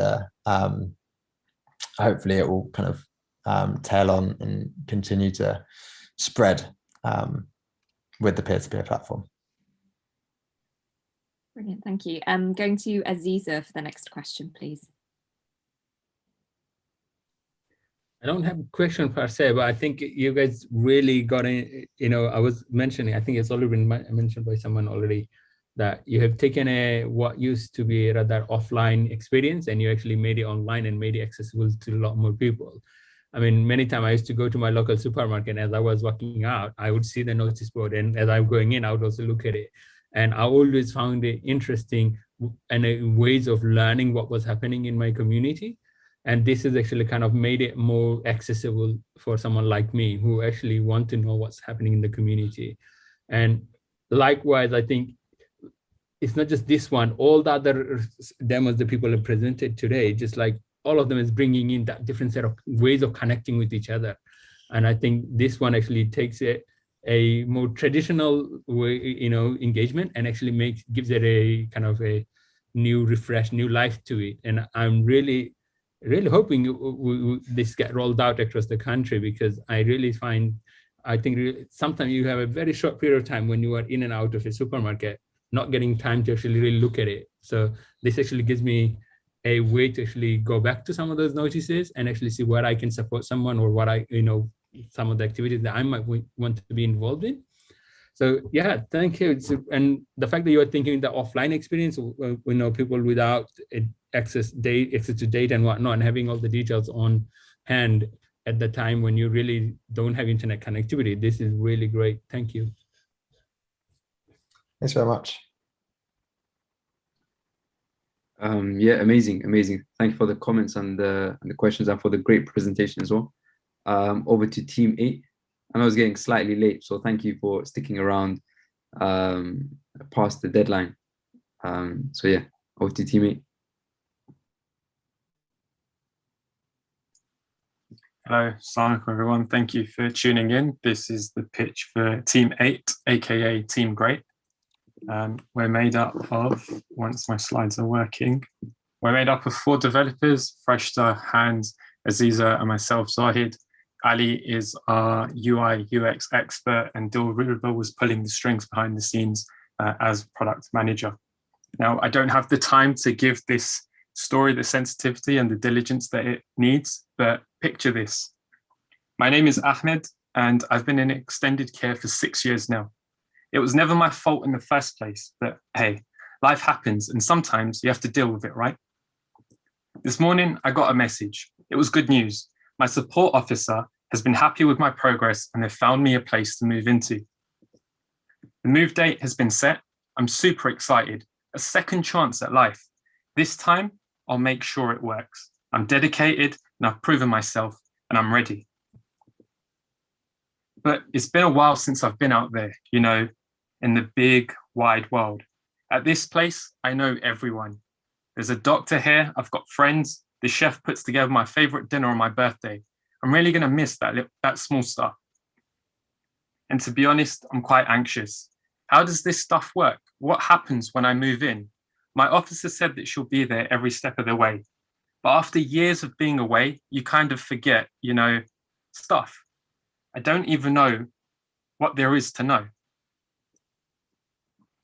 hopefully it will kind of tail on and continue to spread with the peer-to-peer platform. Brilliant, thank you. Going to Aziza for the next question, please. I don't have a question per se, but I think you guys really got in, I was mentioning, I think it's already been mentioned by someone already, that you have taken what used to be a rather offline experience and you actually made it online and made it accessible to a lot more people. I mean, many times I used to go to my local supermarket, and as I was walking out, I would see the notice board, and as I'm going in, I would also look at it. And I always found it interesting and ways of learning what was happening in my community. And this has actually kind of made it more accessible for someone like me who actually want to know what's happening in the community. And likewise, I think it's not just this one, all the other demos that people have presented today, just like all of them is bringing in that different set of ways of connecting with each other. And I think this one actually takes a more traditional way, engagement, and actually gives it a kind of a new, refresh, new life to it. And I'm really hoping this get rolled out across the country, because I think sometimes you have a very short period of time when you are in and out of a supermarket, not getting time to actually really look at it. So this actually gives me a way to actually go back to some of those notices and actually see where I can support someone, or what some of the activities that I might want to be involved in. So yeah, thank you. And the fact that you are thinking the offline experience, people without access to data and whatnot, and having all the details on hand at the time when you really don't have internet connectivity, this is really great. Thank you. Thanks very much. Yeah, amazing. Thank you for the comments and the questions, and for the great presentation as well. Over to Team 8. I know it's getting slightly late, so thank you for sticking around past the deadline. So yeah, over to Team 8. Hello, assalamu alaikum everyone. Thank you for tuning in. This is the pitch for Team 8, aka Team Great. We're made up of, once my slides are working, we're made up of 4 developers: Freshta, Hans, Aziza, and myself, Zahid. Ali is our UI UX expert, and Dilruba was pulling the strings behind the scenes as product manager. Now, I don't have the time to give this story the sensitivity and the diligence that it needs, but picture this. My name is Ahmed, and I've been in extended care for 6 years now. It was never my fault in the first place, but hey, life happens, and sometimes you have to deal with it, right? This morning, I got a message. It was good news. My support officer has been happy with my progress, and they've found me a place to move into. The move date has been set. I'm super excited. A second chance at life. This time, I'll make sure it works. I'm dedicated, and I've proven myself, and I'm ready. But it's been a while since I've been out there, in the big, wide world. At this place, I know everyone. There's a doctor here, I've got friends, the chef puts together my favorite dinner on my birthday. I'm really gonna miss that small stuff. And to be honest, I'm quite anxious. How does this stuff work? What happens when I move in? My officer said that she'll be there every step of the way. But after years of being away, you kind of forget, stuff. I don't even know what there is to know.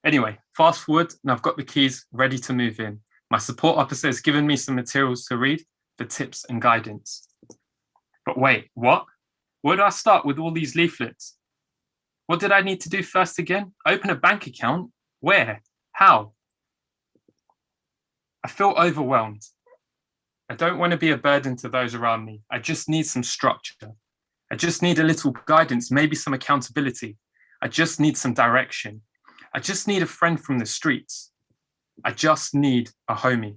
Anyway, fast forward, and I've got the keys ready to move in. My support officer has given me some materials to read for tips and guidance. But wait, what? Where do I start with all these leaflets? What did I need to do first again? Open a bank account? Where? How? I feel overwhelmed. I don't want to be a burden to those around me. I just need some structure. I just need a little guidance, maybe some accountability. I just need some direction. I just need a friend from the streets. I just need a homie.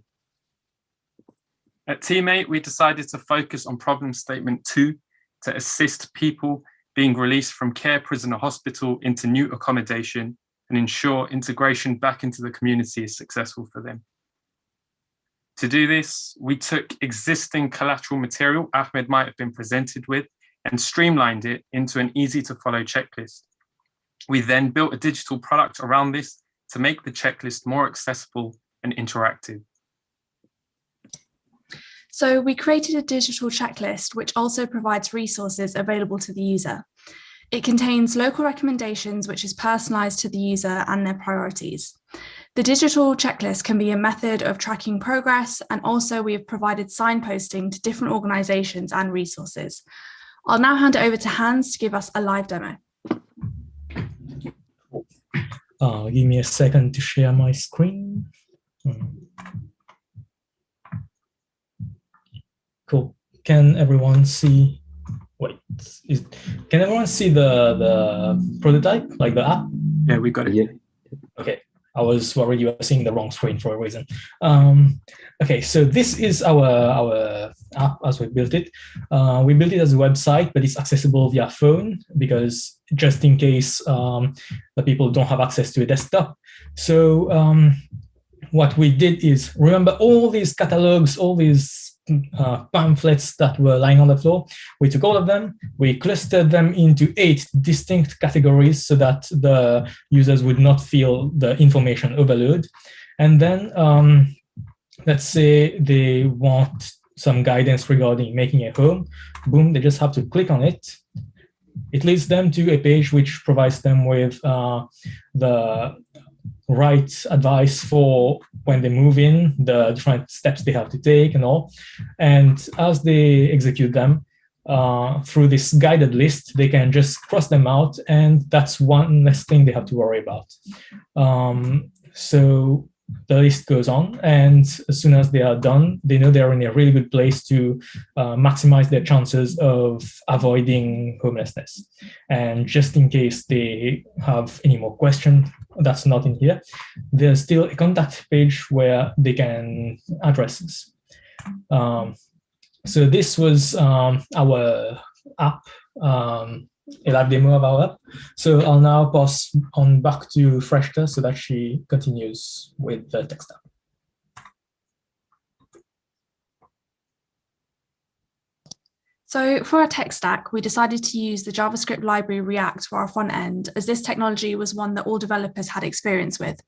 At Team 8, we decided to focus on problem statement 2 to assist people being released from care, prison, or hospital into new accommodation and ensure integration back into the community is successful for them. To do this, we took existing collateral material Ahmed might have been presented with and streamlined it into an easy to follow checklist. We then built a digital product around this to make the checklist more accessible and interactive. So we created a digital checklist, which also provides resources available to the user. It contains local recommendations, which is personalized to the user and their priorities. The digital checklist can be a method of tracking progress, and also we have provided signposting to different organisations and resources. I'll now hand it over to Hans to give us a live demo. Give me a second to share my screen. Cool. Can everyone see? Wait, can everyone see the prototype, like the app? Yeah, we got it. Yeah. Okay. I was worried you were seeing the wrong screen for a reason. Okay, so this is our app as we built it. We built it as a website, but it's accessible via phone because just in case the people don't have access to a desktop. So what we did is remember all these catalogs, all these pamphlets that were lying on the floor. We took all of them, we clustered them into 8 distinct categories so that the users would not feel the information overload. And then let's say they want some guidance regarding making a home. Boom, they just have to click on it. It leads them to a page which provides them with the right advice for when they move in, the different steps they have to take and all. And as they execute them through this guided list, they can just cross them out, and that's one less thing they have to worry about. So the list goes on, and as soon as they are done, they know they're in a really good place to maximize their chances of avoiding homelessness. And just in case they have any more questions that's not in here, there's still a contact page where they can address this. So this was our app, a live demo of our app. So I'll now pass on back to Freshta so that she continues with the text app. So for our tech stack, we decided to use the JavaScript library React for our front end, as this technology was one that all developers had experience with.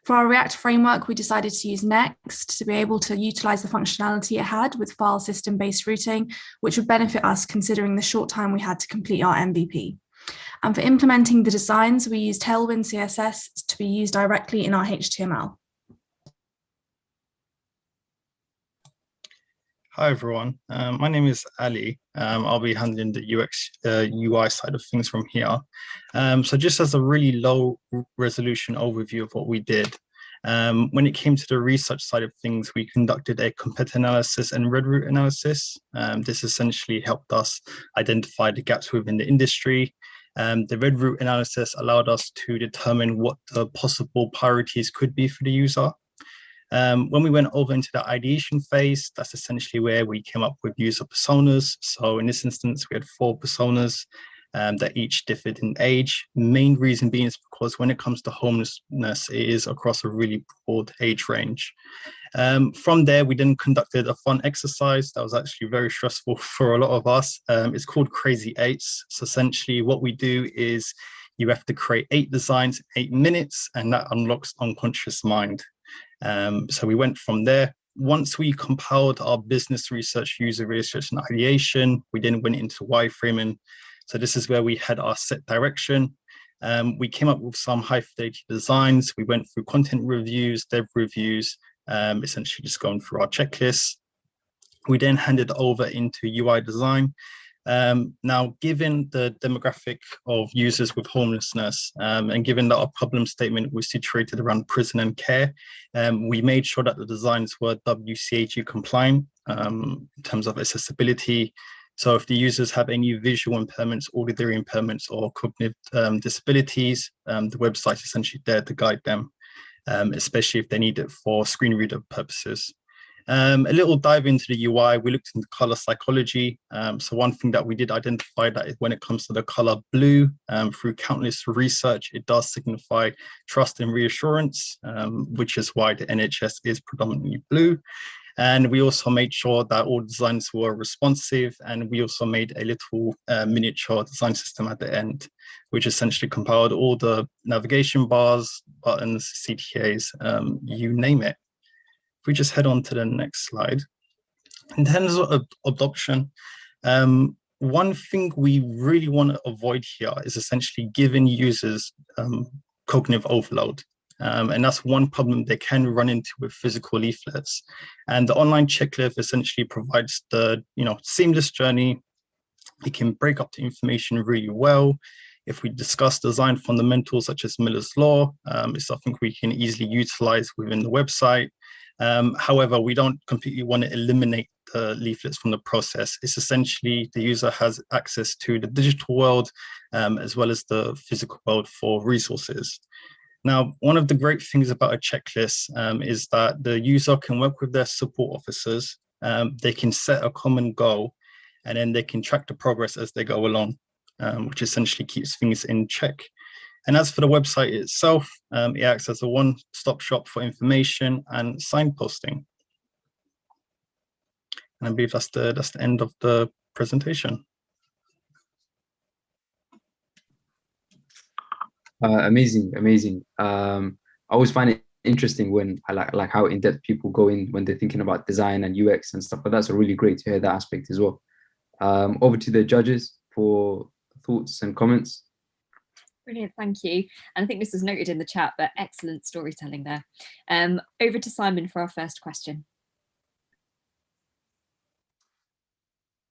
For our React framework, we decided to use Next to be able to utilize the functionality it had with file system-based routing, which would benefit us considering the short time we had to complete our MVP. And for implementing the designs, we used Tailwind CSS to be used directly in our HTML. Hi everyone, my name is Ali. I'll be handling the UX UI side of things from here. So just as a really low resolution overview of what we did, when it came to the research side of things, we conducted a competitor analysis and red root analysis. This essentially helped us identify the gaps within the industry. The red root analysis allowed us to determine what the possible priorities could be for the user. When we went over into the ideation phase, that's essentially where we came up with user personas. So in this instance, we had 4 personas that each differed in age. Main reason being is because when it comes to homelessness, it is across a really broad age range. From there, we then conducted a fun exercise that was actually very stressful for a lot of us. It's called Crazy Eights. So essentially what we do is you have to create 8 designs in 8 minutes, and that unlocks unconscious mind. So we went from there. Once we compiled our business research, user research, and ideation, we then went into wireframing. So this is where we had our set direction. We came up with some high fidelity designs. We went through content reviews, dev reviews, essentially just going through our checklists. We then handed over into UI design. Now, given the demographic of users with homelessness, and given that our problem statement was situated around prison and care, we made sure that the designs were WCAG compliant in terms of accessibility. So if the users have any visual impairments, auditory impairments, or cognitive disabilities, the website is essentially there to guide them, especially if they need it for screen reader purposes. A little dive into the UI, we looked into color psychology. So one thing that we did identify that when it comes to the color blue, through countless research, it does signify trust and reassurance, which is why the NHS is predominantly blue. And we also made sure that all designs were responsive, and we also made a little miniature design system at the end, which essentially compiled all the navigation bars, buttons, CTAs, you name it. If we just head on to the next slide. In terms of adoption, one thing we really want to avoid here is essentially giving users cognitive overload. And that's one problem they can run into with physical leaflets. And the online checklist essentially provides the seamless journey. We can break up the information really well. If we discuss design fundamentals such as Miller's Law, it's something we can easily utilize within the website. However, we don't completely want to eliminate the leaflets from the process. It's essentially the user has access to the digital world as well as the physical world for resources. Now, one of the great things about a checklist is that the user can work with their support officers. They can set a common goal, and then they can track the progress as they go along, which essentially keeps things in check. And as for the website itself, it acts as a one-stop shop for information and signposting. And I believe that's the end of the presentation. Amazing. I always find it interesting when I like how in-depth people go in when they're thinking about design and UX and stuff. But that's really great to hear that aspect as well. Over to the judges for thoughts and comments. Brilliant, thank you. And I think this was noted in the chat, but excellent storytelling there. Over to Simon for our first question.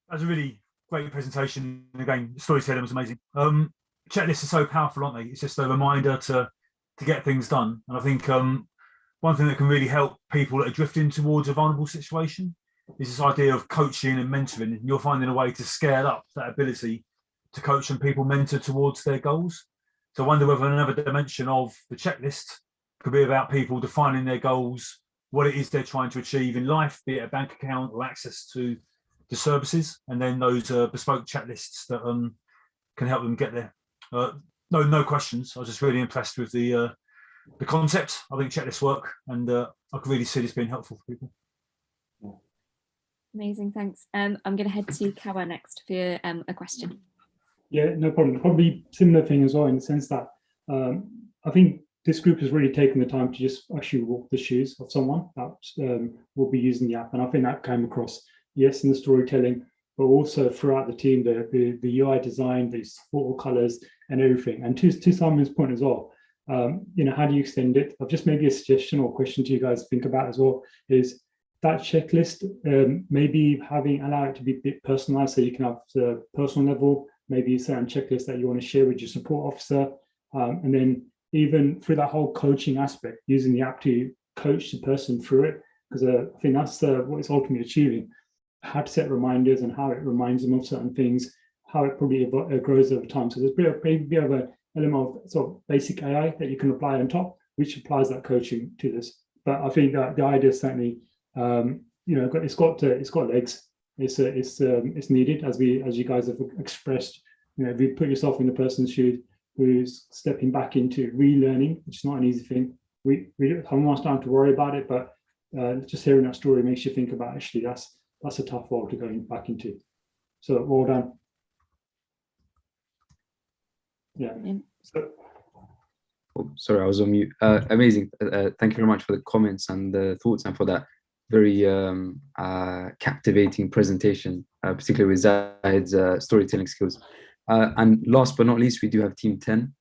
That was a really great presentation. Again, the storytelling was amazing. Checklists are so powerful, aren't they? It's just a reminder to get things done. And I think one thing that can really help people that are drifting towards a vulnerable situation is this idea of coaching and mentoring. And you're finding a way to scale up that ability to coach and people mentor towards their goals. So I wonder whether another dimension of the checklist could be about people defining their goals, what it is they're trying to achieve in life, be it a bank account or access to the services, and then those bespoke checklists that can help them get there. No questions. I was just really impressed with the concept. I think checklists work, and I could really see this being helpful for people. Amazing, thanks. I'm going to head to Kawa next for a question. Yeah, no problem. Probably similar thing as well, in the sense that I think this group has really taken the time to just actually walk the shoes of someone that will be using the app. And I think that came across, yes, in the storytelling, but also throughout the team, the UI design, the support colors and everything. And to Simon's point as well, how do you extend it? I've just maybe a suggestion or question to you guys to think about as well is that checklist, maybe allow it to be a bit personalized, so you can have the personal level, maybe a certain checklist that you want to share with your support officer. And then even through that whole coaching aspect, using the app to coach the person through it, because I think that's what it's ultimately achieving. How to set reminders and how it reminds them of certain things, how it probably grows over time. So there's a bit of an element of sort of basic AI that you can apply on top, which applies that coaching to this. But I think that the idea is certainly, it's got legs. It's needed, as you guys have expressed. If you put yourself in the person's shoes who's stepping back into relearning, which is not an easy thing. We don't have much time to worry about it, but just hearing that story makes you think about actually that's a tough world to go back into. So well done. Yeah. So, oh, sorry, I was on mute. Amazing. Thank you very much for the comments and the thoughts, and for that very captivating presentation, particularly with Zahid's storytelling skills. And last but not least, we do have Team 10.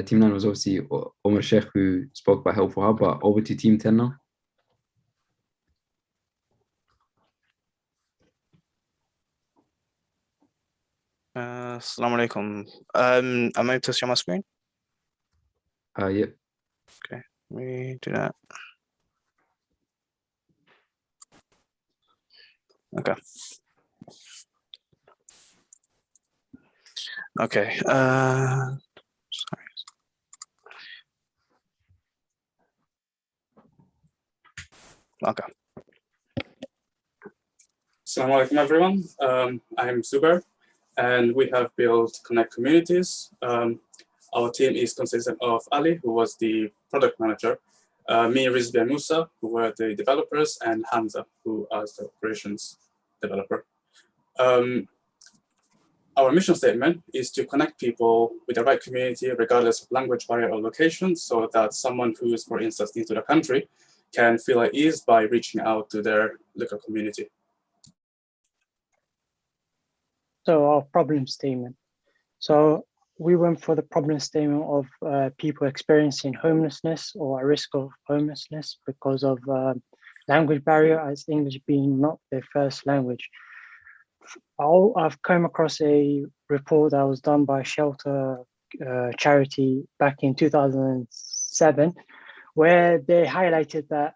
Team 9 was obviously Omar Sheikh, who spoke about Helpful Hub, but over to Team 10 now. Assalamu alaikum. Am I able to see my screen? Yep. Okay, let me do that. Okay. Okay. Sorry. Okay. Assalamu alaikum, everyone. I'm Zubair, and we have built Connect Communities. Our team is consistent of Ali, who was the product manager, me, Rizbi and Musa, who were the developers, and Hamza, who is the operations developer. Our mission statement is to connect people with the right community, regardless of language barrier or location, so that someone who is, for instance, new to the country can feel at ease by reaching out to their local community. So our problem statement. So we went for the problem statement of people experiencing homelessness or at risk of homelessness because of language barrier, as English being not their first language. I've come across a report that was done by Shelter Charity back in 2007, where they highlighted that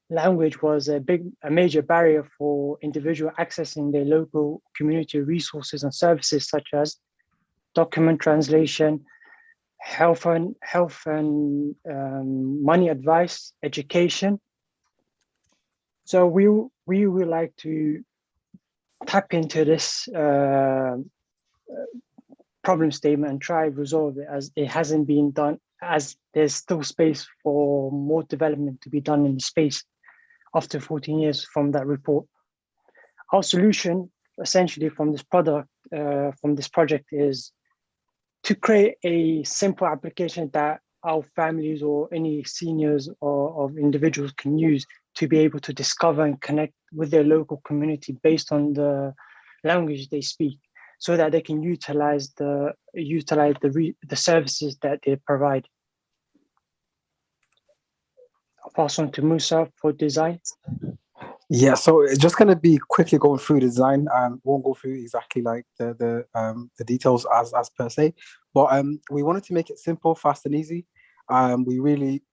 language was a major barrier for individual accessing their local community resources and services such as document translation, health and money advice, education. So we would like to tap into this problem statement and try to resolve it, as it hasn't been done, as there's still space for more development to be done in the space after 14 years from that report. Our solution essentially from this project is to create a simple application that our families or any seniors or of individuals can use to be able to discover and connect with their local community based on the language they speak, so that they can utilize the services that they provide. I'll pass on to Musa for design. Yeah, so it's just going to be quickly going through the design. Won't go through exactly like the details as per se, but we wanted to make it simple, fast, and easy. We really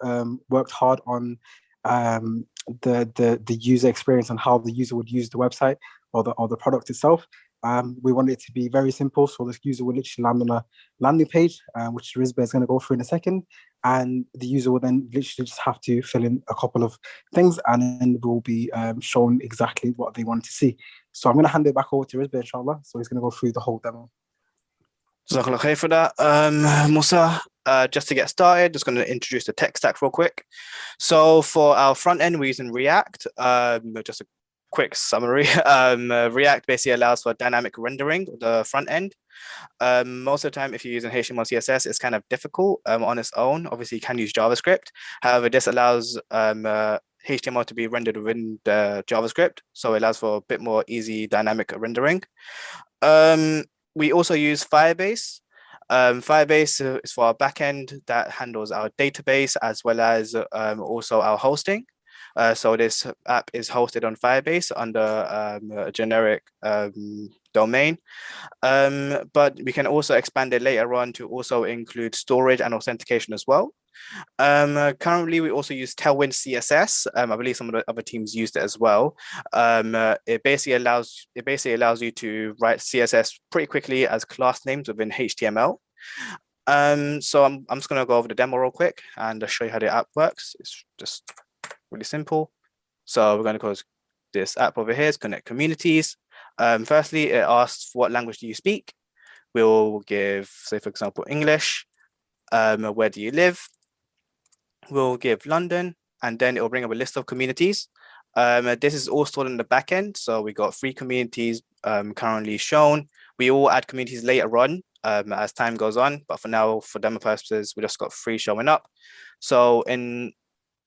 worked hard on the user experience and how the user would use the website or the product itself. We wanted it to be very simple, so the user will literally land on a landing page, which Rizbe is going to go through in a second, and the user will then literally just have to fill in a couple of things, and then will be shown exactly what they want to see. So I'm going to hand it back over to Rizbe, inshallah. So he's going to go through the whole demo. Jazakallah khair for that, Musa. Just to get started, just going to introduce the tech stack real quick. So for our front end, we're using React. Just a quick summary. React basically allows for dynamic rendering of the front end. Most of the time, if you're using HTML, CSS, it's kind of difficult on its own. Obviously, you can use JavaScript. However, this allows HTML to be rendered within the JavaScript, so it allows for a bit more easy dynamic rendering. We also use Firebase. Firebase is for our backend that handles our database as well as also our hosting. So this app is hosted on Firebase under a generic domain, but we can also expand it later on to also include storage and authentication as well. Currently, we also use Tailwind CSS. I believe some of the other teams used it as well. It basically allows you to write CSS pretty quickly as class names within HTML. So I'm just going to go over the demo real quick and show you how the app works. It's just really simple. So we're going to close this app over here, Connect Communities. Firstly, it asks what language do you speak. We'll give, say for example, English. Where do you live? We'll give London, and then it will bring up a list of communities. This is all stored in the backend. So we got 3 communities currently shown. We will add communities later on as time goes on, but for now, for demo purposes, we just got 3 showing up. So in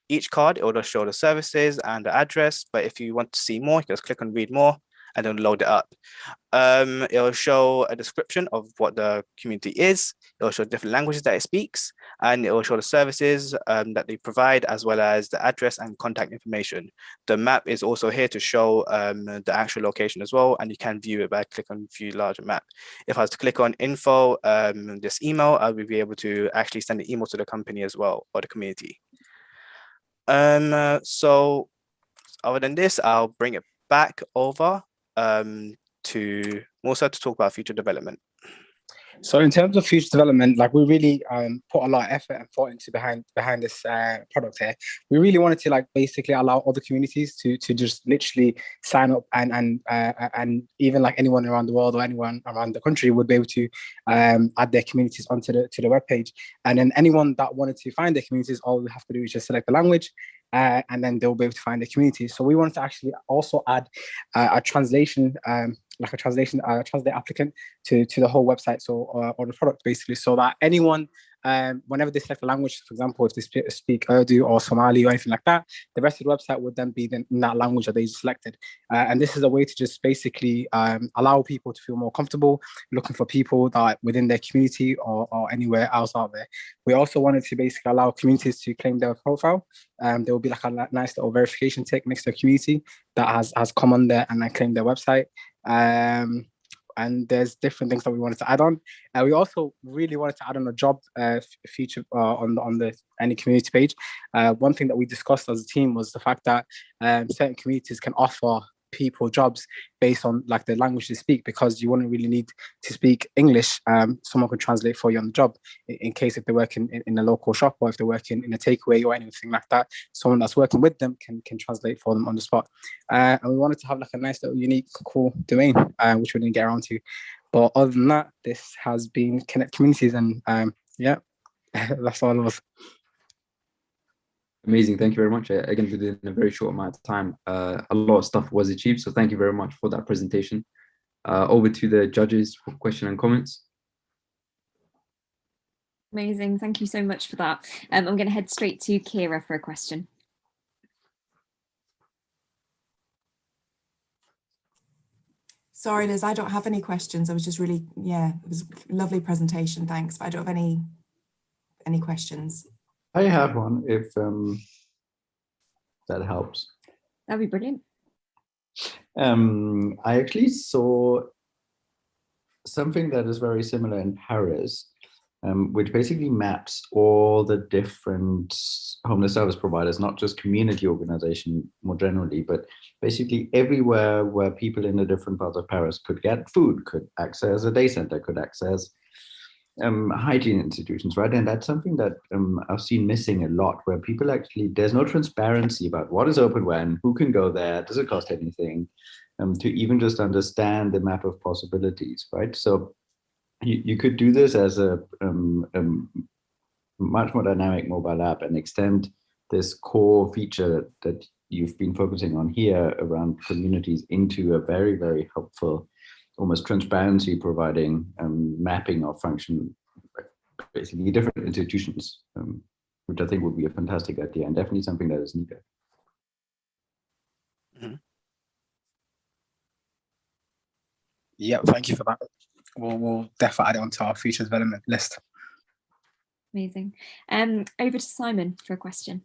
each card, it will just show the services and the address. But if you want to see more, you can just click on read more and then load it up. It'll show a description of what the community is. It'll show different languages that it speaks, and it will show the services that they provide, as well as the address and contact information. The map is also here to show the actual location as well, and you can view it by clicking on view larger map. If I was to click on info, this email, I will be able to actually send an email to the company as well, or the community. So other than this, I'll bring it back over to Musa to talk about future development. So in terms of future development, like we really put a lot of effort and thought into behind this product here. We really wanted to like basically allow other communities to just literally sign up, and even like anyone around the world or anyone around the country would be able to add their communities onto the webpage. And then anyone that wanted to find their communities, all we have to do is just select the language, and then they'll be able to find the community. So we wanted to actually also add a translation, like a translate applicant to the whole website, so or the product basically, so that anyone whenever they select a language, for example, if they speak Urdu or Somali or anything like that, the rest of the website would then be in that language that they selected. And this is a way to just basically allow people to feel more comfortable looking for people that are within their community or anywhere else out there. We also wanted to basically allow communities to claim their profile. There will be like a nice little verification tick next to a community that has come on there and then claimed their website. And there's different things that we wanted to add on. We also really wanted to add on a job feature on the any community page. One thing that we discussed as a team was the fact that certain communities can offer people jobs based on like the language they speak, because you wouldn't really need to speak English. Someone could translate for you on the job in case if they're working in a local shop, or if they're working in a takeaway or anything like that, someone that's working with them can translate for them on the spot. And we wanted to have like a nice little unique cool domain, which we didn't get around to. But other than that, this has been Connect Communities, and yeah, that's all of us. Amazing, thank you very much. Again, within a very short amount of time, a lot of stuff was achieved. So thank you very much for that presentation. Over to the judges for question and comments. Amazing, thank you so much for that. I'm going to head straight to Kira for a question. Sorry, Liz, I don't have any questions. I was just really, yeah, it was a lovely presentation, thanks. But I don't have any questions. I have one, if that helps. That'd be brilliant. I actually saw something that is very similar in Paris, which basically maps all the different homeless service providers, not just community organization more generally, but basically everywhere where people in the different parts of Paris could get food, could access a day center, could access hygiene institutions, right? And that's something that I've seen missing a lot, where people actually, there's no transparency about what is open when, who can go there, does it cost anything, to even just understand the map of possibilities, right? So you could do this as a much more dynamic mobile app and extend this core feature that you've been focusing on here around communities into a very, very helpful, almost transparency providing mapping of function, basically different institutions, which I think would be a fantastic idea and definitely something that is needed. Mm-hmm. Yeah, thank you for that. We'll definitely add it onto our future development list. Amazing. Over to Simon for a question.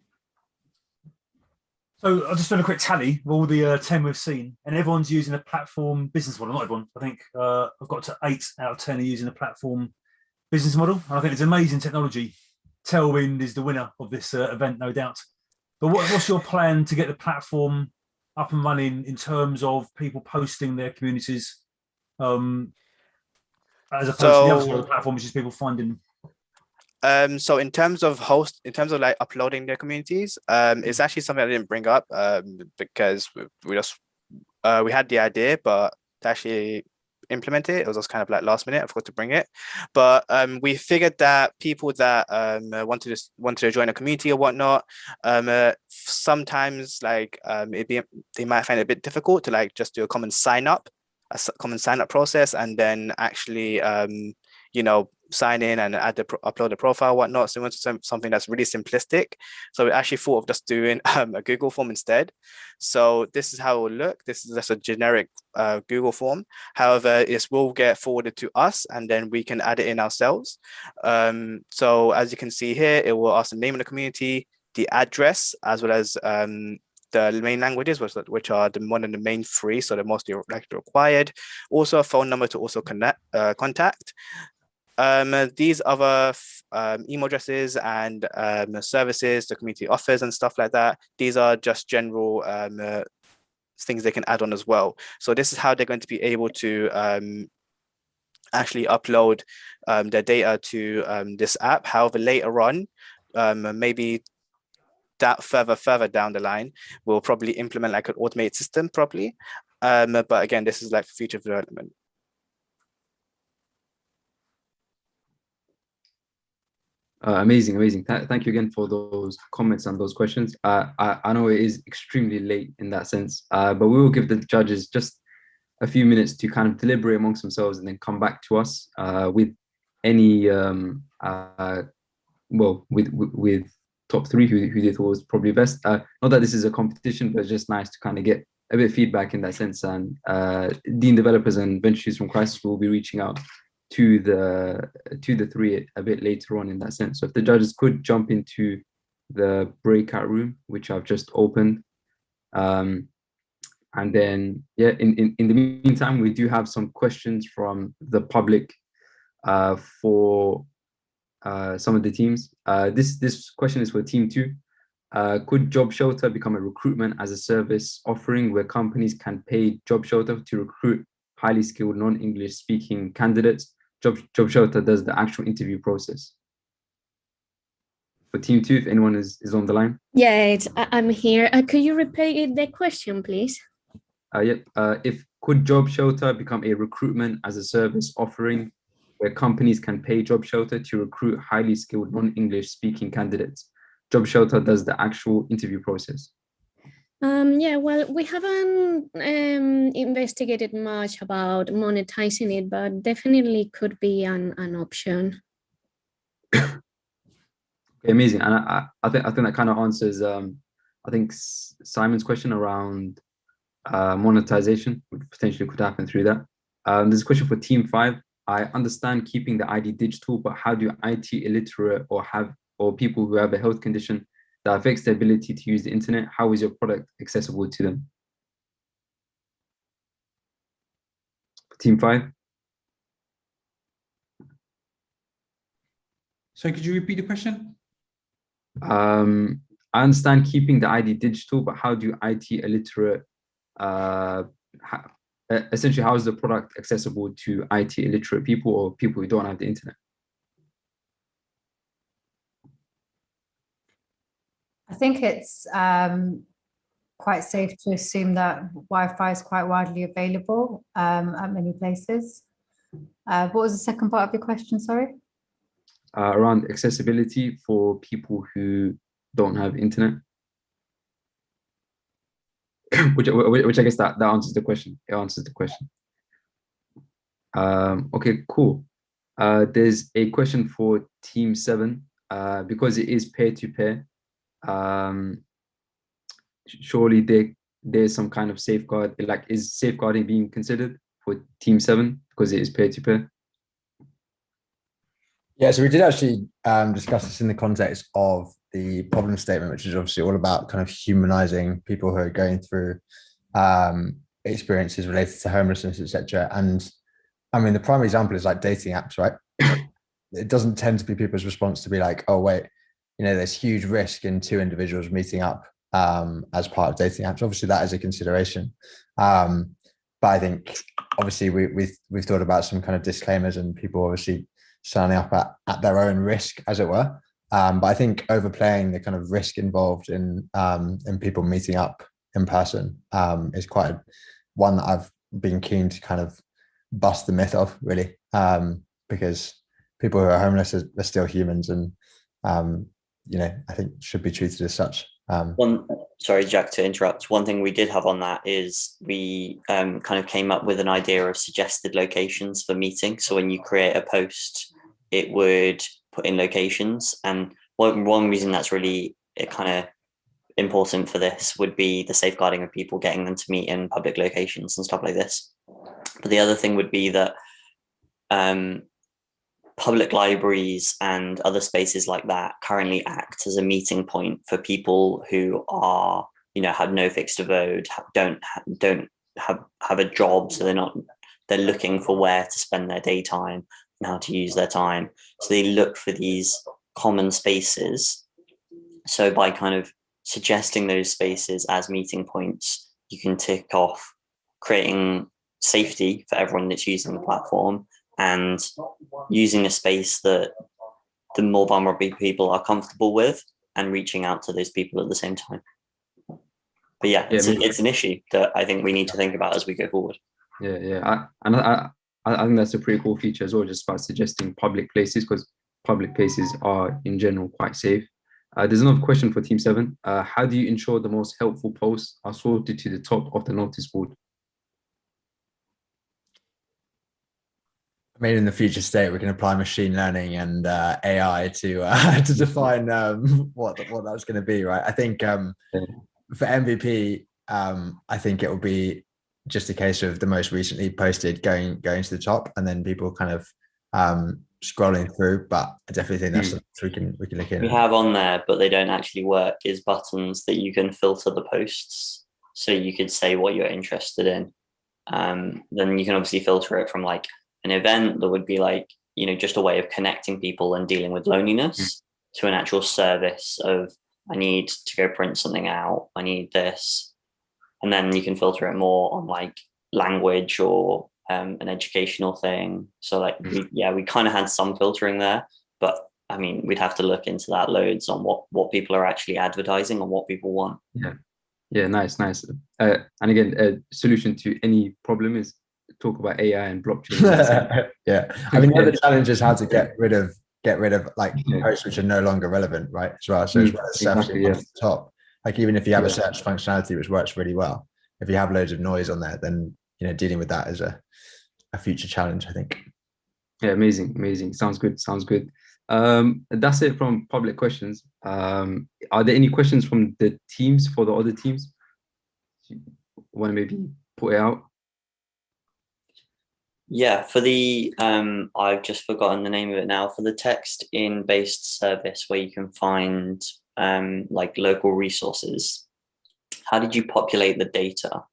So I'll just done a quick tally of all the 10 we've seen, and everyone's using a platform business model. Not everyone. I think I've got to 8 out of 10 are using a platform business model, and I think it's amazing technology. Tailwind is the winner of this event, no doubt. But what's your plan to get the platform up and running in terms of people posting their communities, as opposed to the other side of the platform, which is people finding? So in terms of like uploading their communities, it's actually something I didn't bring up because we had the idea, but to actually implement it, it was just kind of like last minute. I forgot to bring it, but we figured that people that wanted to join a community or whatnot, sometimes like they might find it a bit difficult to like just do a common sign up process, and then actually sign in and upload a profile, whatnot. So we wanted something that's really simplistic. So we actually thought of just doing a Google form instead. So this is how it will look. This is just a generic Google form. However, it will get forwarded to us, and then we can add it in ourselves. So as you can see here, it will ask the name of the community, the address, as well as the main languages, which are one of the main 3, so they're mostly required. Also a phone number to also contact. These other email addresses and services the community offers and stuff like that, these are just general things they can add on as well. So this is how they're going to be able to actually upload their data to this app. However, later on, maybe that further down the line, we'll probably implement like an automated system properly. But again, this is like future development. Amazing. Thank you again for those comments and those questions. I know it is extremely late in that sense, but we will give the judges just a few minutes to kind of deliberate amongst themselves and then come back to us with any well, with top three who they thought was probably best. Not that this is a competition, but it's just nice to kind of get a bit of feedback in that sense. And Deen developers and ventures from Crisis will be reaching out to the three a bit later on in that sense. So if the judges could jump into the breakout room, which I've just opened, and then yeah, in the meantime, we do have some questions from the public for some of the teams. This question is for Team 2. Could Job Shelter become a recruitment as a service offering where companies can pay Job Shelter to recruit highly skilled non-English speaking candidates? Job Shelter does the actual interview process. For Team 2, if anyone is on the line. Yeah, I'm here. Could you repeat the question, please? If could Job Shelter become a recruitment as a service offering where companies can pay Job Shelter to recruit highly skilled non-English speaking candidates? Job Shelter does the actual interview process. Yeah, well, we haven't investigated much about monetizing it, but definitely could be an option. Okay, amazing. And I think that kind of answers I think Simon's question around monetization, which potentially could happen through that. There's a question for Team 5. I understand keeping the ID digital, but how do IT illiterate or people who have a health condition that affects their ability to use the internet, how is your product accessible to them? Team 5. So could you repeat the question? I understand keeping the ID digital, but how do IT illiterate, essentially how is the product accessible to IT illiterate people or people who don't have the internet? I think it's quite safe to assume that Wi-Fi is quite widely available at many places. What was the second part of your question, sorry? Around accessibility for people who don't have internet. which I guess that answers the question. It answers the question. Okay, cool. There's a question for Team 7. Because it is peer-to-peer, surely there's some kind of safeguard, like is safeguarding being considered for Team 7 because it is peer-to-peer? Yeah, so we did actually discuss this in the context of the problem statement, which is obviously all about kind of humanizing people who are going through experiences related to homelessness, etc. And I mean, the prime example is like dating apps, right? It doesn't tend to be people's response to be like, oh, wait, there's huge risk in two individuals meeting up as part of dating apps. Obviously, that is a consideration. But I think obviously we've thought about some kind of disclaimers and people obviously signing up at their own risk, as it were. But I think overplaying the kind of risk involved in people meeting up in person is quite one that I've been keen to kind of bust the myth of, really, because people who are homeless are still humans and, I think should be treated as such. Sorry, Jack, to interrupt. One thing we did have on that is we kind of came up with an idea of suggested locations for meeting. So when you create a post, it would put in locations. And one reason that's really kind of important for this would be the safeguarding of people, getting them to meet in public locations and stuff like this. But the other thing would be that public libraries and other spaces like that currently act as a meeting point for people who are, have no fixed abode, don't have a job, so they're looking for where to spend their daytime and how to use their time. So they look for these common spaces. So by kind of suggesting those spaces as meeting points, you can tick off creating safety for everyone that's using the platform and using a space that the more vulnerable people are comfortable with and reaching out to those people at the same time. But yeah, it's an issue that I think we need to think about as we go forward. Yeah. I think that's a pretty cool feature as well, just by suggesting public places, because public places are in general quite safe. There's another question for Team 7. How do you ensure the most helpful posts are sorted to the top of the notice board? I mean, in the future state, we can apply machine learning and AI to to define what that's going to be, right? I think for MVP, I think it will be just a case of the most recently posted going to the top, and then people kind of scrolling through. But I definitely think that's something we can look in. We have on there, but they don't actually work, is buttons that you can filter the posts. So you could say what you're interested in. Then you can obviously filter it from like an event that would be like, you know, just a way of connecting people and dealing with loneliness to an actual service of, I need to go print something out, I need this. And then you can filter it more on like language or an educational thing. So like, we kind of had some filtering there, but I mean, we'd have to look into that loads on what people are actually advertising and what people want. Yeah, nice. And again, a solution to any problem is talk about AI and blockchain. Yeah, I mean, the challenge is how to get rid of like posts which are no longer relevant, right? As well, so as well as surfacing at the top. Like even if you have a search functionality which works really well, if you have loads of noise on there, then you know dealing with that is a future challenge, I think. Yeah, amazing. Sounds good. That's it from public questions. Are there any questions from the teams for the other teams? Want to maybe put it out? Yeah, for the I've just forgotten the name of it now. For the text-in based service where you can find like local resources, how did you populate the data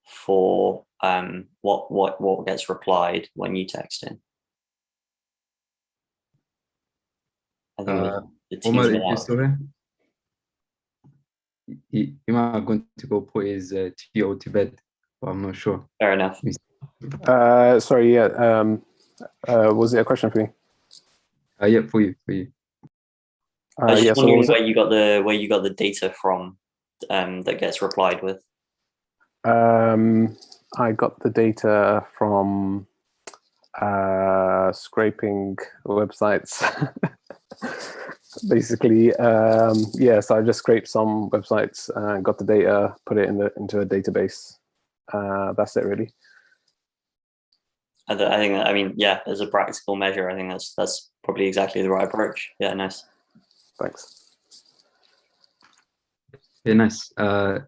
for what gets replied when you text in? I think the teams still here? He might have gone to go put his TO to bed, but I'm not sure. Fair enough. Sorry, was it a question for me? Yeah, for you. I was just wondering where you got the data from that gets replied with. I got the data from scraping websites. Basically, so I just scraped some websites and got the data, put it into a database. That's it, really. I think that, I mean, yeah, as a practical measure, I think that's probably exactly the right approach. Yeah, nice. Thanks. Yeah, nice.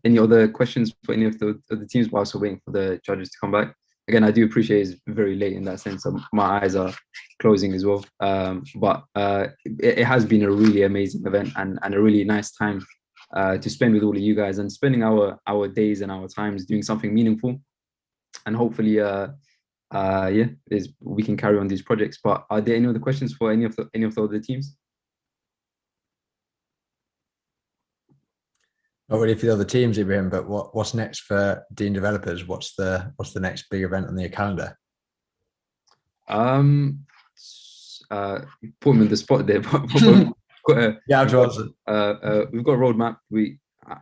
Any other questions for any of the teams whilst we're waiting for the judges to come back? Again, I do appreciate it's very late in that sense. My eyes are closing as well. But it has been a really amazing event and a really nice time to spend with all of you guys and spending our days and our times doing something meaningful. And hopefully, we can carry on these projects. But are there any other questions for any of the other teams? Not really for the other teams, Ibrahim, but what's next for Deen developers? What's the next big event on the calendar? Put them in the spot there. But we've got a roadmap.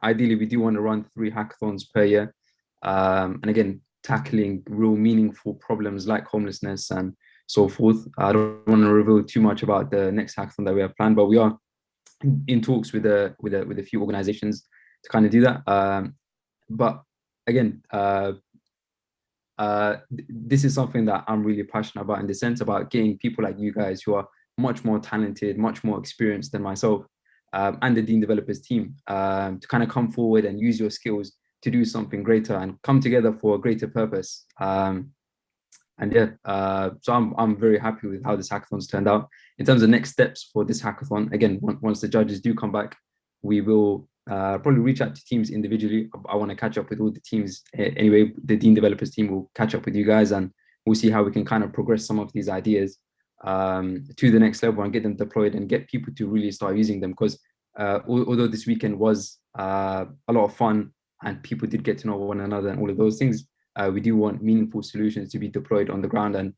Ideally we do want to run 3 hackathons per year, and again tackling real meaningful problems like homelessness and so forth. I don't want to reveal too much about the next hackathon that we have planned, but we are in talks with a few organizations to kind of do that. But again, this is something that I'm really passionate about, in the sense about getting people like you guys who are much more talented, much more experienced than myself, and the Deen developers team, to kind of come forward and use your skills to do something greater and come together for a greater purpose. So I'm very happy with how this hackathon's turned out. In terms of next steps for this hackathon, again, once the judges do come back, we will probably reach out to teams individually. I want to catch up with all the teams anyway. The Deen developers team will catch up with you guys, and we'll see how we can kind of progress some of these ideas to the next level and get them deployed and get people to really start using them. Because although this weekend was a lot of fun and people did get to know one another and all of those things, we do want meaningful solutions to be deployed on the ground. And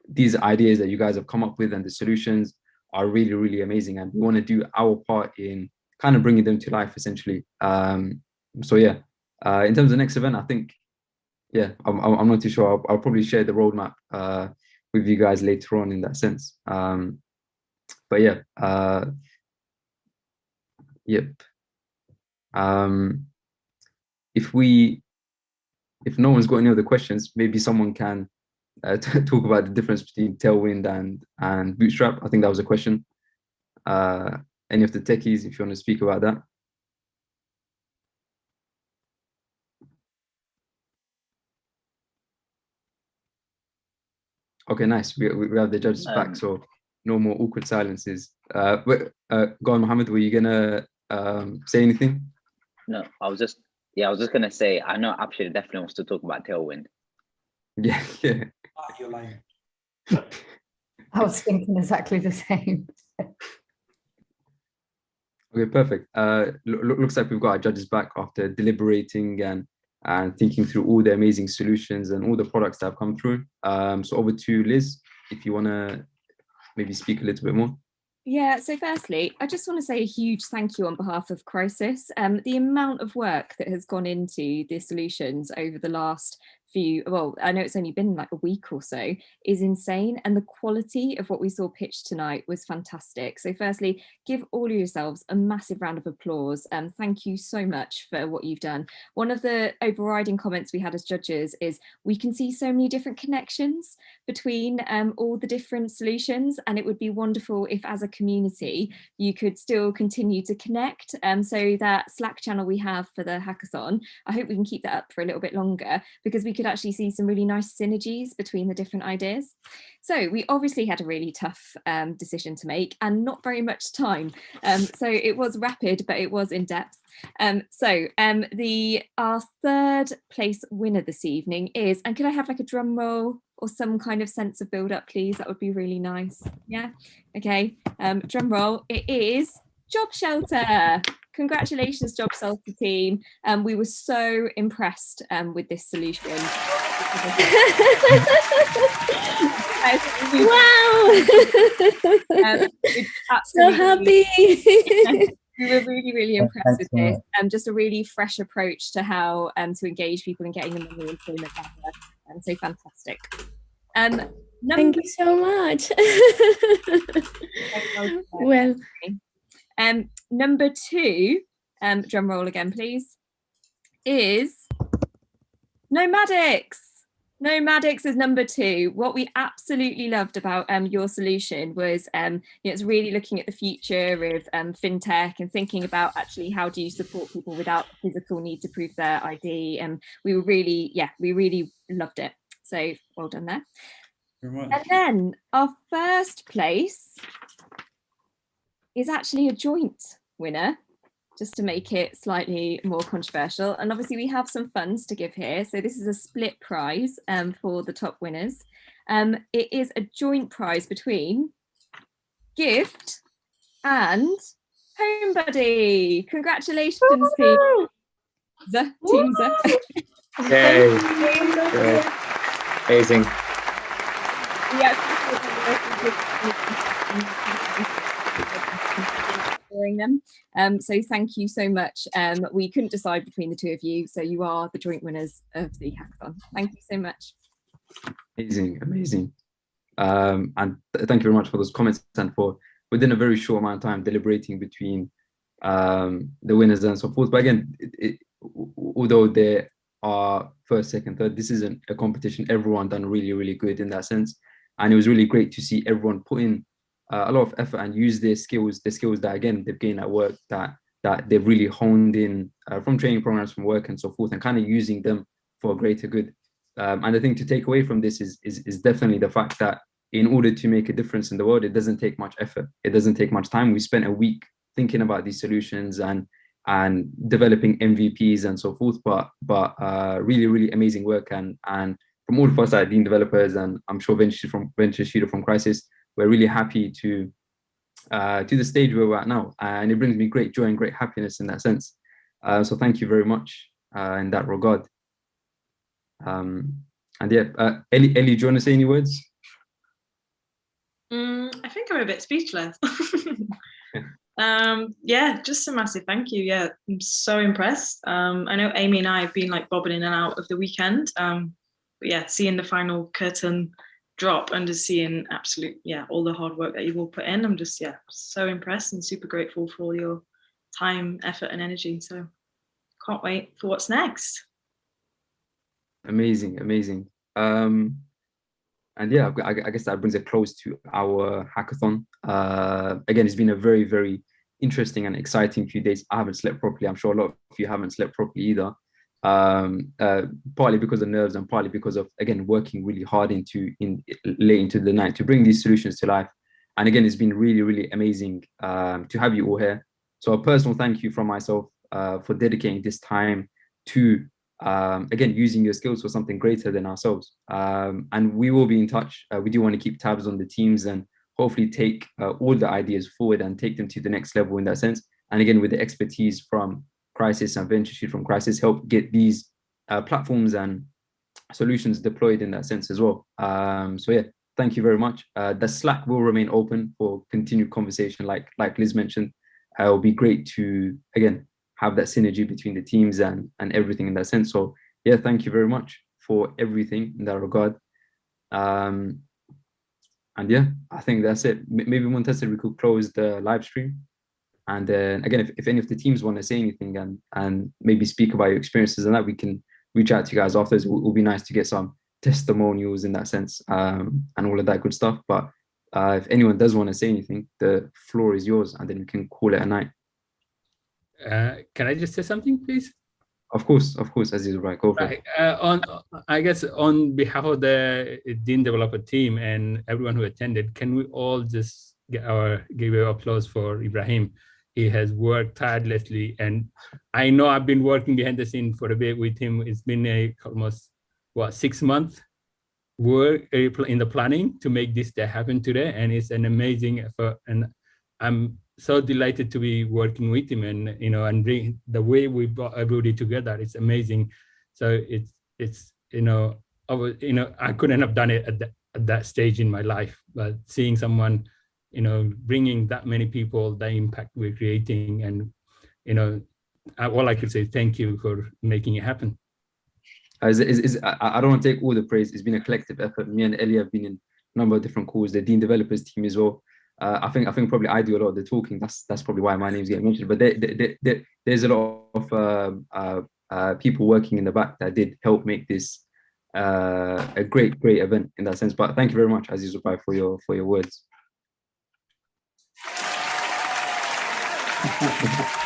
these ideas that you guys have come up with and the solutions are really, really amazing. And we want to do our part in kind of bringing them to life, essentially. In terms of the next event, I think, I'm not too sure. I'll probably share the roadmap with you guys later on in that sense. If no one's got any other questions, maybe someone can talk about the difference between Tailwind and Bootstrap. I think that was a question. Any of the techies, if you want to speak about that. Okay, nice. We have the judges back, so no more awkward silences. Go on, Mohammed, were you gonna say anything? No, I was just gonna say, I know Abshir definitely wants to talk about Tailwind. Yeah. You're lying. I was thinking exactly the same. Okay, perfect. Looks like we've got our judges back after deliberating and thinking through all the amazing solutions and all the products that have come through. So over to Liz, if you want to maybe speak a little bit more. Yeah, so firstly, I just want to say a huge thank you on behalf of Crisis. The amount of work that has gone into the solutions over the last few, well, I know it's only been like a week or so, is insane. And the quality of what we saw pitched tonight was fantastic. So firstly, give all of yourselves a massive round of applause. Thank you so much for what you've done. One of the overriding comments we had as judges is we can see so many different connections between all the different solutions, and it would be wonderful if as a community you could still continue to connect. So that Slack channel we have for the hackathon, I hope we can keep that up for a little bit longer, because we could actually see some really nice synergies between the different ideas. So we obviously had a really tough decision to make and not very much time. So it was rapid, but it was in depth. Our third place winner this evening is, and could I have like a drum roll or some kind of sense of build up, please? That would be really nice. Yeah, okay, drum roll. It is Job Shelter. Congratulations, Job Shelter team. We were so impressed with this solution. Wow! So happy. We were really, really impressed with this. Just a really fresh approach to how to engage people and getting them in the employment ladder. So fantastic. Thank you so much. Well, number two, drum roll again, please, is Nomadics. Nomadics is number two. What we absolutely loved about your solution was it's really looking at the future of fintech and thinking about actually how do you support people without the physical need to prove their ID. And we really loved it. So well done there. And then our first place is actually a joint winner, just to make it slightly more controversial. And obviously we have some funds to give here. So this is a split prize for the top winners. It is a joint prize between Gift and Homebody. Congratulations, team. Team Yay. Good. Amazing. Them. So thank you so much. We couldn't decide between the two of you, so you are the joint winners of the hackathon. Thank you so much. Amazing. And thank you very much for those comments and for within a very short amount of time deliberating between the winners and so forth. But again, although there are first, second, third, this isn't a competition. Everyone done really, really good in that sense. And it was really great to see everyone put in a lot of effort and use their skills that again they've gained at work, that they've really honed in from training programs, from work and so forth, and kind of using them for a greater good. And the thing to take away from this is definitely the fact that in order to make a difference in the world, it doesn't take much effort. It doesn't take much time. We spent a week thinking about these solutions and developing MVPs and so forth, but really, really amazing work. And from all of us at Deen developers, and I'm sure Venture Shooter from Crisis, we're really happy to the stage where we're at now. And it brings me great joy and great happiness in that sense. So thank you very much in that regard. And yeah, Ellie, do you want to say any words? I think I'm a bit speechless. Yeah, just a massive thank you. Yeah, I'm so impressed. I know Amy and I have been like bobbing in and out of the weekend. But yeah, seeing the final curtain drop and just seeing all the hard work that you've all put in, I'm just so impressed and super grateful for all your time, effort and energy. So can't wait for what's next. Amazing. yeah, I guess that brings it close to our hackathon. Again, it's been a very, very interesting and exciting few days. I haven't slept properly. I'm sure a lot of you haven't slept properly either. Partly because of nerves and partly because of, again, working really hard late into the night to bring these solutions to life. And again, it's been really, really amazing to have you all here. So a personal thank you from myself for dedicating this time to, again, using your skills for something greater than ourselves. And we will be in touch. We do want to keep tabs on the teams and hopefully take all the ideas forward and take them to the next level in that sense. And again, with the expertise from Crisis and VentureShoot from Crisis, help get these platforms and solutions deployed in that sense as well. So yeah, thank you very much. The Slack will remain open for continued conversation, like Liz mentioned. It will be great to, again, have that synergy between the teams and everything in that sense. So yeah, thank you very much for everything in that regard. And yeah, I think that's it. Maybe Montessori, we could close the live stream. And then again, if any of the teams want to say anything and maybe speak about your experiences and that, we can reach out to you guys afterwards. It will be nice to get some testimonials in that sense and all of that good stuff. But if anyone does want to say anything, the floor is yours, and then we can call it a night. Can I just say something, please? Of course, Aziz, right, go for it. I guess on behalf of the Deen developer team and everyone who attended, can we all just give an applause for Ibrahim? He has worked tirelessly, and I know I've been working behind the scene for a bit with him. It's been almost 6 months work in the planning to make this day happen today, and it's an amazing effort. And I'm so delighted to be working with him, and and bring the way we brought everybody together. It's amazing. So it's I couldn't have done it at that stage in my life, but seeing someone bringing that many people, the impact we're creating, and all I could say, thank you for making it happen. I don't want to take all the praise. It's been a collective effort. Me and Ellie have been in a number of different calls. The Deen developers team as well. I think probably I do a lot of the talking. That's probably why my name's getting mentioned. But there's a lot of people working in the back that did help make this a great event in that sense. But thank you very much, Aziz Zubai, for your words.